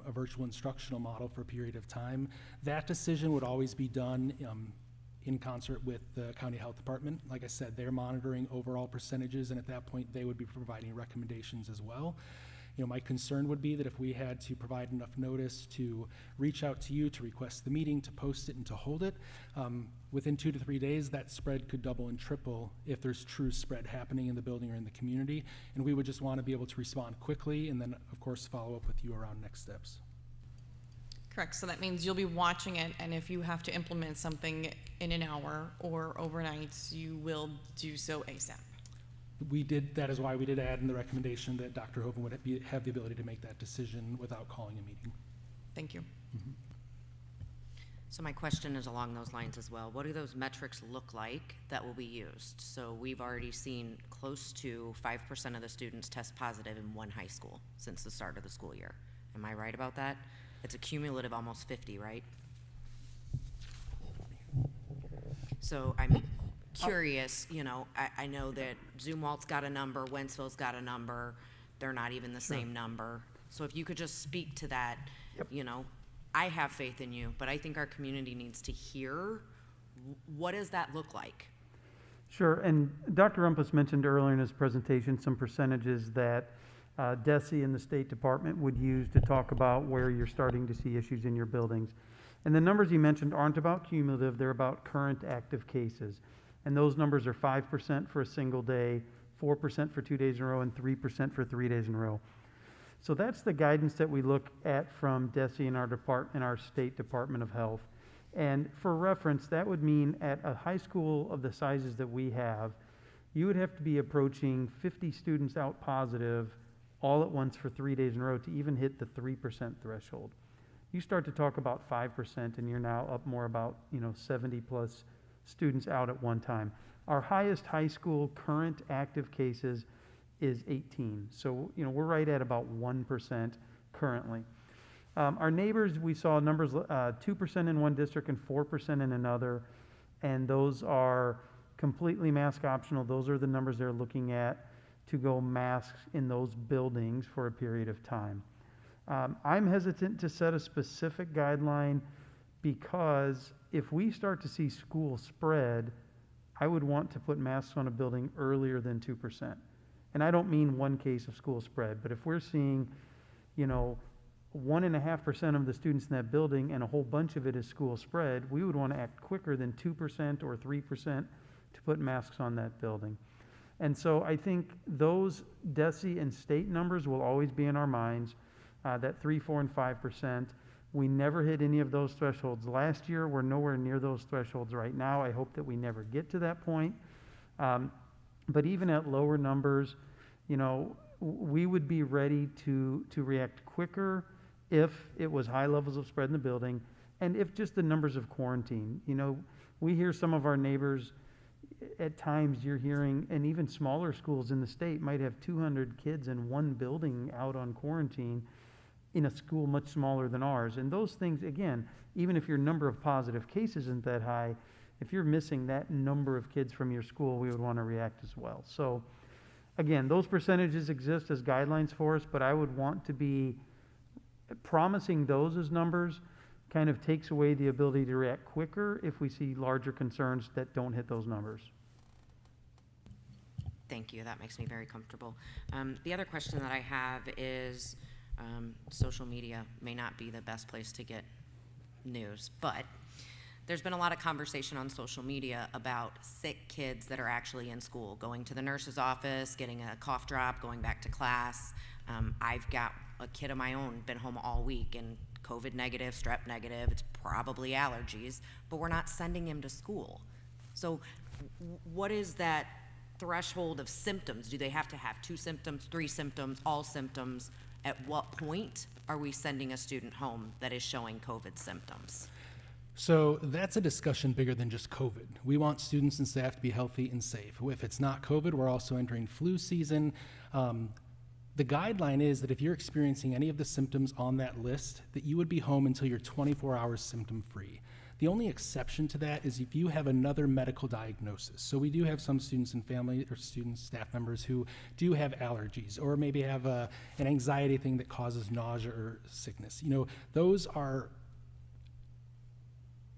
a virtual instructional model for a period of time. That decision would always be done in concert with the county health department. Like I said, they're monitoring overall percentages, and at that point they would be providing recommendations as well. You know, my concern would be that if we had to provide enough notice to reach out to you, to request the meeting, to post it, and to hold it, within 2 to 3 days, that spread could double and triple if there's true spread happening in the building or in the community. And we would just want to be able to respond quickly and then, of course, follow up with you around next steps. Correct. So that means you'll be watching it, and if you have to implement something in an hour or overnight, you will do so ASAP. That is why we did add in the recommendation that Dr. Hoeven would have the ability to make that decision without calling a meeting. Thank you. Mm-hmm. So my question is along those lines as well. What do those metrics look like that will be used? So we've already seen close to 5% of the students test positive in one high school since the start of the school year. Am I right about that? It's a cumulative almost 50, right? So I'm curious, you know, I know that Zumwalt's got a number, Wentzville's got a number, they're not even the same number. So if you could just speak to that, you know, I have faith in you, but I think our community needs to hear what does that look like? Sure, and Dr. Rumpus mentioned earlier in his presentation some percentages that DESE and the State Department would use to talk about where you're starting to see issues in your buildings. And the numbers he mentioned aren't about cumulative, they're about current active cases. And those numbers are 5% for a single day, 4% for 2 days in a row, and 3% for 3 days in a row. So that's the guidance that we look at from DESE and our State Department of Health. And for reference, that would mean at a high school of the sizes that we have, you would have to be approaching 50 students out positive all at once for 3 days in a row to even hit the 3% threshold. You start to talk about 5% and you're now up more about, 70 plus students out at one time. Our highest high school current active cases is 18. So, we're right at about 1% currently. Our neighbors, we saw numbers 2% in one district and 4% in another, and those are completely mask optional. Those are the numbers they're looking at to go masks in those buildings for a period of time. I'm hesitant to set a specific guideline because if we start to see school spread, I would want to put masks on a building earlier than 2%. And I don't mean one case of school spread, but if we're seeing, 1.5% of the students in that building and a whole bunch of it is school spread, we would want to act quicker than 2% or 3% to put masks on that building. And so I think those DESE and state numbers will always be in our minds, that 3%, 4%, and 5%. We never hit any of those thresholds last year. We're nowhere near those thresholds right now. I hope that we never get to that point. But even at lower numbers, we would be ready to react quicker if it was high levels of spread in the building and if just the numbers of quarantine. We hear some of our neighbors, at times you're hearing, and even smaller schools in the state might have 200 kids in one building out on quarantine in a school much smaller than ours. And those things, again, even if your number of positive cases isn't that high, if you're missing that number of kids from your school, we would want to react as well. So again, those percentages exist as guidelines for us, but I would want to be promising those as numbers kind of takes away the ability to react quicker if we see larger concerns that don't hit those numbers. Thank you. That makes me very comfortable. The other question that I have is social media may not be the best place to get news, but there's been a lot of conversation on social media about sick kids that are actually in school, going to the nurse's office, getting a cough drop, going back to class. I've got a kid of my own, been home all week, and COVID negative, strep negative, it's probably allergies, but we're not sending him to school. So what is that threshold of symptoms? Do they have to have 2 symptoms, 3 symptoms, all symptoms? At what point are we sending a student home that is showing COVID symptoms? So that's a discussion bigger than just COVID. We want students and staff to be healthy and safe. If it's not COVID, we're also entering flu season. The guideline is that if you're experiencing any of the symptoms on that list, that you would be home until you're 24 hours symptom-free. The only exception to that is if you have another medical diagnosis. So we do have some students and family, or students, staff members who do have allergies, or maybe have an anxiety thing that causes nausea or sickness. You know, those are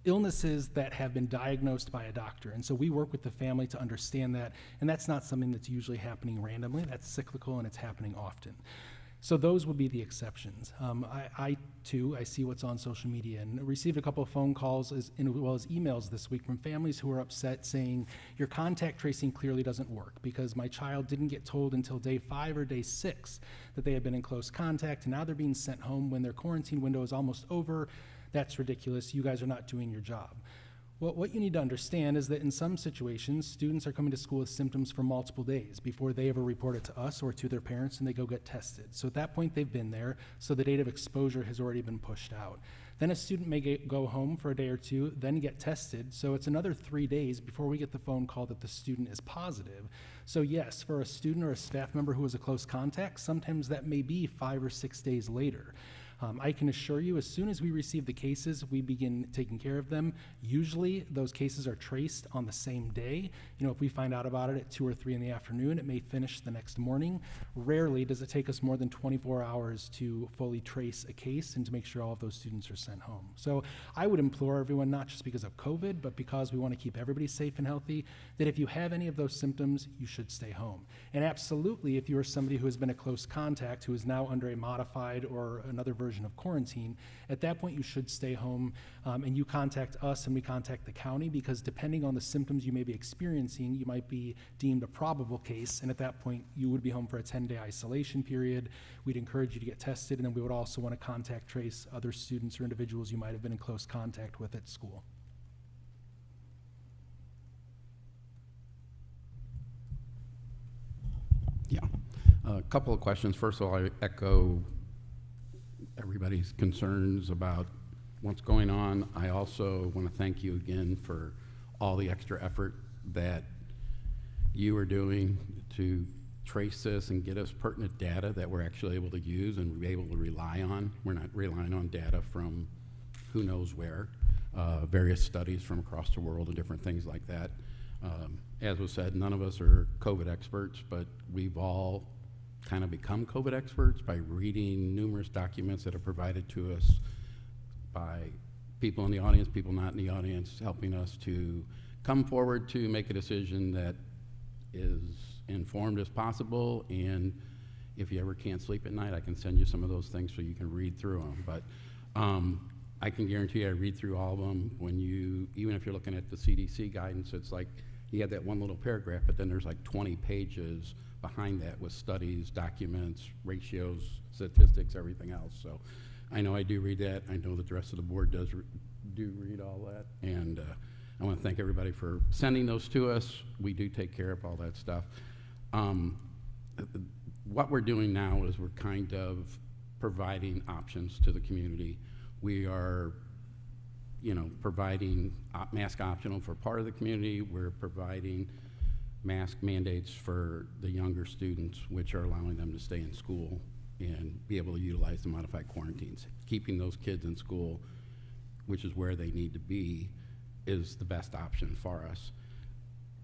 illnesses that have been diagnosed by a doctor. And so we work with the family to understand that, and that's not something that's usually happening randomly. That's cyclical and it's happening often. So those would be the exceptions. I too see what's on social media and received a couple of phone calls as well as emails this week from families who are upset saying, your contact tracing clearly doesn't work because my child didn't get told until day 5 or day 6 that they had been in close contact, and now they're being sent home when their quarantine window is almost over. That's ridiculous. You guys are not doing your job. Well, what you need to understand is that in some situations, students are coming to school with symptoms for multiple days before they ever report it to us or to their parents, and they go get tested. So at that point, they've been there, so the date of exposure has already been pushed out. Then a student may go home for a day or 2, then get tested, so it's another 3 days before we get the phone call that the student is positive. So yes, for a student or a staff member who is a close contact, sometimes that may be 5 or 6 days later. I can assure you, as soon as we receive the cases, we begin taking care of them. Usually, those cases are traced on the same day. You know, if we find out about it at 2 or 3 in the afternoon, it may finish the next morning. Rarely does it take us more than 24 hours to fully trace a case and to make sure all of those students are sent home. So I would implore everyone, not just because of COVID, but because we want to keep everybody safe and healthy, that if you have any of those symptoms, you should stay home. And absolutely, if you are somebody who has been a close contact, who is now under a modified or another version of quarantine, at that point you should stay home, and you contact us and we contact the county, because depending on the symptoms you may be experiencing, you might be deemed a probable case, and at that point you would be home for a 10-day isolation period. We'd encourage you to get tested, and then we would also want to contact trace other students or individuals you might have been in close contact with at school. Yeah, a couple of questions. First of all, I echo everybody's concerns about what's going on. I also want to thank you again for all the extra effort that you are doing to trace this and get us pertinent data that we're actually able to use and be able to rely on. We're not relying on data from who knows where, various studies from across the world and different things like that. As was said, none of us are COVID experts, but we've all kind of become COVID experts by reading numerous documents that are provided to us by people in the audience, people not in the audience, helping us to come forward to make a decision that is informed as possible. And if you ever can't sleep at night, I can send you some of those things so you can read through them. But I can guarantee I read through all of them. When you, even if you're looking at the CDC guidance, it's like you have that one little paragraph, but then there's like 20 pages behind that with studies, documents, ratios, statistics, everything else. So I know I do read that. I know that the rest of the board do read all that. And I want to thank everybody for sending those to us. We do take care of all that stuff. What we're doing now is we're kind of providing options to the community. We are, you know, providing mask optional for part of the community. We're providing mask mandates for the younger students, which are allowing them to stay in school and be able to utilize the modified quarantines. Keeping those kids in school, which is where they need to be, is the best option for us.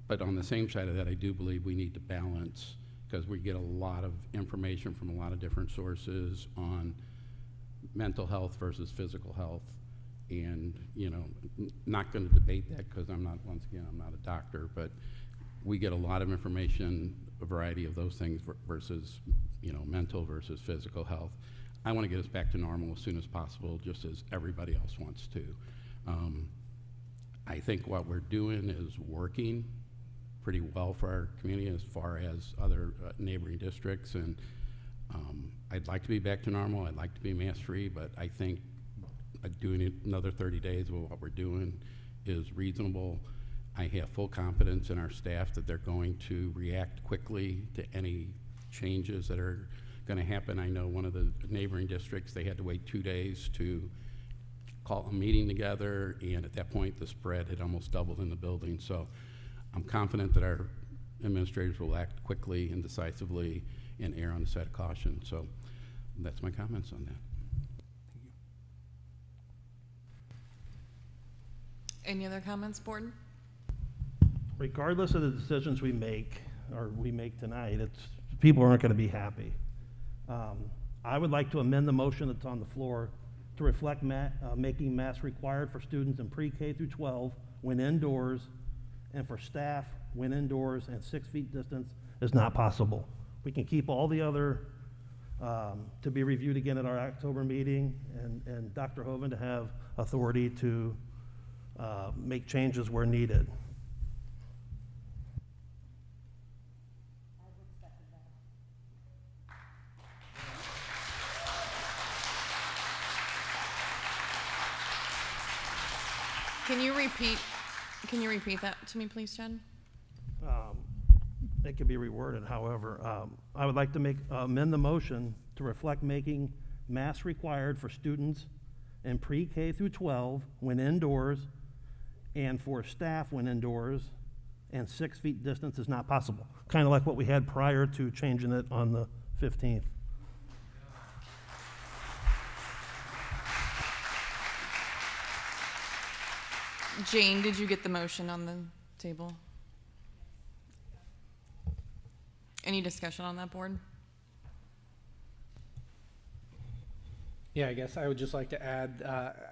But on the same side of that, I do believe we need to balance, because we get a lot of information from a lot of different sources on mental health versus physical health. And, you know, not going to debate that because I'm not, once again, I'm not a doctor, but we get a lot of information, a variety of those things versus, you know, mental versus physical health. I want to get us back to normal as soon as possible, just as everybody else wants to. I think what we're doing is working pretty well for our community as far as other neighboring districts, and I'd like to be back to normal. I'd like to be mask-free, but I think doing it another 30 days with what we're doing is reasonable. I have full confidence in our staff that they're going to react quickly to any changes that are going to happen. I know one of the neighboring districts, they had to wait 2 days to call a meeting together, and at that point the spread had almost doubled in the building. So I'm confident that our administrators will act quickly and decisively and err on the side of caution. So that's my comments on that. Any other comments, board? Regardless of the decisions we make, or we make tonight, people aren't going to be happy. I would like to amend the motion that's on the floor to reflect making masks required for students in pre-K through 12 when indoors, and for staff when indoors and 6 feet distance is not possible. We can keep all the other to be reviewed again at our October meeting, and Dr. Hoeven to have authority to make changes where needed. Can you repeat that to me, please, Chad? It could be reworded, however. I would like to amend the motion to reflect making masks required for students in pre-K through 12 when indoors, and for staff when indoors, and 6 feet distance is not possible. Kind of like what we had prior to changing it on the 15th. Jane, did you get the motion on the table? Any discussion on that, board? Yeah, I guess I would just like to add,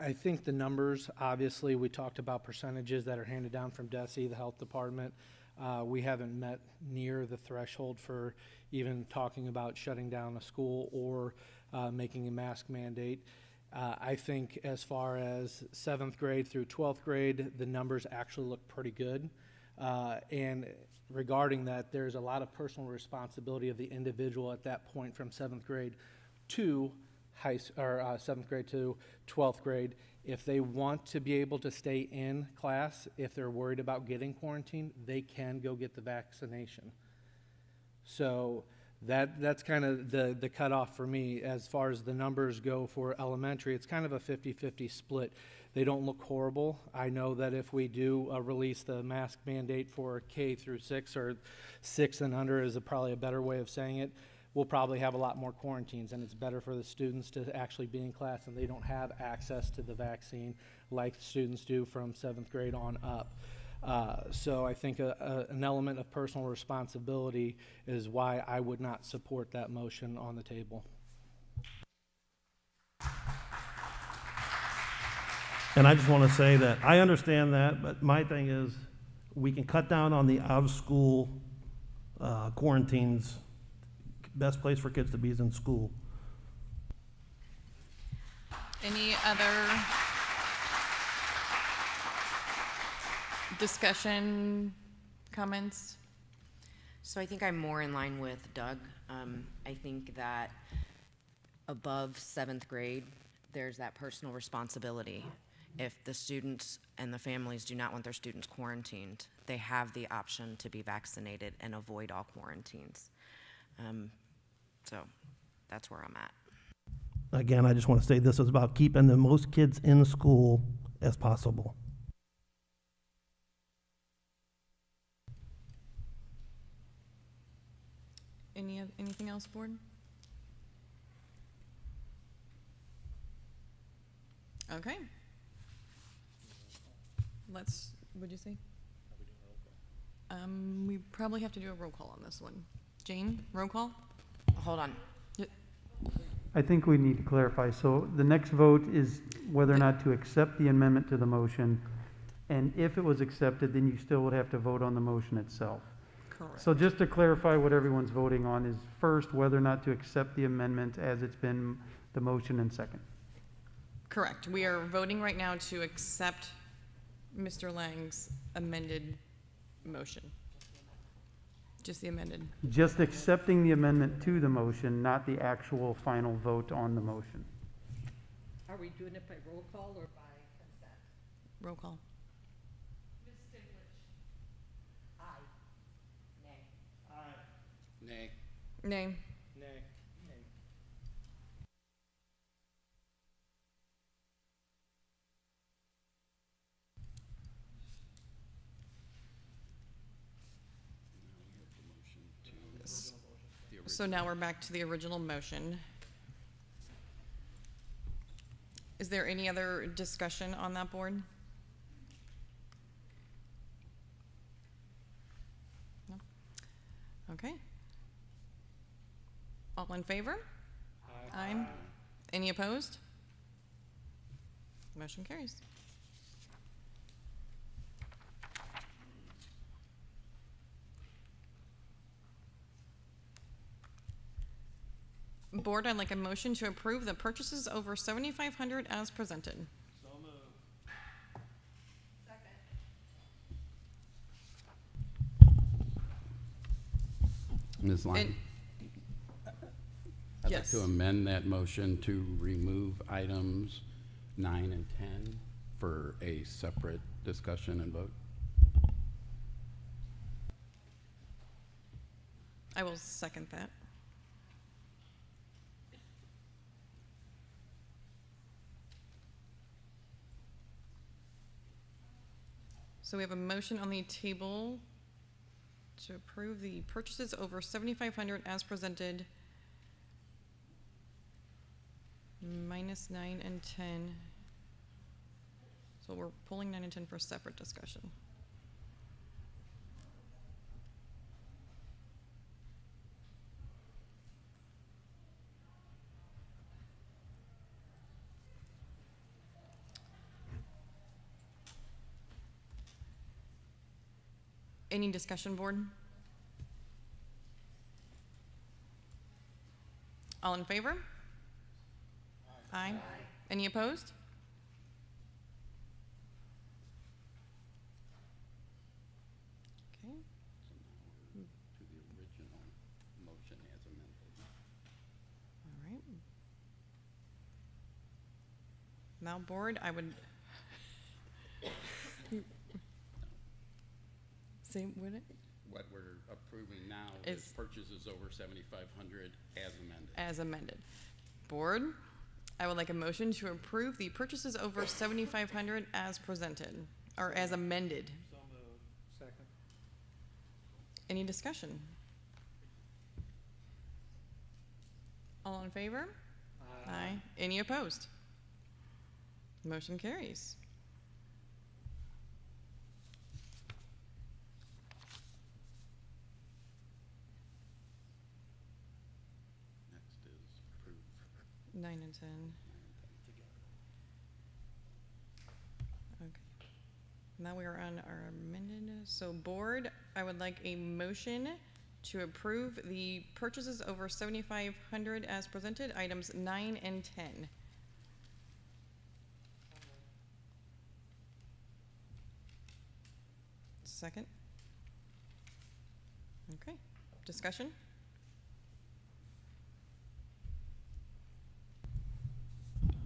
I think the numbers, obviously, we talked about percentages that are handed down from DESE, the health department. We haven't met near the threshold for even talking about shutting down a school or making a mask mandate. I think as far as 7th grade through 12th grade, the numbers actually look pretty good. And regarding that, there's a lot of personal responsibility of the individual at that point from 7th grade to 7th grade to 12th grade. If they want to be able to stay in class, if they're worried about getting quarantined, they can go get the vaccination. So that's kind of the cutoff for me as far as the numbers go for elementary. It's kind of a 50-50 split. They don't look horrible. I know that if we do release the mask mandate for K through 6, or 6 and under is probably a better way of saying it, we'll probably have a lot more quarantines, and it's better for the students to actually be in class, and they don't have access to the vaccine like students do from 7th grade on up. So I think an element of personal responsibility is why I would not support that motion on the table. And I just want to say that I understand that, but my thing is we can cut down on the out-of-school quarantines. Best place for kids to be is in school. Any other discussion, comments? So I think I'm more in line with Doug. I think that above 7th grade, there's that personal responsibility. If the students and the families do not want their students quarantined, they have the option to be vaccinated and avoid all quarantines. So that's where I'm at. Again, I just want to say this is about keeping the most kids in school as possible. Anything else, board? Okay. What'd you say? We probably have to do a roll call on this one. Jane, roll call? Hold on. I think we need to clarify. So the next vote is whether or not to accept the amendment to the motion. And if it was accepted, then you still would have to vote on the motion itself. Correct. So just to clarify what everyone's voting on is first, whether or not to accept the amendment as it's been the motion, and second. Correct. We are voting right now to accept Mr. Lang's amended motion. Just the amended. Just accepting the amendment to the motion, not the actual final vote on the motion. Are we doing it by roll call or by consent? Roll call. Ms. Stiglich? Aye. Nay. Nay. Nay. Nay. So now we're back to the original motion. Is there any other discussion on that board? No? Okay. All in favor? Aye. Any opposed? Motion carries. Board, I'd like a motion to approve the purchases over $7,500 as presented. So moved. Ms. Lang? I'd like Yes. to amend that motion to remove items 9 and 10 for a separate discussion and vote. I will second that. So we have a motion on the table to approve the purchases over $7,500 as presented, minus 9 and 10. So we're pulling 9 and 10 for separate discussion. Any discussion, board? All in favor? Aye. Any opposed? Okay. To the original motion as amended. All right. Now, board, I would say, would it? What we're approving now Is- is purchases over 7,500 as amended. As amended. Board, I would like a motion to approve the purchases over $7,500 as presented, or as amended. So moved. Second. Any discussion? All in favor? Aye. Any opposed? Motion carries. Next is approve. 9 and 10. Okay. Now we are on our amended. So board, I would like a motion to approve the purchases over $7,500 as presented, items 9 and 10. Second. Okay. Discussion?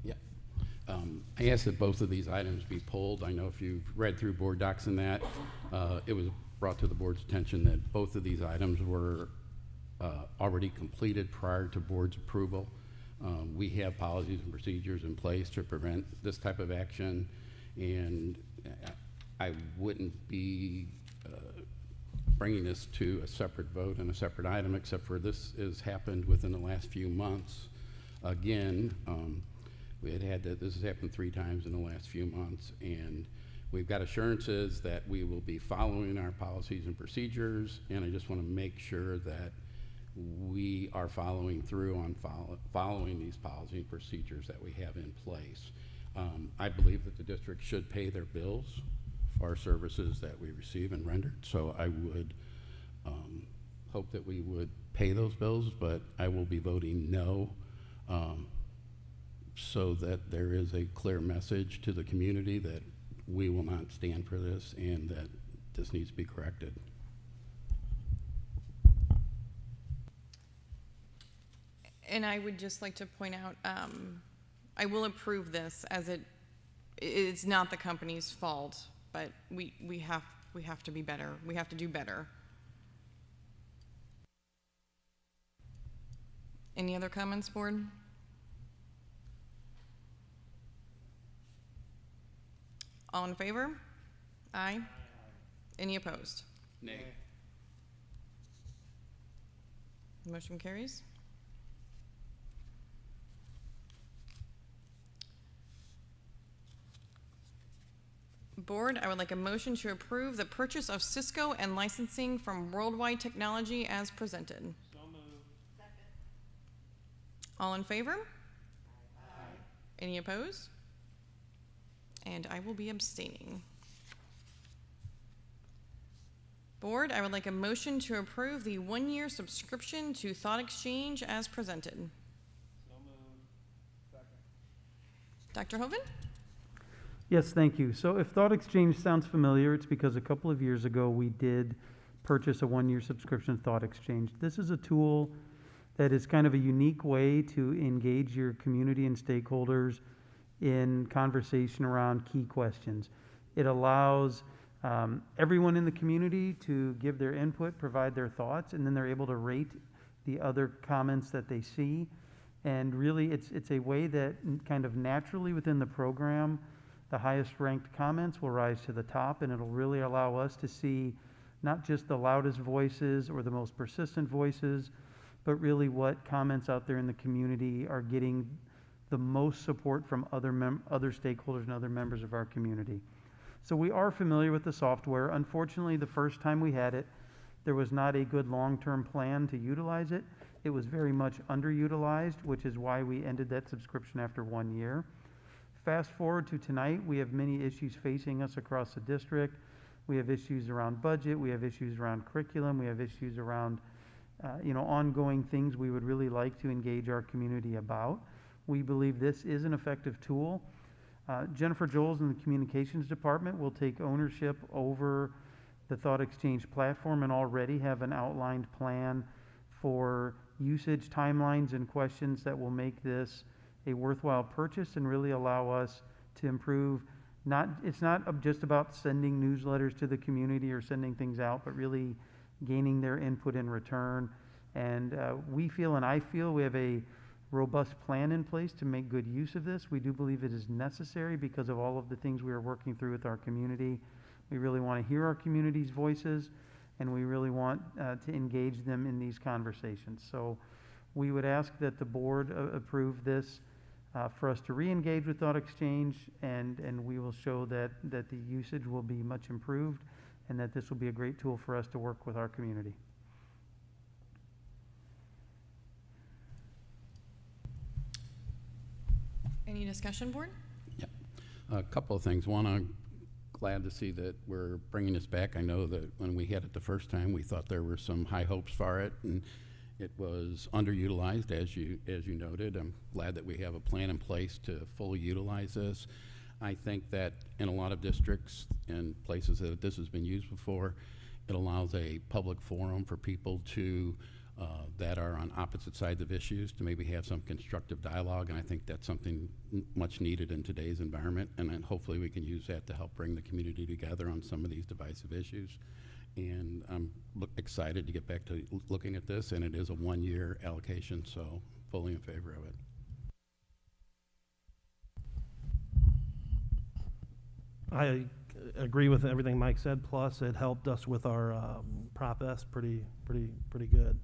Yeah. I asked that both of these items be pulled. I know if you've read through board docs and that, it was brought to the board's attention that both of these items were already completed prior to board's approval. We have policies and procedures in place to prevent this type of action, and I wouldn't be bringing this to a separate vote and a separate item, except for this has happened within the last few months. Again, this has happened 3 times in the last few months, and we've got assurances that we will be following our policies and procedures, and I just want to make sure that we are following through on following these policy and procedures that we have in place. I believe that the district should pay their bills for our services that we receive and rendered, so I would hope that we would pay those bills, but I will be voting no, so that there is a clear message to the community that we will not stand for this and that this needs to be corrected. And I would just like to point out, I will approve this as it's not the company's fault, but we have to be better. We have to do better. Any other comments, board? All in favor? Aye. Any opposed? Nay. Motion carries. Board, I would like a motion to approve the purchase of Cisco and licensing from Worldwide Technology as presented. So moved. Second. All in favor? Aye. Any opposed? And I will be abstaining. Board, I would like a motion to approve the one-year subscription to Thought Exchange as presented. So moved. Second. Dr. Hoeven? Yes, thank you. So if Thought Exchange sounds familiar, it's because a couple of years ago we did purchase a one-year subscription to Thought Exchange. This is a tool that is kind of a unique way to engage your community and stakeholders in conversation around key questions. It allows everyone in the community to give their input, provide their thoughts, and then they're able to rate the other comments that they see. And really, it's a way that kind of naturally within the program, the highest ranked comments will rise to the top, and it'll really allow us to see not just the loudest voices or the most persistent voices, but really what comments out there in the community are getting the most support from other stakeholders and other members of our community. So we are familiar with the software. Unfortunately, the first time we had it, there was not a good long-term plan to utilize it. It was very much underutilized, which is why we ended that subscription after 1 year. Fast forward to tonight, we have many issues facing us across the district. We have issues around budget, we have issues around curriculum, we have issues around ongoing things we would really like to engage our community about. We believe this is an effective tool. Jennifer Joels in the communications department will take ownership over the Thought Exchange platform and already have an outlined plan for usage timelines and questions that will make this a worthwhile purchase and really allow us to improve. It's not just about sending newsletters to the community or sending things out, but really gaining their input in return. And we feel, and I feel, we have a robust plan in place to make good use of this. We do believe it is necessary because of all of the things we are working through with our community. We really want to hear our community's voices, and we really want to engage them in these conversations. So we would ask that the board approve this for us to re-engage with Thought Exchange, and we will show that the usage will be much improved and that this will be a great tool for us to work with our community. Any discussion, board? Yeah, a couple of things. One, I'm glad to see that we're bringing this back. I know that when we had it the first time, we thought there were some high hopes for it, and it was underutilized, as you noted. I'm glad that we have a plan in place to fully utilize this. I think that in a lot of districts and places that this has been used before, it allows a public forum for people to that are on opposite sides of issues to maybe have some constructive dialogue, and I think that's something much needed in today's environment, and then hopefully we can use that to help bring the community together on some of these divisive issues. And I'm excited to get back to looking at this, and it is a one-year allocation, so fully in favor of it. I agree with everything Mike said, plus it helped us with our Prop S pretty good.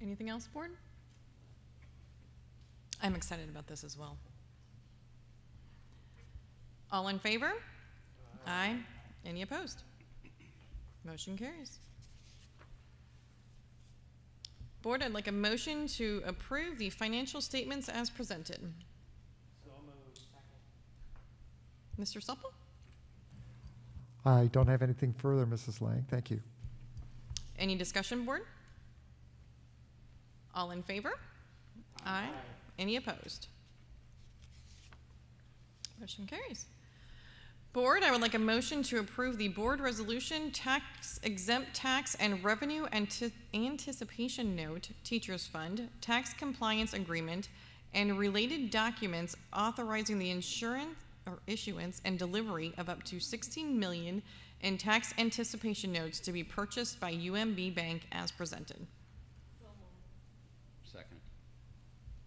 Anything else, board? I'm excited about this as well. All in favor? Aye. Any opposed? Motion carries. Board, I'd like a motion to approve the financial statements as presented. So moved. Mr. Supple? I don't have anything further, Mrs. Lang. Thank you. Any discussion, Board? All in favor? Aye. Any opposed? Motion carries. Board, I would like a motion to approve the board resolution tax exempt tax and revenue anticipation note, teachers fund, tax compliance agreement, and related documents authorizing the insurance or issuance and delivery of up to $16 million in tax anticipation notes to be purchased by UMB Bank as presented. Second.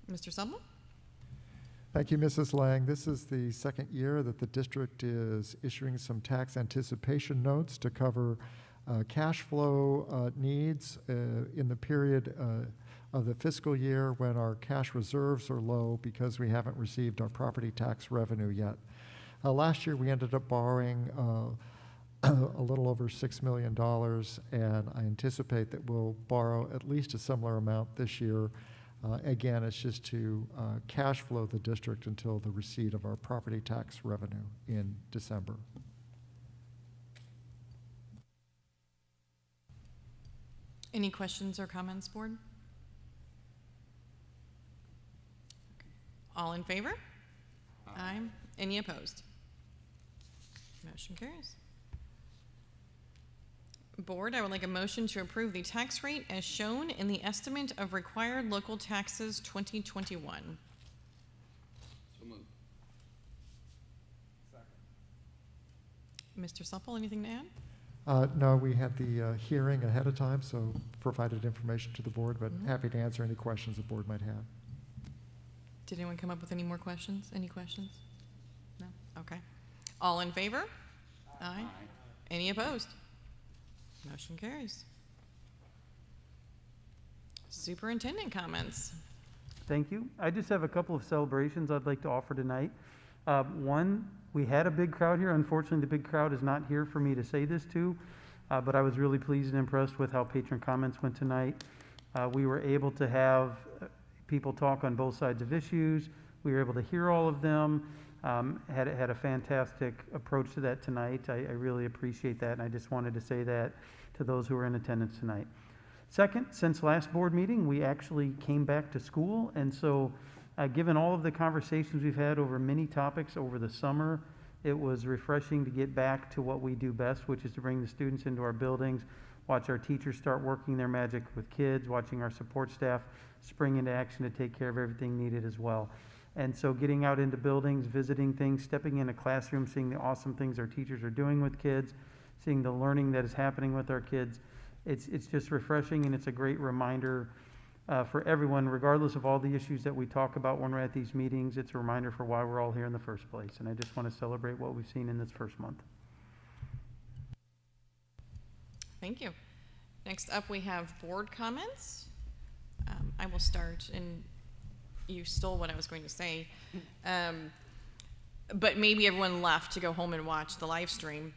Mr. Sumlin? Thank you, Mrs. Lang. This is the second year that the district is issuing some tax anticipation notes to cover cash flow needs in the period of the fiscal year when our cash reserves are low because we haven't received our property tax revenue yet. Last year, we ended up borrowing a little over $6 million, and I anticipate that we'll borrow at least a similar amount this year. Again, it's just to cash flow the district until the receipt of our property tax revenue in December. Any questions or comments, Board? All in favor? Aye. Any opposed? Motion carries. Board, I would like a motion to approve the tax rate as shown in the estimate of required local taxes 2021. So moved. Mr. Supple, anything to add? No, we had the hearing ahead of time, so provided information to the board, but happy to answer any questions the board might have. Did anyone come up with any more questions? Any questions? No? Okay. All in favor? Aye. Any opposed? Motion carries. Superintendent comments. Thank you. I just have a couple of celebrations I'd like to offer tonight. One, we had a big crowd here. Unfortunately, the big crowd is not here for me to say this to, but I was really pleased and impressed with how Patron Comments went tonight. We were able to have people talk on both sides of issues. We were able to hear all of them. Had a fantastic approach to that tonight. I really appreciate that, and I just wanted to say that to those who were in attendance tonight. Second, since last board meeting, we actually came back to school, and so given all of the conversations we've had over many topics over the summer, it was refreshing to get back to what we do best, which is to bring the students into our buildings, watch our teachers start working their magic with kids, watching our support staff spring into action to take care of everything needed as well. And so getting out into buildings, visiting things, stepping in a classroom, seeing the awesome things our teachers are doing with kids, seeing the learning that is happening with our kids, it's just refreshing, and it's a great reminder for everyone, regardless of all the issues that we talk about when we're at these meetings. It's a reminder for why we're all here in the first place, and I just want to celebrate what we've seen in this first month. Thank you. Next up, we have board comments. I will start, and you stole what I was going to say, but maybe everyone left to go home and watch the live stream.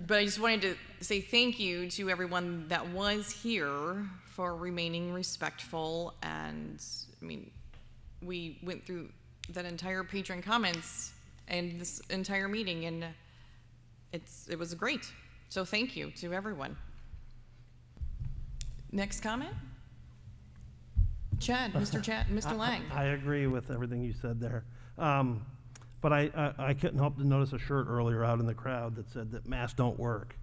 But I just wanted to say thank you to everyone that was here for remaining respectful. And I mean, we went through that entire Patron Comments and this entire meeting, and it was great. So thank you to everyone. Next comment? Chad, Mr. Lang. I agree with everything you said there. But I couldn't help to notice a shirt earlier out in the crowd that said that masks don't work.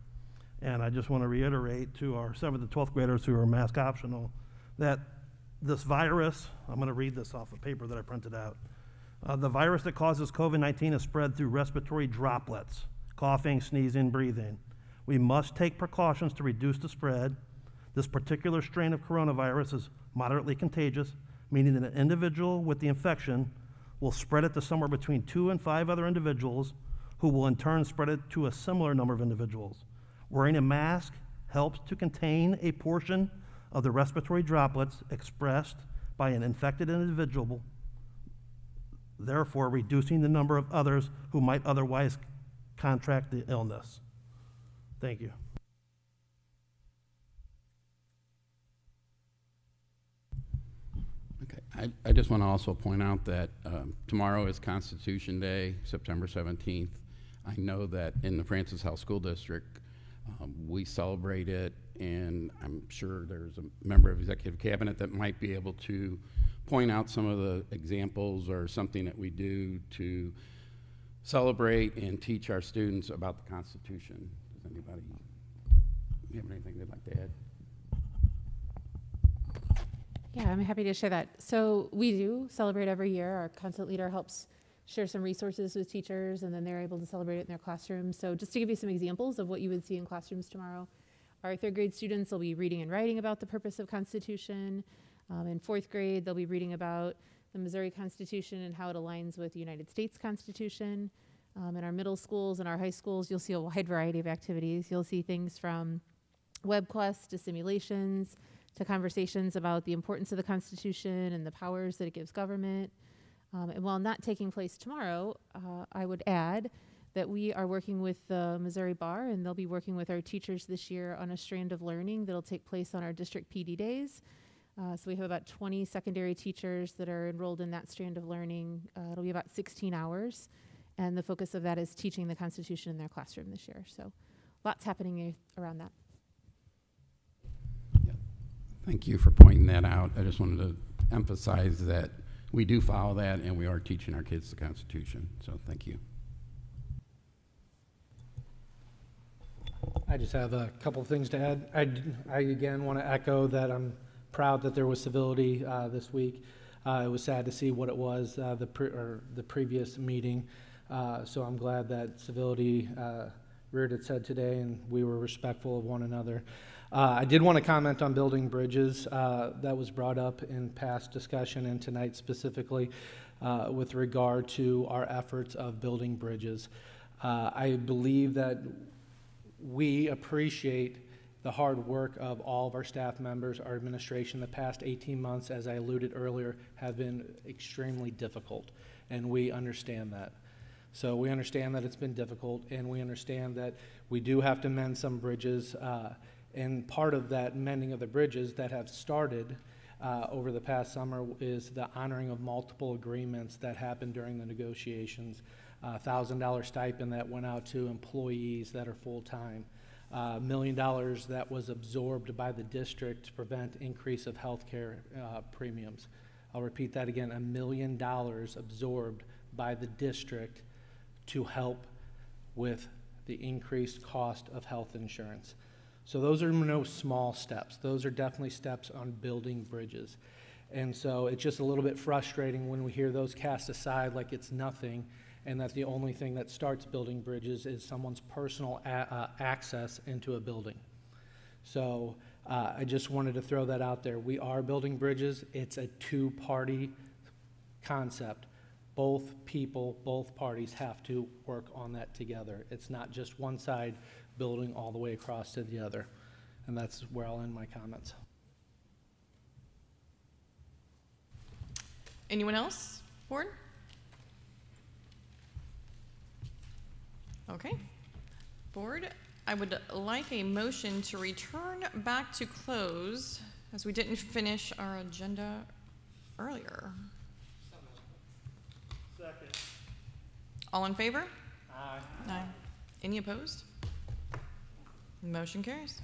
And I just want to reiterate to our 7th and 12th graders who are mask optional that this virus, I'm going to read this off a paper that I printed out. The virus that causes COVID-19 is spread through respiratory droplets, coughing, sneezing, breathing. We must take precautions to reduce the spread. This particular strain of coronavirus is moderately contagious, meaning that an individual with the infection will spread it to somewhere between 2 and 5 other individuals, who will in turn spread it to a similar number of individuals. Wearing a mask helps to contain a portion of the respiratory droplets expressed by an infected individual, therefore reducing the number of others who might otherwise contract the illness. Thank you. Okay, I just want to also point out that tomorrow is Constitution Day, September 17th. I know that in the Francis Howell School District, we celebrate it, and I'm sure there's a member of Executive Cabinet that might be able to point out some of the examples or something that we do to celebrate and teach our students about the Constitution. Does anybody have anything they'd like to add? Yeah, I'm happy to share that. So we do celebrate every year. Our content leader helps share some resources with teachers, and then they're able to celebrate it in their classrooms. So just to give you some examples of what you would see in classrooms tomorrow, our third grade students will be reading and writing about the purpose of Constitution. In fourth grade, they'll be reading about the Missouri Constitution and how it aligns with the United States Constitution. In our middle schools and our high schools, you'll see a wide variety of activities. You'll see things from web quests to simulations to conversations about the importance of the Constitution and the powers that it gives government. And while not taking place tomorrow, I would add that we are working with the Missouri Bar, and they'll be working with our teachers this year on a strand of learning that'll take place on our district PD days. So we have about 20 secondary teachers that are enrolled in that strand of learning. It'll be about 16 hours, and the focus of that is teaching the Constitution in their classroom this year. So lots happening around that. Thank you for pointing that out. I just wanted to emphasize that we do follow that, and we are teaching our kids the Constitution. So thank you. I just have a couple of things to add. I again want to echo that I'm proud that there was civility this week. It was sad to see what it was the previous meeting. So I'm glad that civility reared its head today, and we were respectful of one another. I did want to comment on building bridges. That was brought up in past discussion and tonight specifically with regard to our efforts of building bridges. I believe that we appreciate the hard work of all of our staff members, our administration. The past 18 months, as I alluded earlier, have been extremely difficult, and we understand that. So we understand that it's been difficult, and we understand that we do have to mend some bridges. And part of that mending of the bridges that have started over the past summer is the honoring of multiple agreements that happened during the negotiations. $1,000 stipend that went out to employees that are full-time. $1 million that was absorbed by the district to prevent increase of health care premiums. I'll repeat that again, $1 million absorbed by the district to help with the increased cost of health insurance. So those are no small steps. Those are definitely steps on building bridges. And so it's just a little bit frustrating when we hear those cast aside like it's nothing, and that the only thing that starts building bridges is someone's personal access into a building. So I just wanted to throw that out there. We are building bridges. It's a two-party concept. Both people, both parties have to work on that together. It's not just one side building all the way across to the other. And that's where I'll end my comments. Anyone else? Board? Okay. Board, I would like a motion to return back to close as we didn't finish our agenda earlier. Second. All in favor? Aye. Aye. Any opposed? Motion carries.